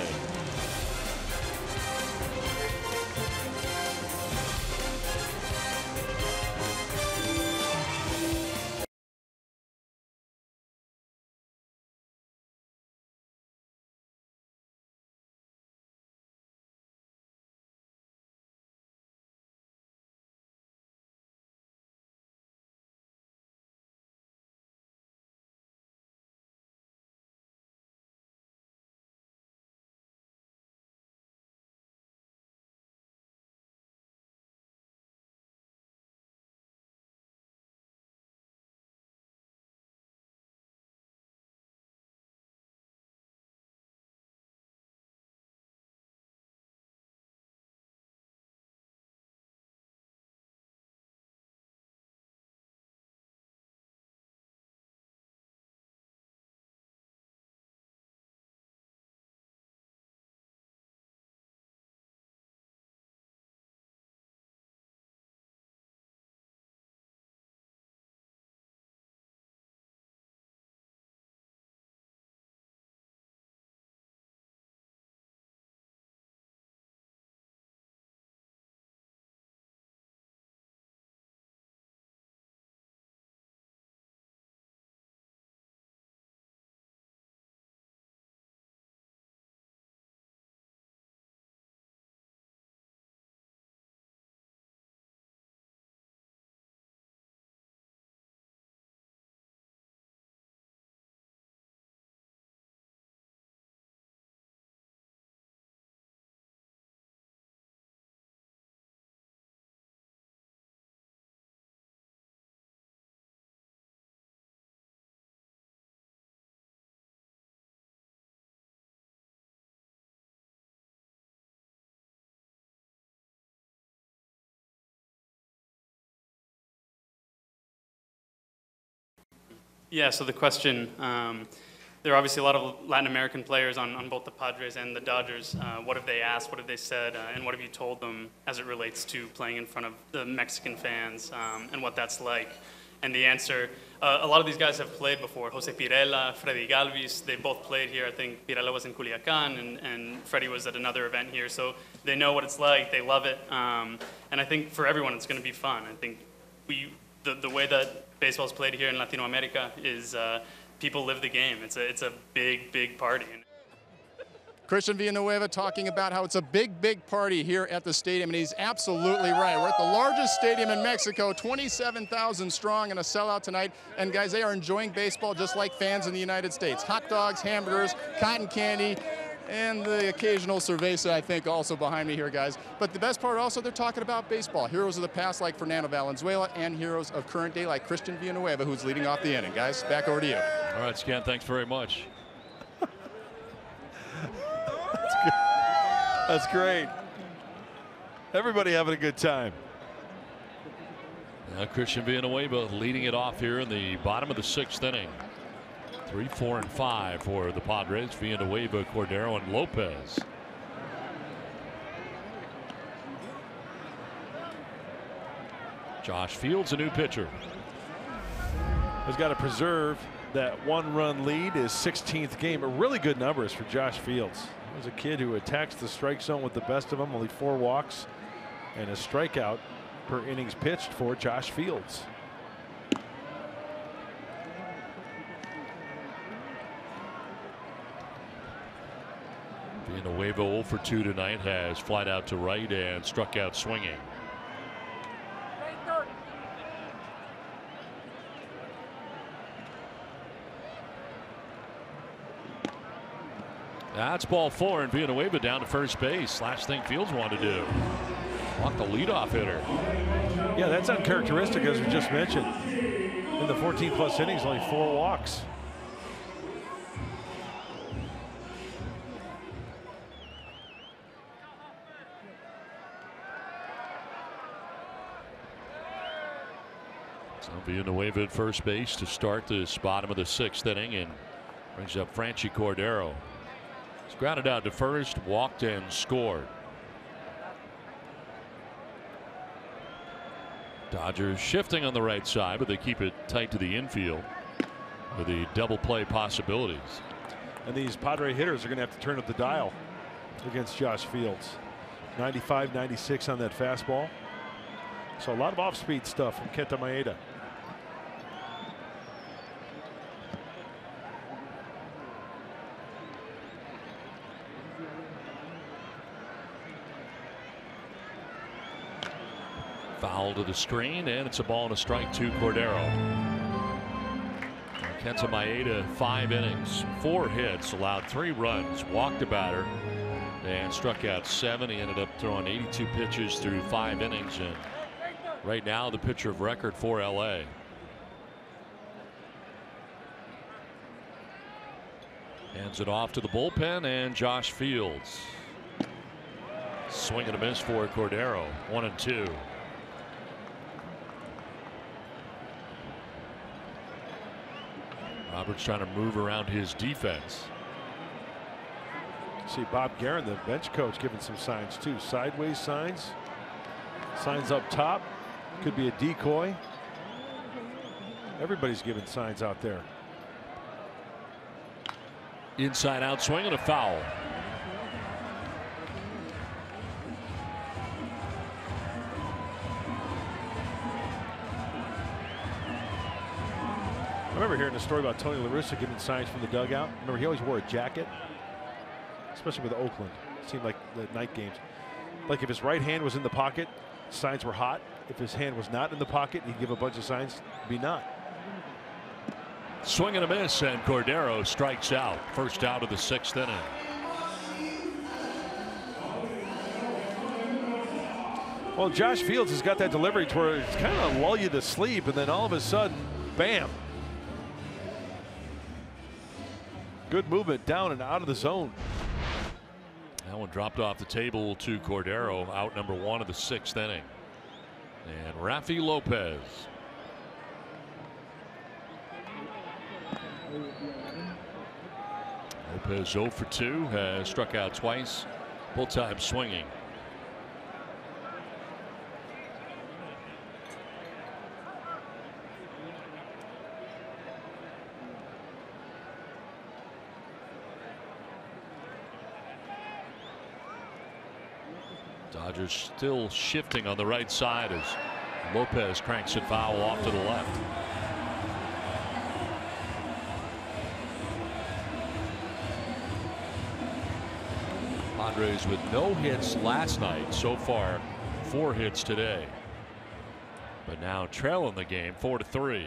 Yeah, so the question, there are obviously a lot of Latin American players on both the Padres and the Dodgers. What have they asked, what have they said, and what have you told them as it relates to playing in front of the Mexican fans and what that's like? And the answer, a lot of these guys have played before. Jose Pirela, Freddy Galvis, they both played here. I think Pirela was in Culiacan and Freddy was at another event here. So they know what it's like, they love it. And I think for everyone it's gonna be fun. I think the way that baseball's played here in Latino America is people live the game. It's a big, big party. Christian Villanueva talking about how it's a big, big party here at the stadium, and he's absolutely right. We're at the largest stadium in Mexico, 27,000 strong, and a sellout tonight. And guys, they are enjoying baseball just like fans in the United States. Hot dogs, hamburgers, cotton candy, and the occasional cerveza, I think, also behind me here, guys. But the best part also, they're talking about baseball. Heroes of the past like Fernando Valenzuela, and heroes of current day like Christian Villanueva, who's leading off the inning. Guys, back over to you. All right, Scan, thanks very much. That's great. Everybody having a good time. Now Christian Villanueva leading it off here in the bottom of the 6th inning. 3, 4, and 5 for the Padres. Villanueva, Cordero, and Lopez. Josh Fields, a new pitcher. Has got to preserve that 1-run lead, his 16th game. Really good numbers for Josh Fields. He was a kid who attacks the strike zone with the best of them. Only 4 walks and a strikeout per innings pitched for Josh Fields. Villanueva 0 for 2 tonight, has flied out to right and struck out swinging. That's ball 4, and Villanueva down to first base. Last thing Fields wanted to do. Walk the leadoff hitter. Yeah, that's uncharacteristic, as we just mentioned. In the 14+ innings, only 4 walks. So Villanueva at first base to start this bottom of the 6th inning, and brings up Franchi Cordero. He's grounded out to first, walked, and scored. Dodgers shifting on the right side, but they keep it tight to the infield. with the double play possibilities. And these Padre hitters are going to have to turn up the dial against Josh Fields. 95, 96 on that fastball. So a lot of off-speed stuff from Kenta Maeda. Foul to the screen, and it's a ball and a strike to Cordero. Kenta Maeda, 5 innings, 4 hits, allowed 3 runs, walked a batter, and struck out 7. He ended up throwing 82 pitches through 5 innings, and right now the pitcher of record for LA. Hands it off to the bullpen, and Josh Fields. Swing and a miss for Cordero. 1-2. Roberts trying to move around his defense. See Bob Guerin, the bench coach, giving some signs too. Sideways signs. Signs up top. Could be a decoy. Everybody's giving signs out there. Inside out swing and a foul. I remember hearing a story about Tony La Russa giving signs from the dugout. Remember, he always wore a jacket, especially with Oakland. It seemed like the night games. Like if his right hand was in the pocket, signs were hot. If his hand was not in the pocket, he'd give a bunch of signs, be not. Swing and a miss, and Cordero strikes out. First out of the 6th inning. Well, Josh Fields has got that delivery to where it's kind of lull you to sleep, and then all of a sudden, bam. Good movement down and out of the zone. That one dropped off the table to Cordero, out number 1 of the 6th inning. And Rafi Lopez. Lopez 0 for 2, has struck out twice, both times swinging. Dodgers still shifting on the right side as Lopez cranks it foul off to the left. Padres with no hits last night. So far 4 hits today, but now trailing the game 4-3.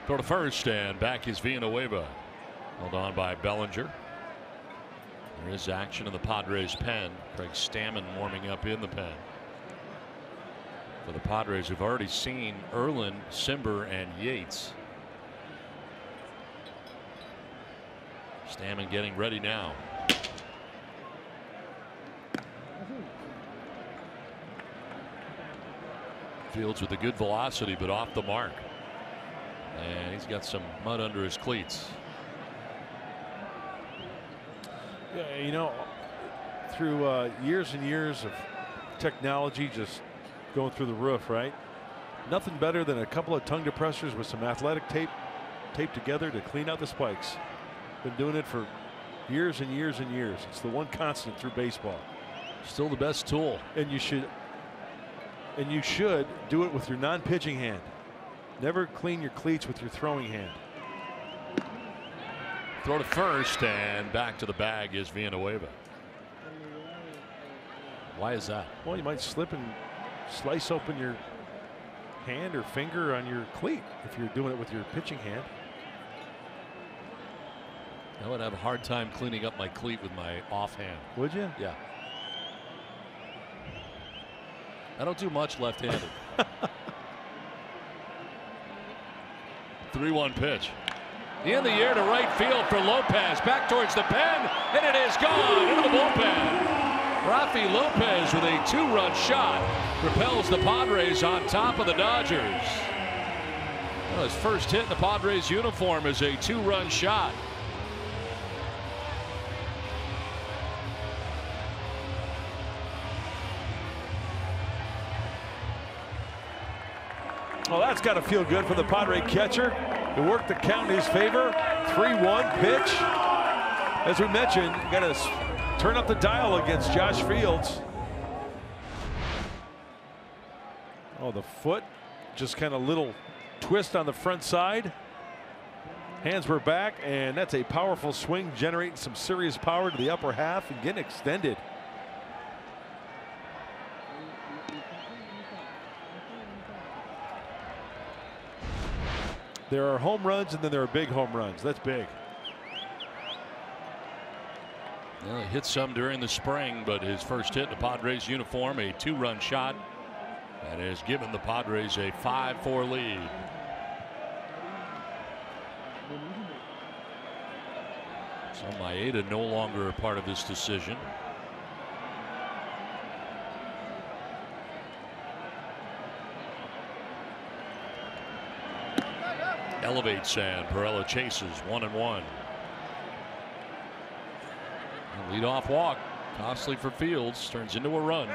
Throw to first, and back is Villanueva. Held on by Bellinger. There is action in the Padres pen. Craig Stammen warming up in the pen. For the Padres, we've already seen Erlin, Simber, and Yates. Stammen getting ready now. Fields with a good velocity, but off the mark. And he's got some mud under his cleats. Yeah, you know, through years and years of technology just going through the roof, right? Nothing better than a couple of tongue depressors with some athletic tape taped together to clean out the spikes. Been doing it for years and years and years. It's the one constant through baseball. Still the best tool. And you should do it with your non-pitching hand. Never clean your cleats with your throwing hand. Throw to first, and back to the bag is Villanueva. Why is that? Well, you might slip and slice open your hand or finger on your cleat if you're doing it with your pitching hand. I would have a hard time cleaning up my cleat with my offhand. Would you? Yeah. I don't do much left-handed. 3-1 pitch. In the air to right field for Lopez. Back towards the pen, and it is gone into the bullpen. Rafi Lopez with a 2-run shot propels the Padres on top of the Dodgers. Well, his first hit in the Padres uniform is a 2-run shot. Well, that's got to feel good for the Padre catcher. It worked the count in his favor. 3-1 pitch. As we mentioned, got to turn up the dial against Josh Fields. Oh, the foot, just kind of little twist on the front side. Hands were back, and that's a powerful swing, generating some serious power to the upper half and getting extended. There are home runs, and then there are big home runs. That's big. Well, he hit some during the spring, but his first hit in the Padres uniform, a 2-run shot, that has given the Padres a 5-4 lead. So Maeda no longer a part of this decision. Elevates and Perella chases 1-1. Leadoff walk, costly for Fields, turns into a run.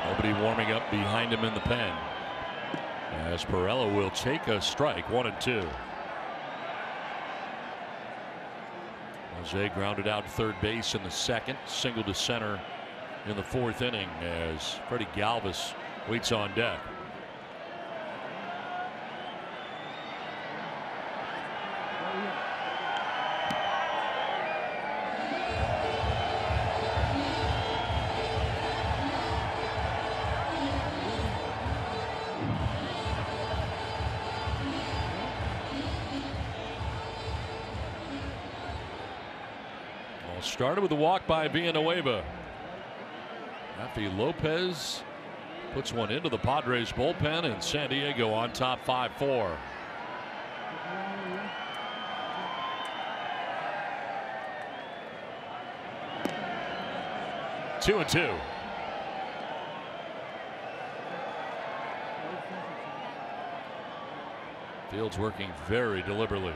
Nobody warming up behind him in the pen, as Perella will take a strike. 1-2. Jose grounded out third base in the second, single to center in the fourth inning as Freddy Galvis waits on deck. Started with a walk by Villanueva. Rafi Lopez puts one into the Padres bullpen, and San Diego on top 5-4. Two and two. Fields working very deliberately.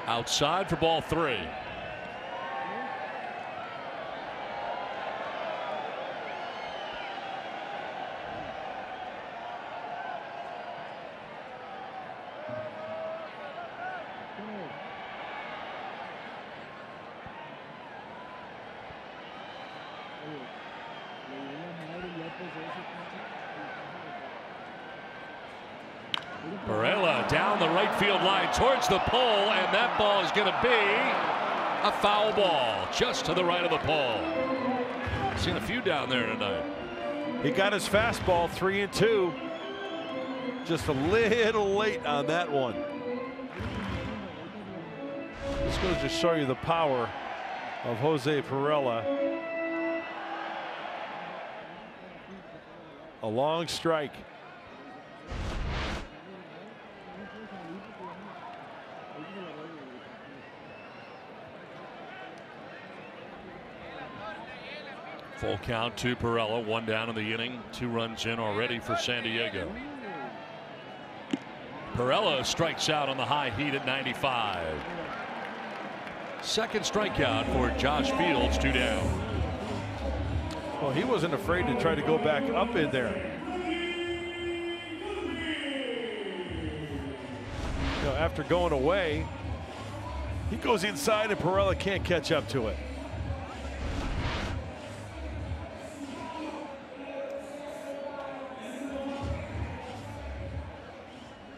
Outside for ball 3. Perella down the right field line towards the pole, and that ball is going to be a foul ball just to the right of the pole. Seen a few down there tonight. He got his fastball 3-2. Just a little late on that one. This goes to show you the power of Jose Perella. A long strike. Full count to Perella, 1 down in the inning, 2 runs in already for San Diego. Perella strikes out on the high heat at 95. Second strikeout for Josh Fields, 2 down. Well, he wasn't afraid to try to go back up in there. You know, after going away, he goes inside and Perella can't catch up to it.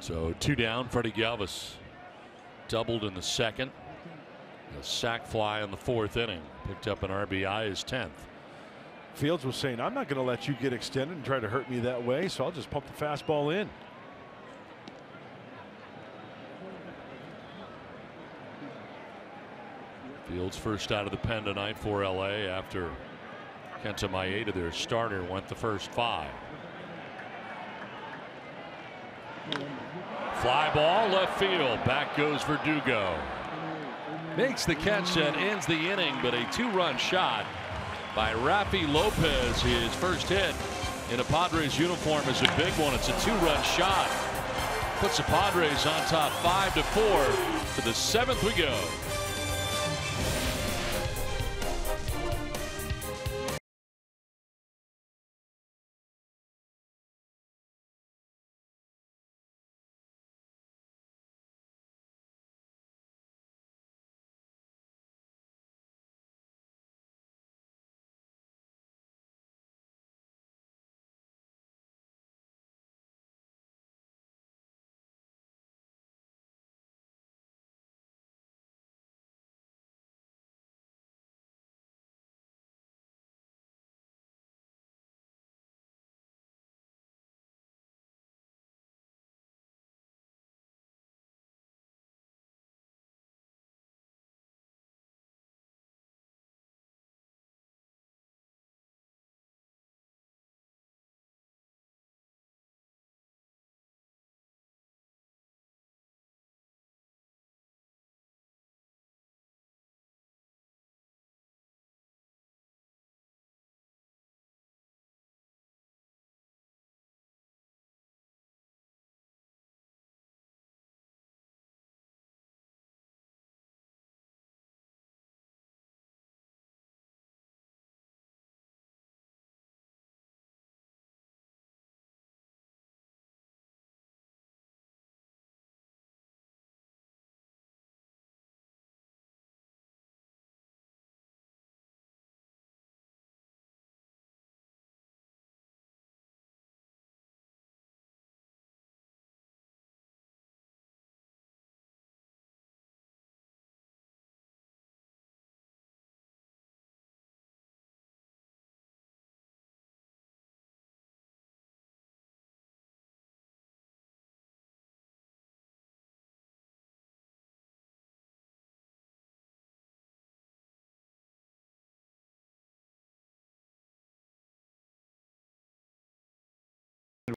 So 2 down. Freddy Galvis doubled in the second. A sac fly in the 4th inning. Picked up an RBI, his 10th. Fields was saying, I'm not going to let you get extended and try to hurt me that way, so I'll just pump the fastball in. Fields first out of the pen tonight for LA after Kenta Maeda, their starter, went the first 5. Fly ball left field. Back goes Verdugo. Makes the catch that ends the inning, but a 2-run shot by Rafi Lopez. His first hit in a Padres uniform is a big one. It's a 2-run shot. Puts the Padres on top 5-4. To the 7th we go.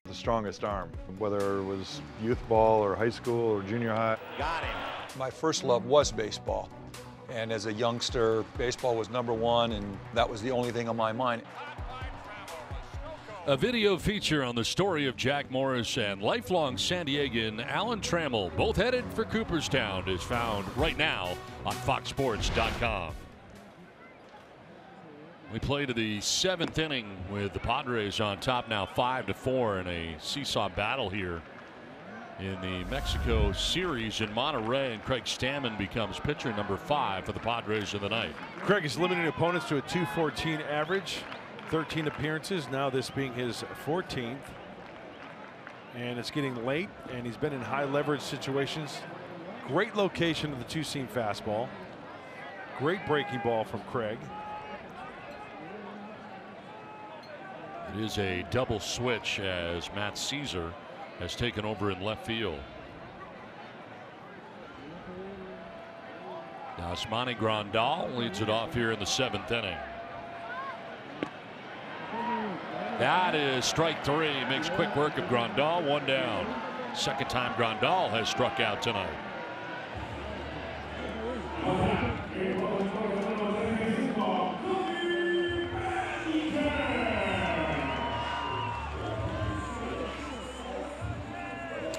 The strongest arm, whether it was youth ball or high school or junior high. Got him. My first love was baseball, and as a youngster, baseball was #1, and that was the only thing on my mind. A video feature on the story of Jack Morris and lifelong San Diegan Alan Trammell, both headed for Cooperstown, is found right now on foxsports.com. We play to the 7th inning with the Padres on top now 5-4 in a seesaw battle here in the Mexico series in Monterrey, and Craig Stammen becomes pitcher number 5 for the Padres of the night. Craig is limiting opponents to a .214 average, 13 appearances, now this being his 14th. And it's getting late, and he's been in high leverage situations. Great location of the 2-seam fastball. Great breaking ball from Craig. It is a double switch as Matt Caesar has taken over in left field. Yasmani Grandal leads it off here in the 7th inning. That is strike 3. Makes quick work of Grandal. 1 down. Second time Grandal has struck out tonight.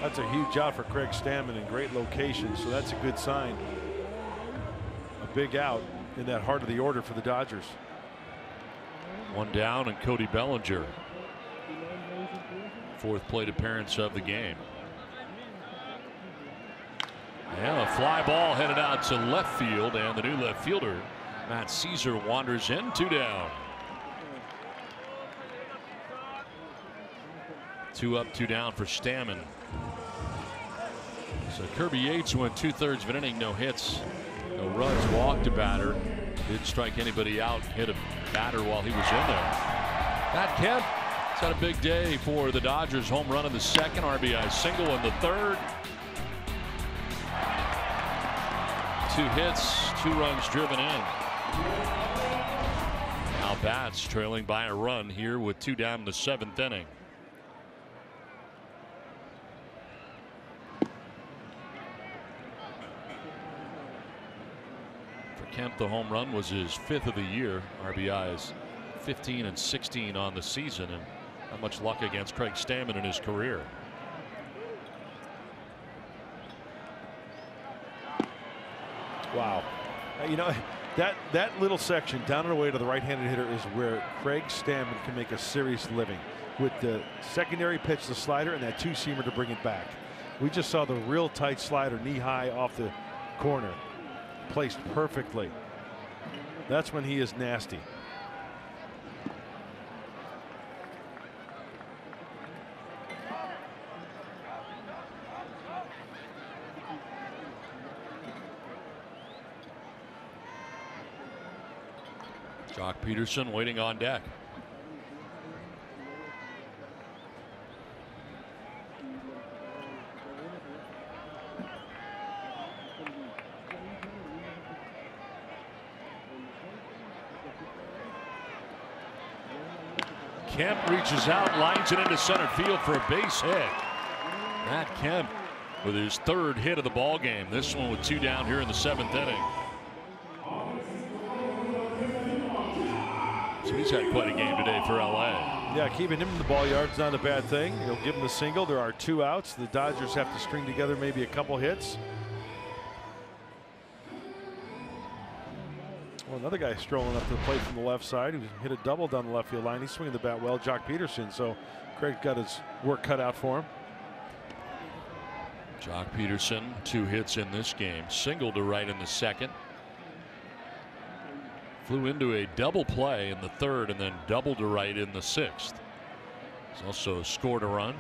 That's a huge out for Craig Stammen in great location, so that's a good sign. A big out in that heart of the order for the Dodgers. 1 down, and Cody Bellinger, 4th plate appearance of the game. And a fly ball headed out to left field, and the new left fielder Matt Caesar wanders in. 2 down. 2 up, 2 down for Stammen. So Kirby Yates went 2/3 of an inning, no hits, no runs, walked a batter, didn't strike anybody out, hit a batter while he was in there. Pat Kemp has had a big day for the Dodgers. Home run in the 2nd, RBI single in the 3rd. 2 hits, 2 runs driven in. Now Bats trailing by a run here with 2 down in the 7th inning. Kemp, the home run was his 5th of the year. RBIs 15 and 16 on the season, and not much luck against Craig Stammen in his career. Wow. You know, that little section down and away to the right-handed hitter is where Craig Stammen can make a serious living with the secondary pitch, the slider, and that two-seamer to bring it back. We just saw the real tight slider knee-high off the corner, placed perfectly. That's when he is nasty. Jock Peterson waiting on deck. Kemp reaches out, lines it into center field for a base hit. Matt Kemp with his 3rd hit of the ball game. This one with 2 down here in the 7th inning. So he's had quite a game today for LA. Yeah, keeping him in the ball yard's not a bad thing. He'll give him the single. There are 2 outs. The Dodgers have to string together maybe a couple hits. Well, another guy strolling up to the plate from the left side who hit a double down the left field line. He's swinging the bat well, Jock Peterson. So Craig got his work cut out for him. Jock Peterson, 2 hits in this game. Single to right in the 2nd. Flew into a double play in the 3rd and then double to right in the 6th. He's also scored a run.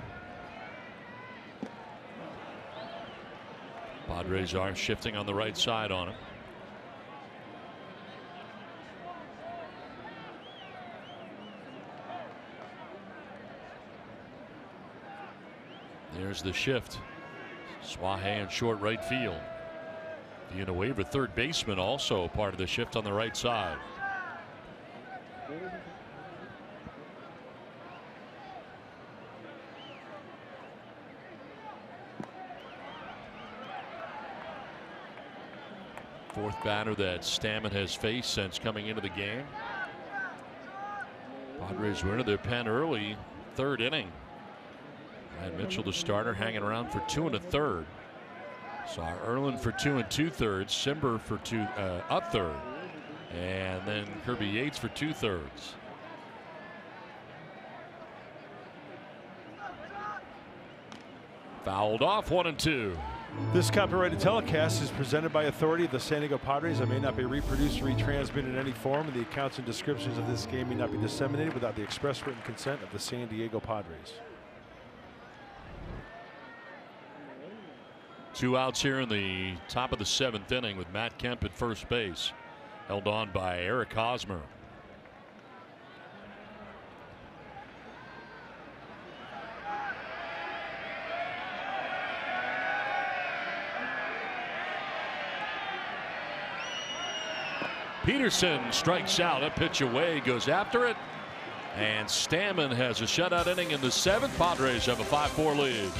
Padres are shifting on the right side on him. There's the shift. Swahe in short right field. Villanueva, 3rd baseman, also part of the shift on the right side. Fourth batter that Stammen has faced since coming into the game. Padres were into their pen early, 3rd inning. And Mitchell, the starter, hanging around for 2 1/3. Saw Erlin for 2 2/3, Simber for 2 1/3, and then Kirby Yates for 2/3. Fouled off, 1-2. This copyrighted telecast is presented by authority of the San Diego Padres and may not be reproduced or retransmitted in any form, and the accounts and descriptions of this game may not be disseminated without the express written consent of the San Diego Padres. 2 outs here in the top of the 7th inning with Matt Kemp at first base, held on by Eric Hosmer. Peterson strikes out, a pitch away, goes after it, and Stammen has a shutout inning in the 7th. Padres have a 5-4 lead.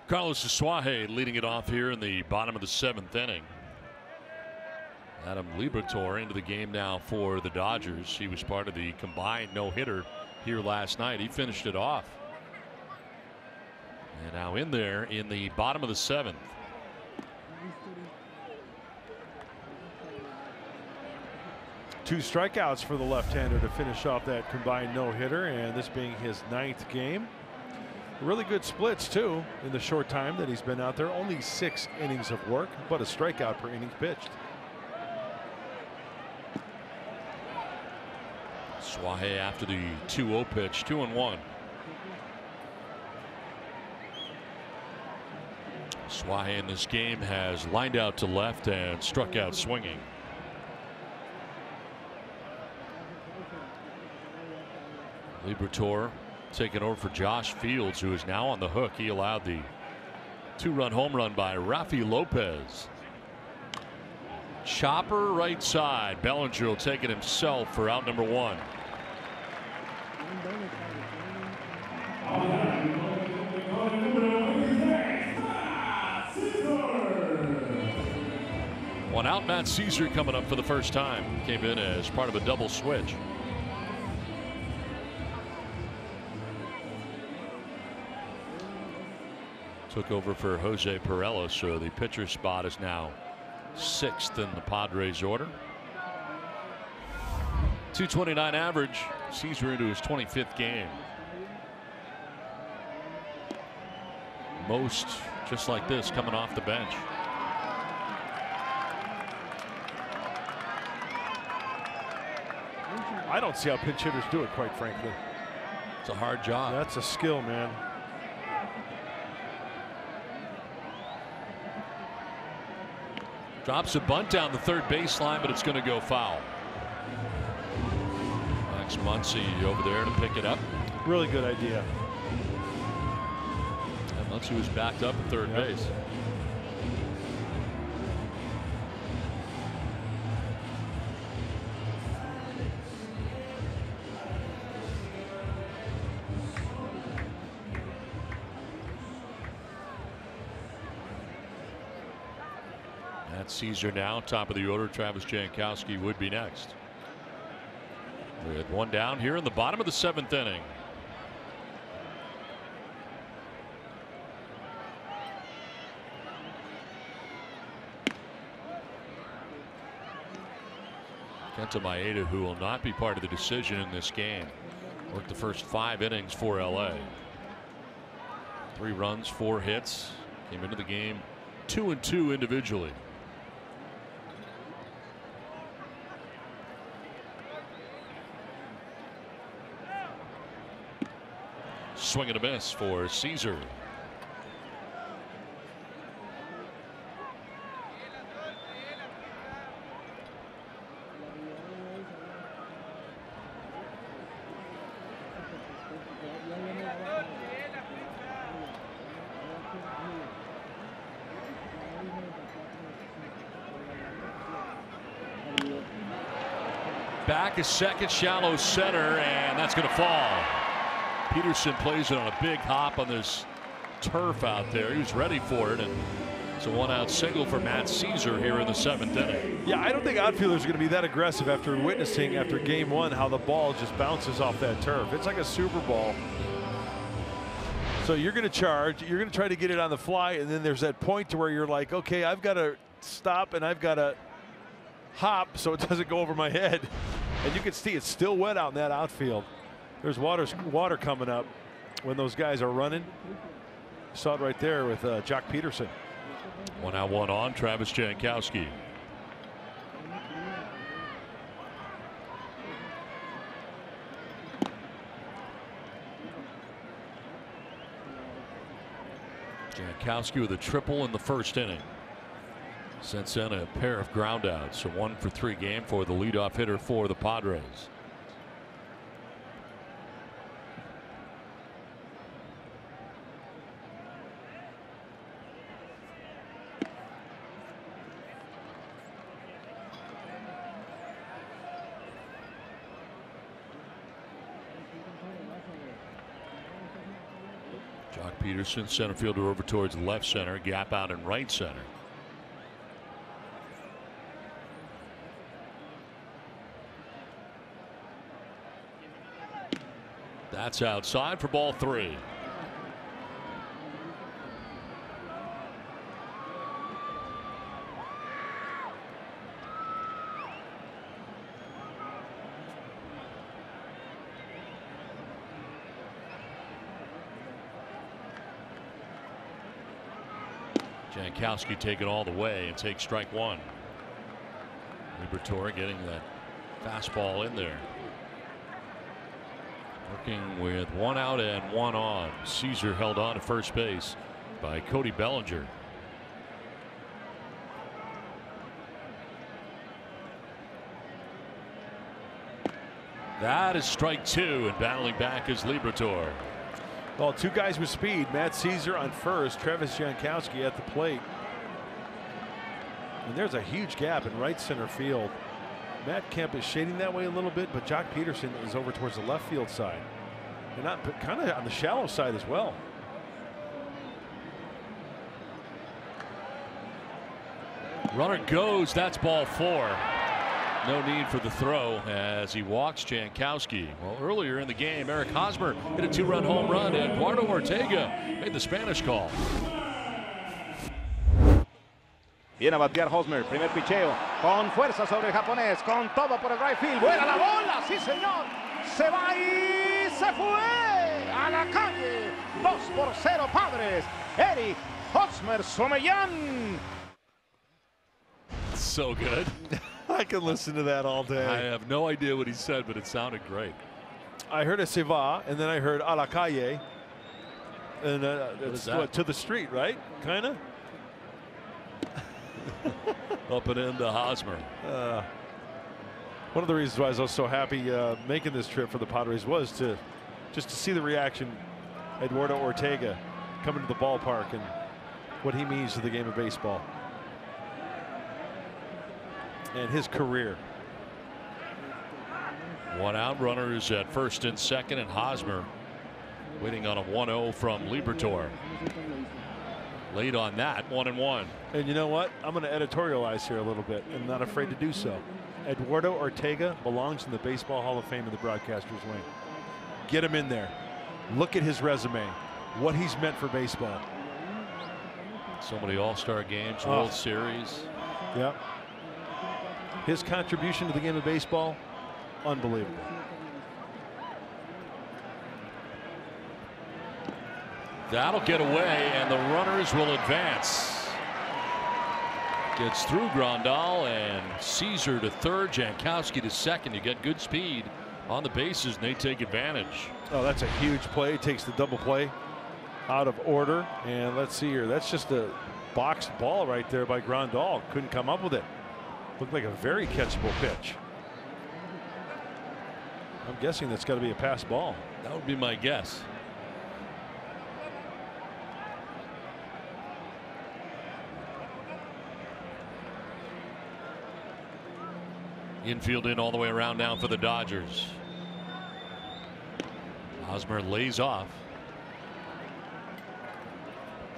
Carlos Suaje leading it off here in the bottom of the 7th inning. Adam Liberatore into the game now for the Dodgers. He was part of the combined no-hitter here last night. He finished it off. And now in there in the bottom of the 7th. Two strikeouts for the left-hander to finish off that combined no-hitter, and this being his 9th game. Really good splits too in the short time that he's been out there. Only 6 innings of work, but a strikeout per inning pitched. Suaje after the 2-0 pitch, 2-1. Suaje in this game has lined out to left and struck out swinging. Liberatore taking over for Josh Fields, who is now on the hook. He allowed the 2-run home run by Rafi Lopez. Chopper right side. Bellinger will take it himself for out number 1. One out. Matt Caesar coming up for the first time. Came in as part of a double switch. Took over for Jose Perella, so the pitcher spot is now 6th in the Padres order. 229 average. Caesar into his 25th game. Most just like this coming off the bench. I don't see how pinch hitters do it, quite frankly. It's a hard job. That's a skill, man. Drops a bunt down the third baseline, but it's going to go foul. Max Muncy over there to pick it up. Really good idea. And Muncy was backed up at third base. Caesar now top of the order. Travis Jankowski would be next. With one down here in the bottom of the 7th inning. Kenta Maeda, who will not be part of the decision in this game, worked the first 5 innings for LA. 3 runs, 4 hits, came into the game 2-2 individually. Swing and a miss for Caesar. Back is second, shallow center, and that's going to fall. Peterson plays it on a big hop on this turf out there. He was ready for it, and it's a 1-out single for Matt Caesar here in the 7th inning. Yeah, I don't think outfielders are going to be that aggressive after witnessing after game 1 how the ball just bounces off that turf. It's like a Super Bowl. So you're going to charge, you're going to try to get it on the fly, and then there's that point to where you're like, okay, I've got to stop and I've got to hop so it doesn't go over my head. And you can see it's still wet out in that outfield. There's water coming up when those guys are running. Saw it right there with Jock Peterson. 1 out, 1 on. Travis Jankowski. Jankowski with a triple in the first inning. Sends in a pair of groundouts. So 1 for 3 game for the leadoff hitter for the Padres. Peterson, center fielder over towards left center, gap out in right center. That's outside for ball 3. Jankowski take it all the way and take strike 1. Liberatore getting that fastball in there. Working with 1 out and 1 on. Caesar held on to first base by Cody Bellinger. That is strike 2, and battling back is Liberatore. Well, 2 guys with speed. Matt Caesar on first, Travis Jankowski at the plate. And there's a huge gap in right center field. Matt Kemp is shading that way a little bit, but Jock Peterson is over towards the left field side. And not kind of on the shallow side as well. Runner goes. That's ball 4. No need for the throw as he walks Jankowski. Well, earlier in the game, Eric Hosmer hit a 2-run home run, and Eduardo Ortega made the Spanish call. Viene a batear Hosmer, primer picheo, con fuerza sobre el japonés, con todo por el right field, vuela la bola, sí señor, se va y se fue a la calle, 2-0 Padres, Eric Hosmer Somellán. So good. I can listen to that all day. I have no idea what he said, but it sounded great. I heard a se va, and then I heard a la calle. And it's to the street, right? Kind of? Up and into Hosmer. One of the reasons why I was so happy making this trip for the Padres was just to see the reaction Eduardo Ortega coming to the ballpark and what he means to the game of baseball and his career. 1 out, runners at first and second, and Hosmer waiting on a 1-0 from Liberatore. Late on that, 1-1. And you know what? I'm going to editorialize here a little bit. I'm not afraid to do so. Eduardo Ortega belongs in the Baseball Hall of Fame in the broadcaster's wing. Get him in there. Look at his resume. What he's meant for baseball. So many All-Star games, World Series. Yep. His contribution to the game of baseball, unbelievable. That'll get away, and the runners will advance. Gets through Grandal, and Caesar to third, Jankowski to second. You get good speed on the bases, and they take advantage. Oh, that's a huge play. Takes the double play out of order. And let's see here. That's just a boxed ball right there by Grandal. Couldn't come up with it. Looked like a very catchable pitch. I'm guessing that's got to be a pass ball. That would be my guess. Infield in all the way around now for the Dodgers. Hosmer lays off.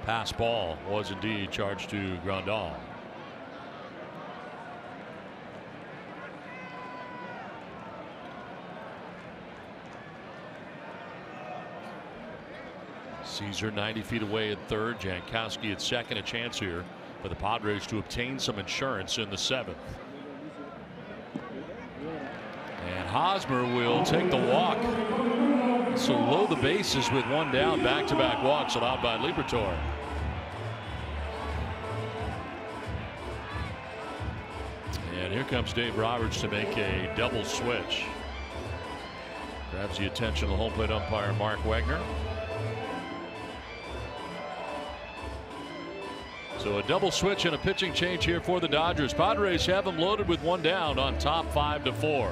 Pass ball was indeed charged to Grandal. Caesar 90 feet away at third. Jankowski at second. A chance here for the Padres to obtain some insurance in the 7th. And Hosmer will take the walk. So load the bases with 1 down. Back-to-back walks allowed by Liberatore. And here comes Dave Roberts to make a double switch. Grabs the attention of the home plate umpire Mark Wagner. So a double switch and a pitching change here for the Dodgers. Padres have them loaded with 1 down on top 5-4.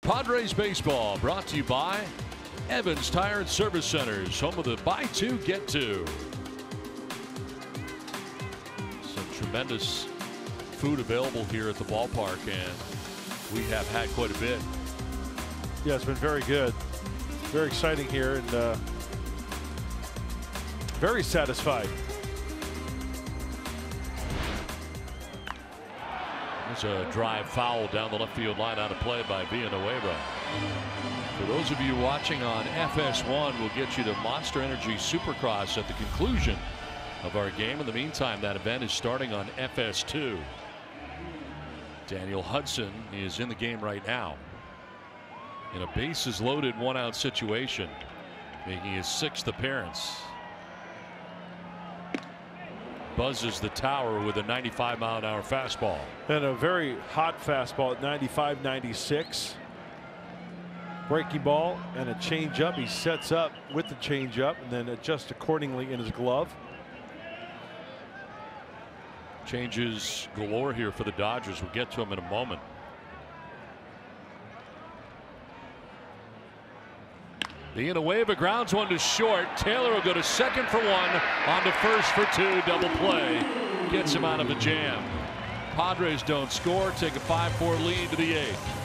Padres baseball brought to you by Evans Tire and Service Centers, home of the buy two, get two. Some tremendous food available here at the ballpark, and we have had quite a bit. Yeah, it's been very good. Very exciting here, and very satisfied. There's a drive foul down the left field line out of play by Villanueva. For those of you watching on FS1, we'll get you to Monster Energy Supercross at the conclusion of our game. In the meantime, that event is starting on FS2. Daniel Hudson is in the game right now in a bases loaded 1-out situation, making his 6th appearance. Buzzes the tower with a 95-mile-an-hour fastball. And a very hot fastball at 95, 96. Breaking ball and a changeup. He sets up with the changeup and then adjusts accordingly in his glove. Changes galore here for the Dodgers. We'll get to them in a moment. Villanueva grounds one to short. Taylor will go to second for one, on to first for two. Double play gets him out of a jam. Padres don't score, take a 5-4 lead to the 8th.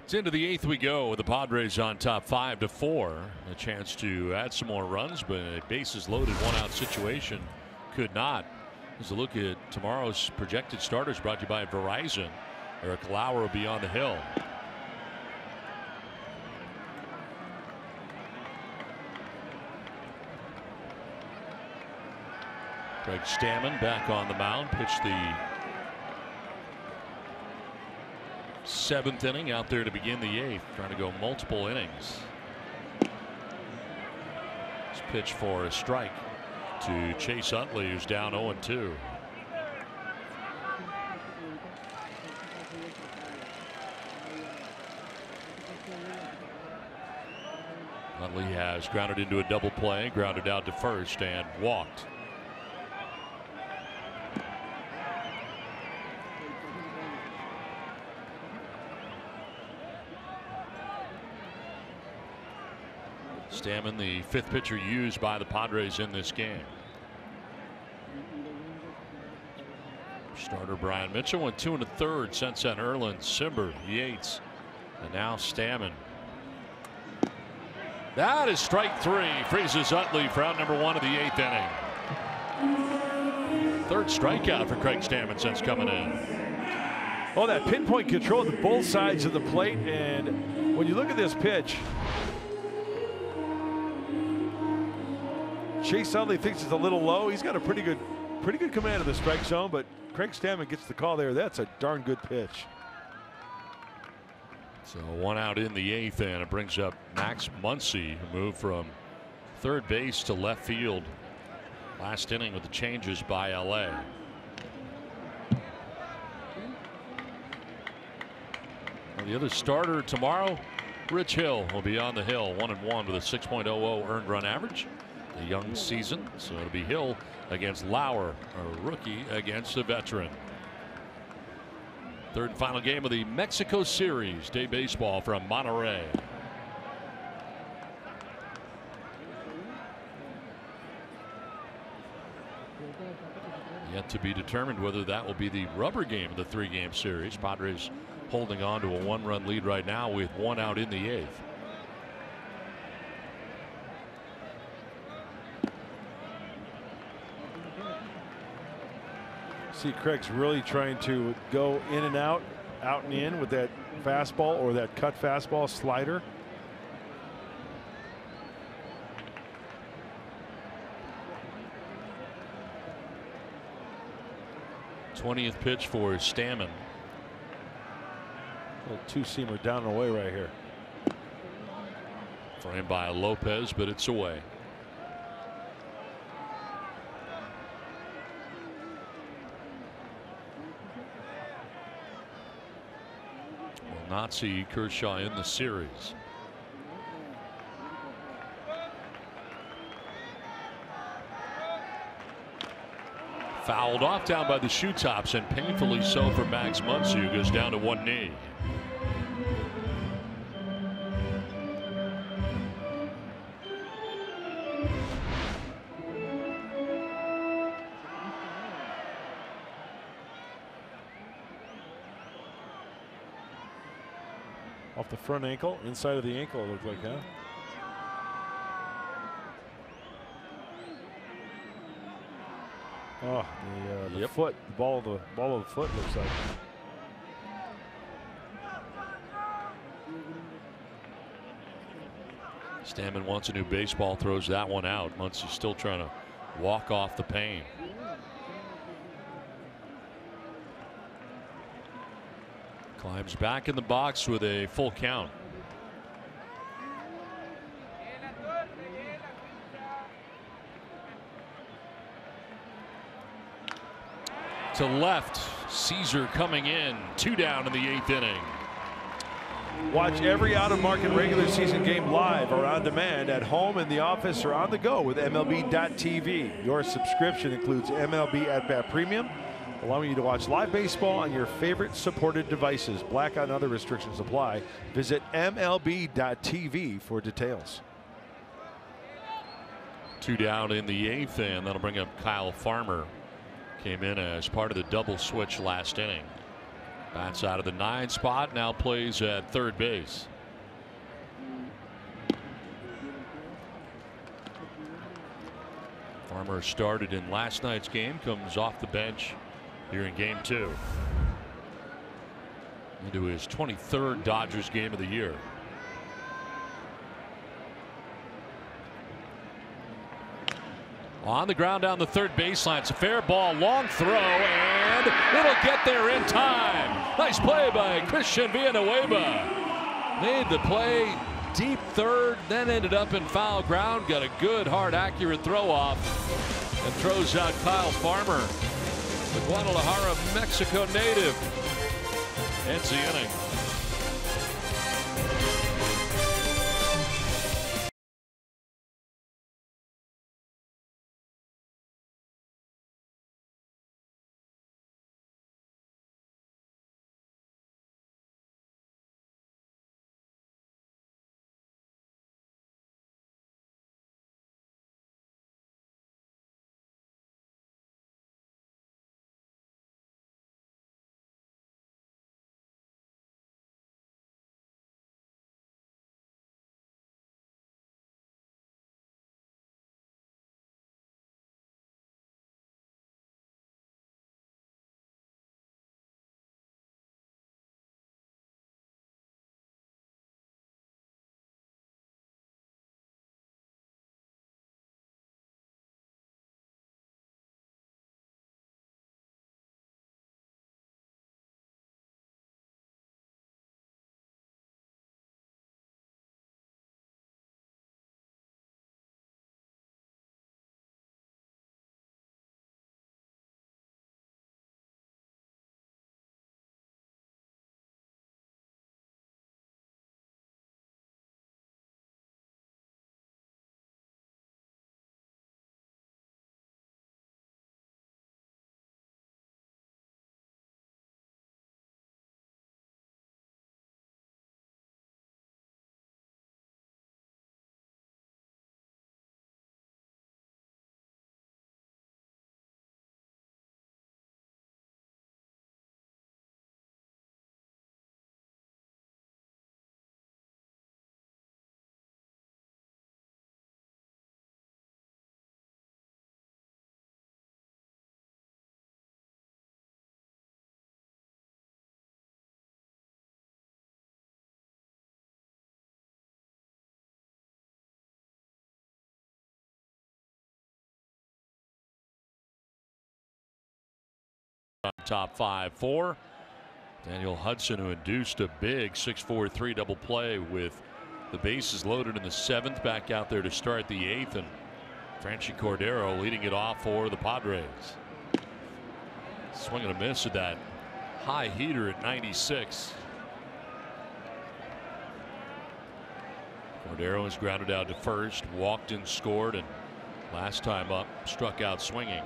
It's into the 8th we go with the Padres on top 5-4. A chance to add some more runs, but a bases loaded 1-out situation could not. As a look at tomorrow's projected starters brought to you by Verizon. Eric Lauer will be on the hill. Craig Stammen back on the mound, pitched the 7th inning out there to begin the 8th, trying to go multiple innings. It's pitch for a strike to Chase Utley, who's down 0-2. Utley has grounded into a double play, grounded out to first, and walked. Stammen, the 5th pitcher used by the Padres in this game. Starter Brian Mitchell went 2 1/3. Since then, Erlin, Simber, Yates, and now Stammen. That is strike 3. Freezes Utley for out number 1 of the 8th inning. third strikeout for Craig Stammen since coming in. Oh, that pinpoint control to both sides of the plate, and when you look at this pitch, Chase Utley thinks it's a little low. He's got a pretty good command of the strike zone, but Craig Stammen gets the call there. That's a darn good pitch. So 1 out in the 8th, and it brings up Max Muncy, who moved from third base to left field last inning with the changes by LA. Well, the other starter tomorrow, Rich Hill, will be on the hill, 1-1 with a 6.00 earned run average. A young season, so it'll be Hill against Lauer, a rookie against a veteran. Third and final game of the Mexico Series, day baseball from Monterrey. Yet to be determined whether that will be the rubber game of the 3-game series. Padres holding on to a 1-run lead right now with 1 out in the 8th. See, Craig's really trying to go in and out and in with that fastball or that cut fastball slider. '20th pitch for Stammen. A two-seamer down and away right here. Framed by Lopez, but it's away. Will not see Kershaw in the series. Fouled off down by the shoe tops, and painfully so for Max Muncy, who goes down to one knee. Off the front ankle, inside of the ankle, it looked like, huh? Oh, the foot, the ball of the foot looks like. Stammen wants a new baseball, throws that one out. Muncy's still trying to walk off the pain. Climbs back in the box with a full count. To left, Caesar coming in, 2 down in the 8th inning. Watch every out-of-market regular season game live or on demand at home, in the office, or on the go with MLB.tv. Your subscription includes MLB At Bat Premium, allowing you to watch live baseball on your favorite supported devices. Blackout and other restrictions apply. Visit MLB.tv for details. 2 down in the 8th, and that'll bring up Kyle Farmer. Came in as part of the double switch last inning. Bats out of the 9 spot, now plays at third base. Farmer started in last night's game, comes off the bench here in game 2. Into his 23rd Dodgers game of the year. On the ground down the third baseline. It's a fair ball, long throw, and it'll get there in time. Nice play by Christian Villanueva. Made the play deep third, then ended up in foul ground. Got a good, hard, accurate throw off, and throws out Kyle Farmer. The Guadalajara, Mexico native ends the inning. top 5-4. Daniel Hudson, who induced a big 6-4-3 double play with the bases loaded in the 7th, back out there to start the 8th, and Franchi Cordero leading it off for the Padres. Swing and a miss at that high heater at 96. Cordero is grounded out to first, walked and scored, and last time up struck out swinging.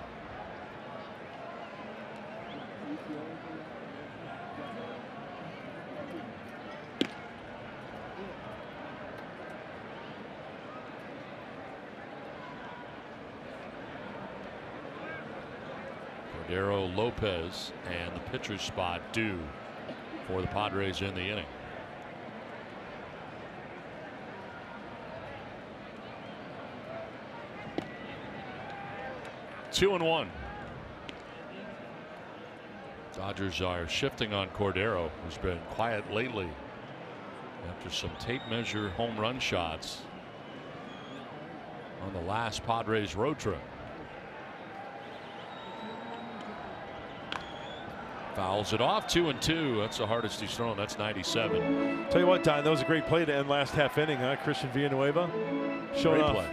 Cordero, Lopez, and the pitcher's spot due for the Padres in the inning. Two and one. Dodgers are shifting on Cordero, who's been quiet lately after some tape measure home run shots on the last Padres road trip. Fouls it off. 2-2. That's the hardest he's thrown. That's 97. Tell you what, Don, that was a great play to end last half inning, huh? Christian Villanueva showing off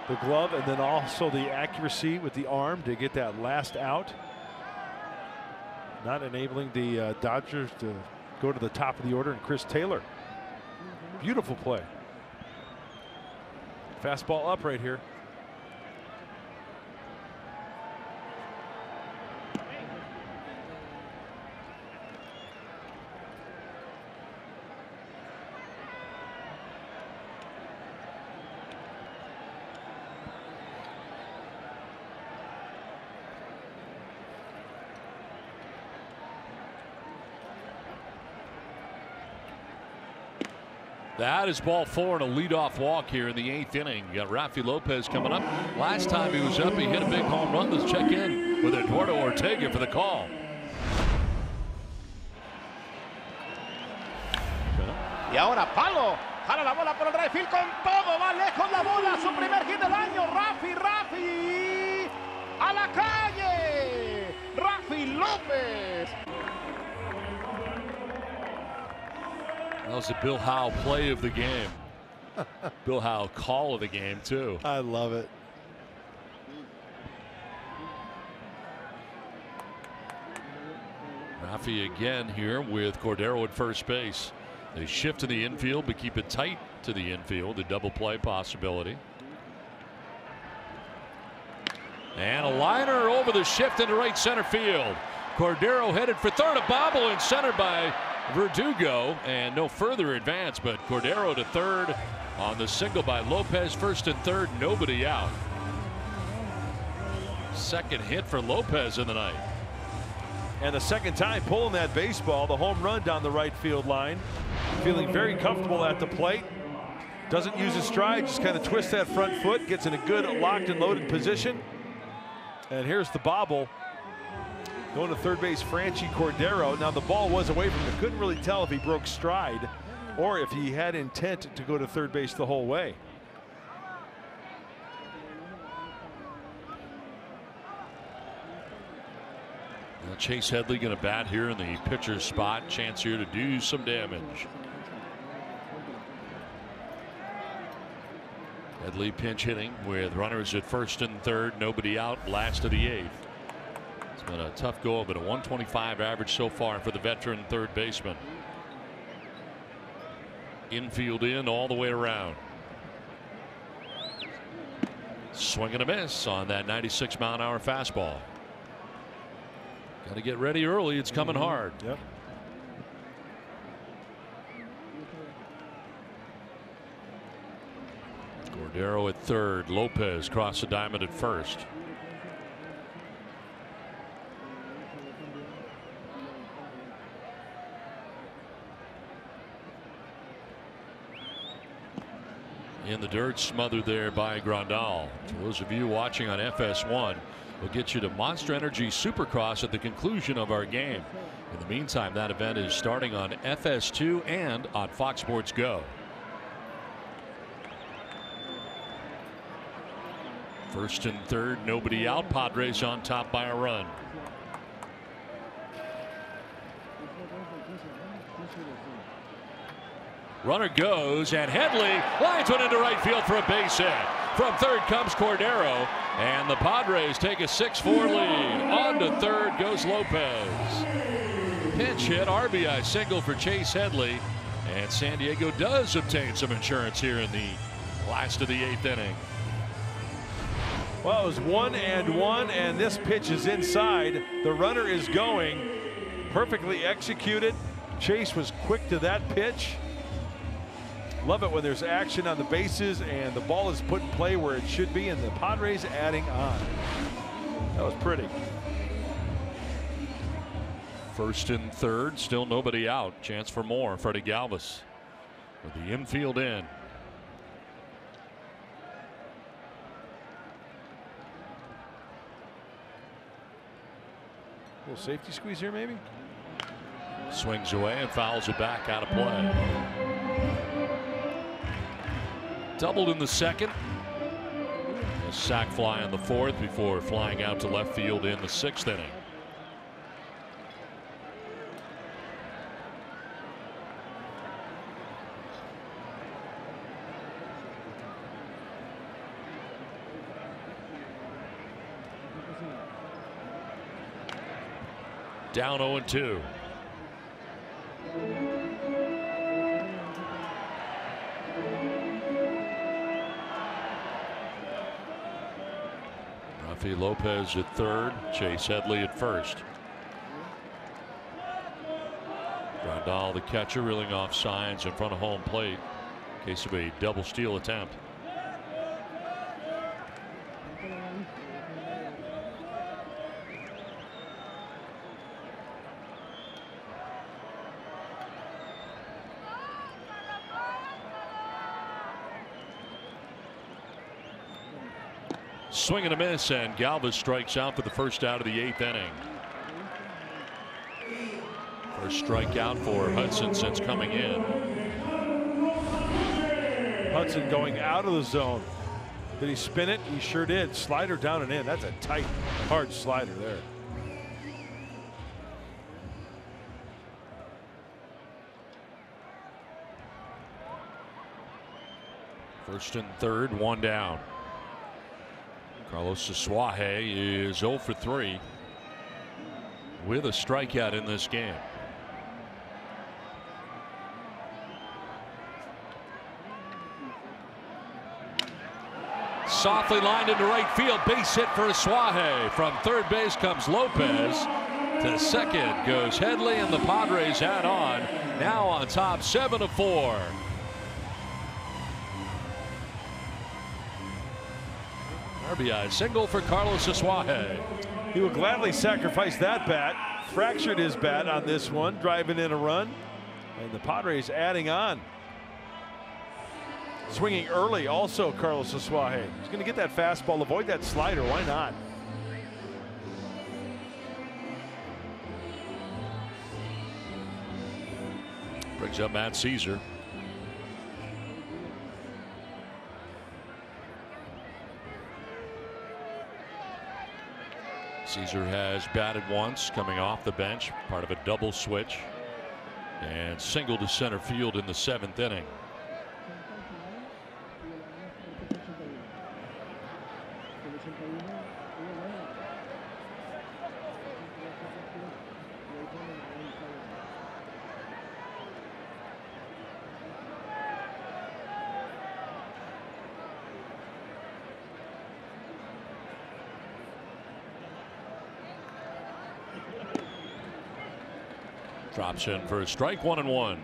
the glove and then also the accuracy with the arm to get that last out. Not enabling the Dodgers to go to the top of the order, and Chris Taylor. Beautiful play. Fastball up right here. That is ball 4 and a leadoff walk here in the 8th inning. You got Rafi Lopez coming up. Last time he was up, he hit a big home run. Let's check in with Eduardo Ortega for the call. Y ahora palo, jala la bola por el right field con todo, va lejos la bola, su primer hit del año. Rafi, a la calle, Rafi López. That was a Bill Howe play of the game. Bill Howe call of the game too. I love it. Rafi again here with Cordero at first base. They shift to the infield but keep it tight to the infield. A double play possibility. And a liner over the shift into right center field. Cordero headed for third, a bobble in center by Verdugo, and no further advance, but Cordero to third on the single by Lopez. First and third, nobody out. Second hit for Lopez in the night. And the second time pulling that baseball, the home run down the right field line. Feeling very comfortable at the plate. Doesn't use his stride, just kind of twists that front foot, gets in a good locked and loaded position. And here's the bobble. Going to third base, Franchi Cordero. Now the ball was away from him. Couldn't really tell if he broke stride or if he had intent to go to third base the whole way. Now Chase Headley going to bat here in the pitcher's spot. Chance here to do some damage. Headley pinch hitting with runners at first and third, nobody out, last of the 8th. It's been a tough go, but a 125 average so far for the veteran third baseman. Infield in all the way around. Swing and a miss on that 96-mile-an-hour fastball. Got to get ready early. It's coming hard. Yep. Cordero at third. Lopez cross the diamond at first. In the dirt, smothered there by Grandal. For those of you watching on FS1, we'll get you to Monster Energy Supercross at the conclusion of our game. In the meantime, that event is starting on FS2 and on Fox Sports Go. First and third, nobody out. Padres on top by a run. Runner goes, and Headley lines one into right field for a base hit. From third comes Cordero, and the Padres take a 6-4 lead. On to third goes Lopez. Pinch hit, RBI single for Chase Headley, and San Diego does obtain some insurance here in the last of the 8th inning. Well, it was 1-1, and this pitch is inside. The runner is going. Perfectly executed. Chase was quick to that pitch. Love it when there's action on the bases and the ball is put in play where it should be, and the Padres adding on. That was pretty. First and third, still nobody out. Chance for more. Freddy Galvis with the infield in. Little safety squeeze here, maybe. Swings away and fouls it back out of play. Doubled in the second. A sac fly in the fourth before flying out to left field in the 6th inning. Down 0-2. Rafi Lopez at third, Chase Headley at first. Grandal, the catcher, reeling off signs in front of home plate in case of a double steal attempt. Swing and a miss, and Galvis strikes out for the first out of the 8th inning. First strikeout for Hudson since coming in. Hudson going out of the zone. Did he spin it? He sure did. Slider down and in. That's a tight, hard slider there. First and third, one down. Carlos Asuaje is 0 for 3 with a strikeout in this game. Softly lined into right field, base hit for Asuaje. From third base comes Lopez. To second goes Headley, and the Padres add on. Now on top, 7-4. RBI single for Carlos Asuaje. He will gladly sacrifice that bat. Fractured his bat on this one, driving in a run. And the Padres adding on. Swinging early also Carlos Asuaje. He's going to get that fastball, avoid that slider. Why not? Brings up Matt Caesar. Caesar has batted once coming off the bench, part of a double switch, and single to center field in the 7th inning. Drops in for a strike, 1-1.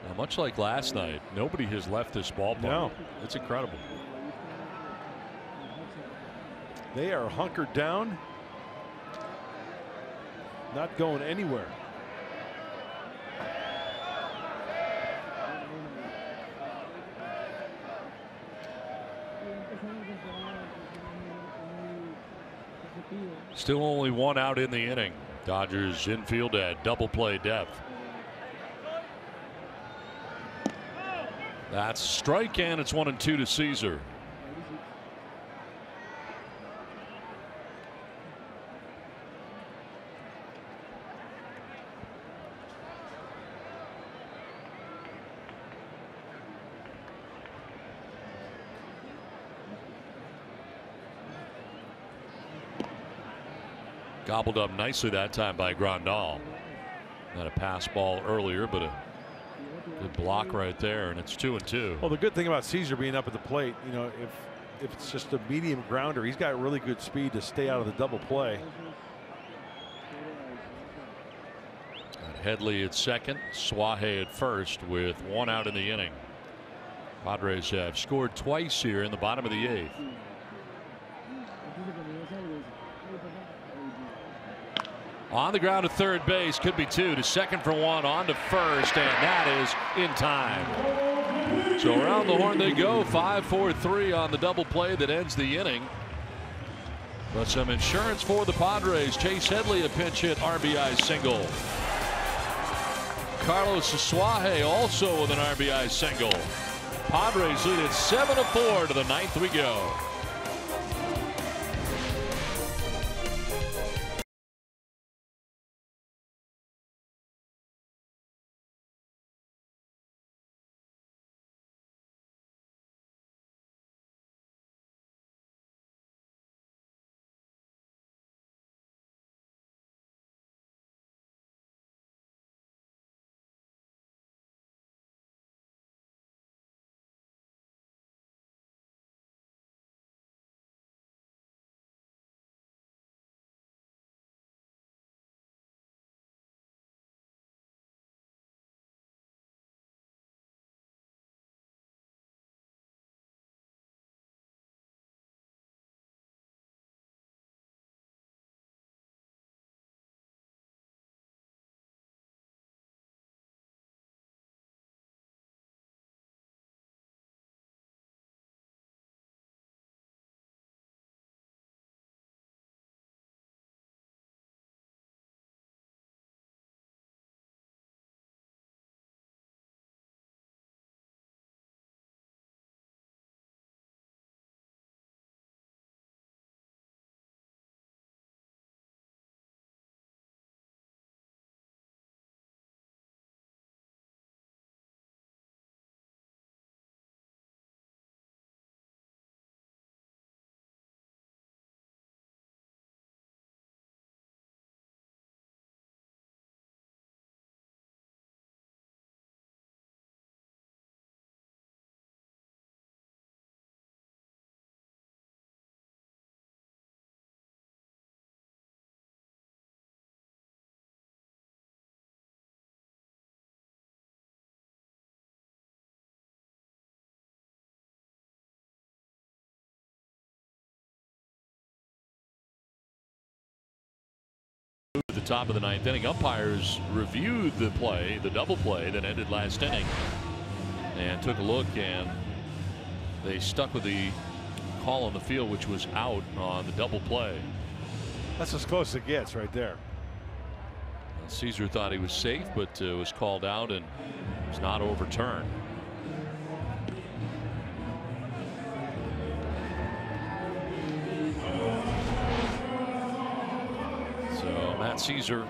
Now, much like last night, nobody has left this ballpark. No. It's incredible. They are hunkered down, not going anywhere. Still only one out in the inning. Dodgers infield at double play depth. That's strike, and it's 1-2 to Caesar. Gobbled up nicely that time by Grandal. Had a pass ball earlier, but a good block right there, and it's 2-2. Well, the good thing about Caesar being up at the plate, you know, if it's just a medium grounder, he's got really good speed to stay out of the double play. Got Headley at second, Swahe at first with 1 out in the inning. Padres have scored twice here in the bottom of the 8th. On the ground to third base, could be 2 to second for 1, on to first, and that is in time. So around the horn they go, 5-4-3 on the double play that ends the inning. But some insurance for the Padres. Chase Headley, a pinch hit RBI single. Carlos Swahe also with an RBI single. Padres lead it 7-4 to the 9th we go. At the top of the 9th inning, umpires reviewed the play, the double play that ended last inning, and took a look, and they stuck with the call on the field, which was out on the double play. That's as close as it gets right there. Caesar thought he was safe, but was called out and was not overturned. Matt Caesar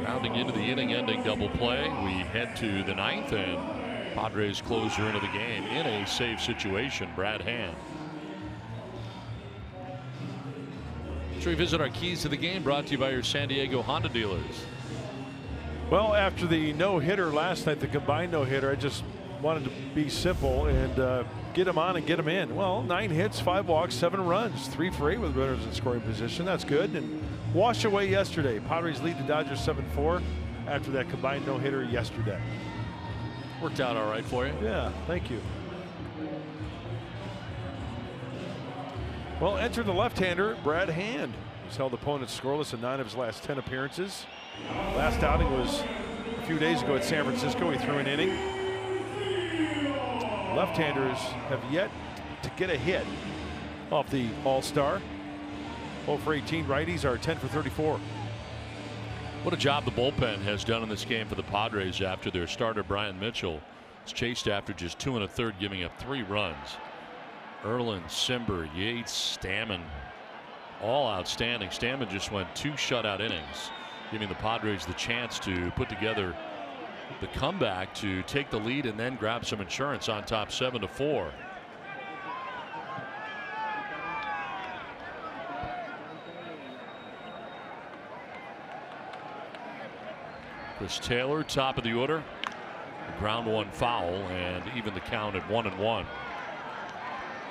rounding into the inning-ending double play. We head to the 9th, and Padres closer into the game in a safe situation, Brad Hand. Let's revisit our keys to the game, brought to you by your San Diego Honda dealers. Well, after the no-hitter last night, the combined no-hitter, I just wanted to be simple and get him on and get him in. Well, 9 hits, 5 walks, 7 runs, 3 for 8 with runners in scoring position. That's good. And wash away yesterday. Padres lead the Dodgers 7-4 after that combined no-hitter yesterday. Worked out all right for you. Yeah, thank you. Well, enter the left-hander, Brad Hand. He's held opponents scoreless in 9 of his last 10 appearances. Last outing was a few days ago at San Francisco. He threw an inning. Left-handers have yet to get a hit off the All-Star. 0 for 18. Righties are 10 for 34. What a job the bullpen has done in this game for the Padres after their starter Brian Mitchell was chased after just 2 1/3, giving up 3 runs. Erlin, Simber, Yates, Stammen, all outstanding. Stammen just went 2 shutout innings, giving the Padres the chance to put together the comeback to take the lead and then grab some insurance on top 7-4. Chris Taylor, top of the order. Ground one foul and even the count at 1-1.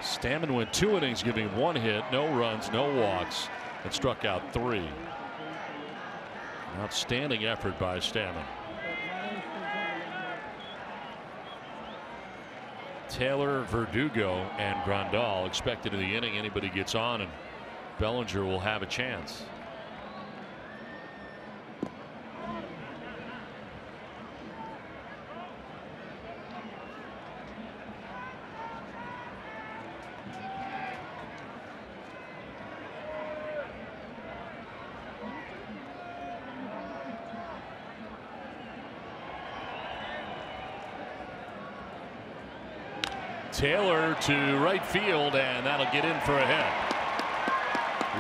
Stammen went 2 innings, giving 1 hit, no runs, no walks, and struck out 3. An outstanding effort by Stammen. Taylor, Verdugo, and Grandal expected in the inning. Anybody gets on, and Bellinger will have a chance. Taylor to right field, and that'll get in for a hit.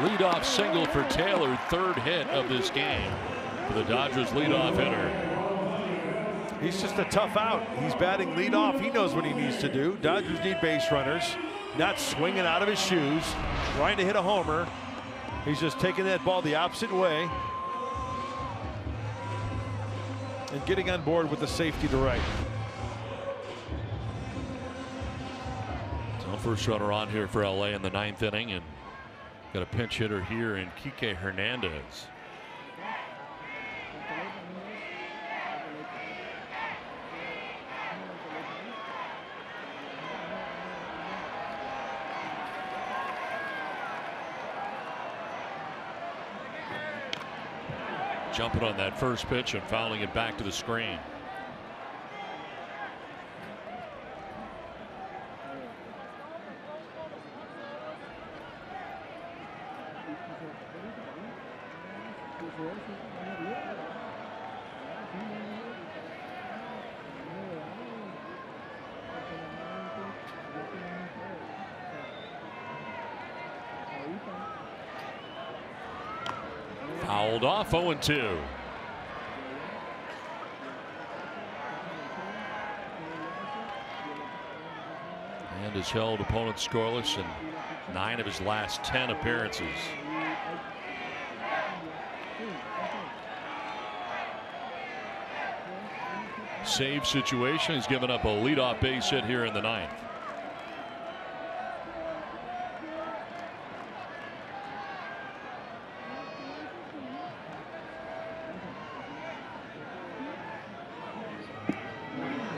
Leadoff single for Taylor, 3rd hit of this game for the Dodgers leadoff hitter. He's just a tough out. He's batting leadoff. He knows what he needs to do. Dodgers need base runners, not swinging out of his shoes, trying to hit a homer. He's just taking that ball the opposite way and getting on board with the safety to right. First runner on here for LA in the 9th inning, and got a pinch hitter here in Kike Hernandez. Jumping on that first pitch and fouling it back to the screen. Fouled off, 0-2. And has held opponents scoreless in 9 of his last 10 appearances. Save situation. He's given up a leadoff base hit here in the 9th.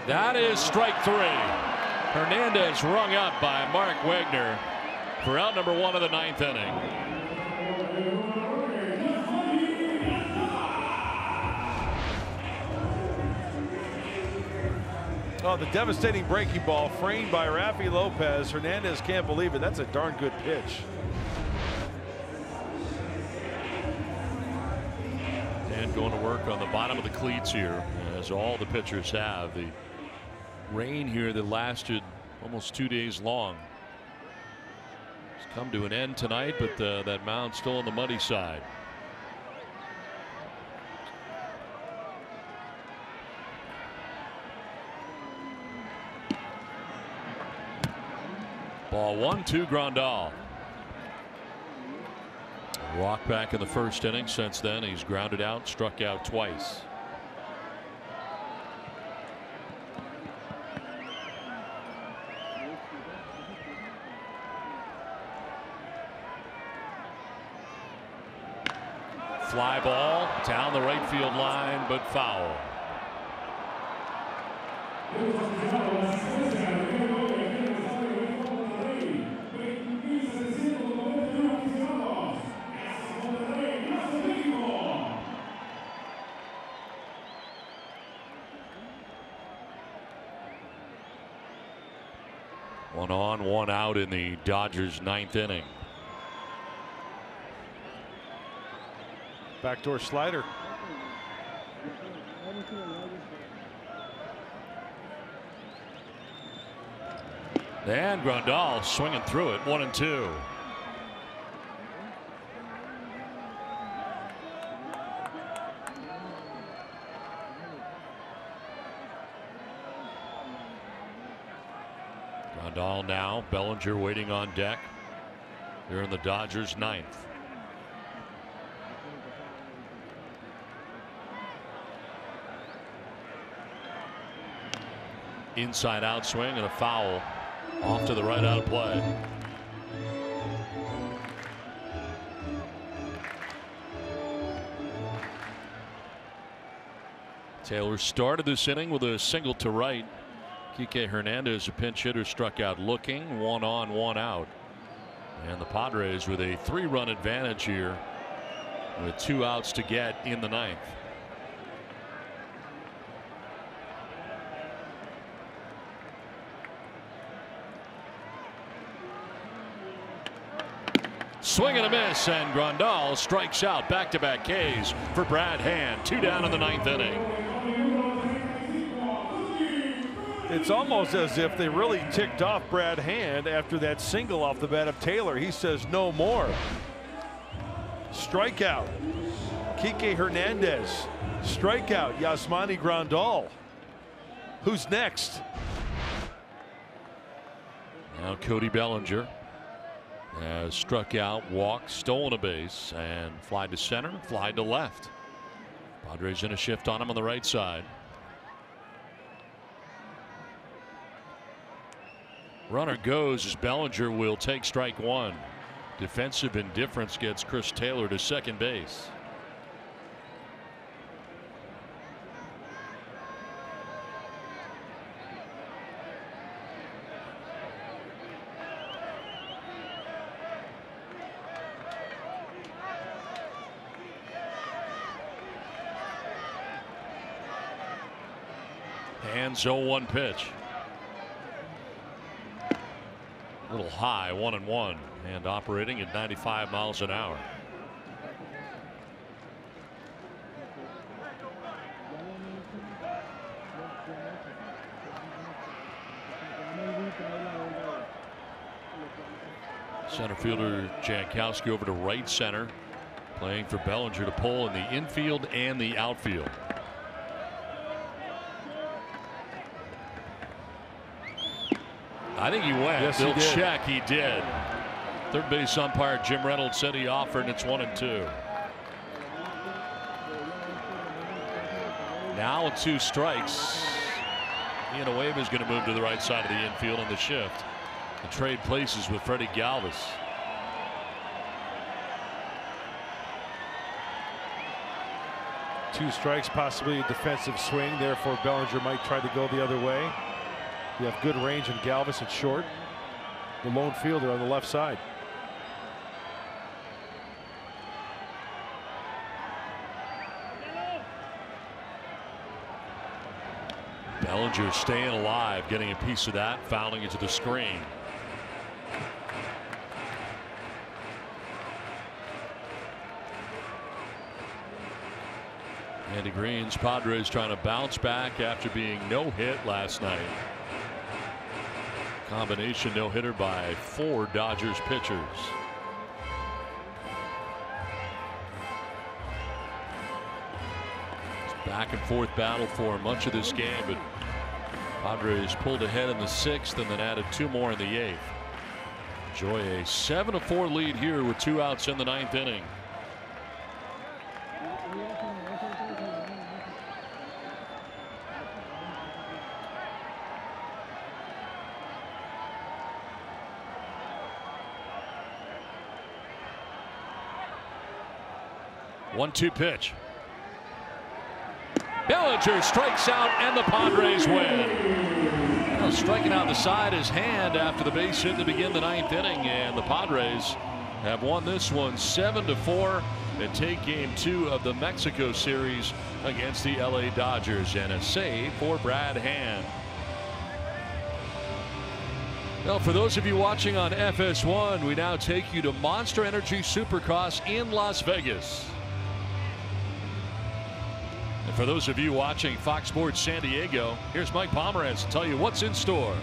That is strike 3. Hernandez rung up by Mark Wegner for out number 1 of the 9th inning. Oh, the devastating breaking ball framed by Rafi Lopez. Hernandez can't believe it. That's a darn good pitch. And going to work on the bottom of the cleats here, as all the pitchers have. The rain here that lasted almost 2 days long has come to an end tonight, but that mound still on the muddy side. Ball 1-2 Grandal. Walk back in the first inning. Since then he's grounded out, struck out twice. Fly ball down the right field line, but foul. One on, one out in the Dodgers' 9th inning. Backdoor slider. And Grandal swinging through it, 1-2. Grandal now, Bellinger waiting on deck here in the Dodgers' 9th. Inside out swing and a foul off to the right out of play. Taylor started this inning with a single to right. Kike Hernandez, a pinch hitter, struck out looking. 1 on, 1 out. And the Padres with a 3-run advantage here with 2 outs to get in the 9th. Swing and a miss, and Grandal strikes out. Back-to-back Ks for Brad Hand. 2 down in the 9th inning. It's almost as if they really ticked off Brad Hand after that single off the bat of Taylor. He says no more. Strikeout. Kike Hernandez. Strikeout. Yasmani Grandal. Who's next? Now Cody Bellinger has struck out, walked, stolen a base, and fly to center, fly to left. Padres in a shift on him on the right side. Runner goes as Bellinger will take strike 1. Defensive indifference gets Chris Taylor to second base. And 0-1 pitch. A little high, 1-1, and operating at 95 miles an hour. Center fielder Jankowski over to right center, playing for Bellinger to pull in the infield and the outfield. I think he went. Yes, They'll he did. check. He did. Third base umpire Jim Reynolds said he offered, and it's 1-2. Now 2 strikes. Ian Wave is going to move to the right side of the infield on the shift and trade places with Freddy Galvis. Two strikes, possibly a defensive swing. Therefore, Bellinger might try to go the other way. You have good range in Galvis at short. The lone fielder on the left side. Bellinger staying alive, getting a piece of that, fouling into the screen. Andy Green's Padres trying to bounce back after being no-hit last night. Combination no-hitter by 4 Dodgers pitchers. It's back and forth battle for much of this game, but Padres pulled ahead in the 6th and then added 2 more in the 8th. Enjoy a 7-4 lead here with 2 outs in the 9th inning. One-two pitch. Bellinger strikes out and the Padres win. Well, striking out the side is Hand after the base hit to begin the 9th inning, and the Padres have won this one 7-4 and take game 2 of the Mexico series against the LA Dodgers, and a save for Brad Hand. Well, for those of you watching on FS1, we now take you to Monster Energy Supercross in Las Vegas. And for those of you watching Fox Sports San Diego, here's Mike Pomerantz to tell you what's in store.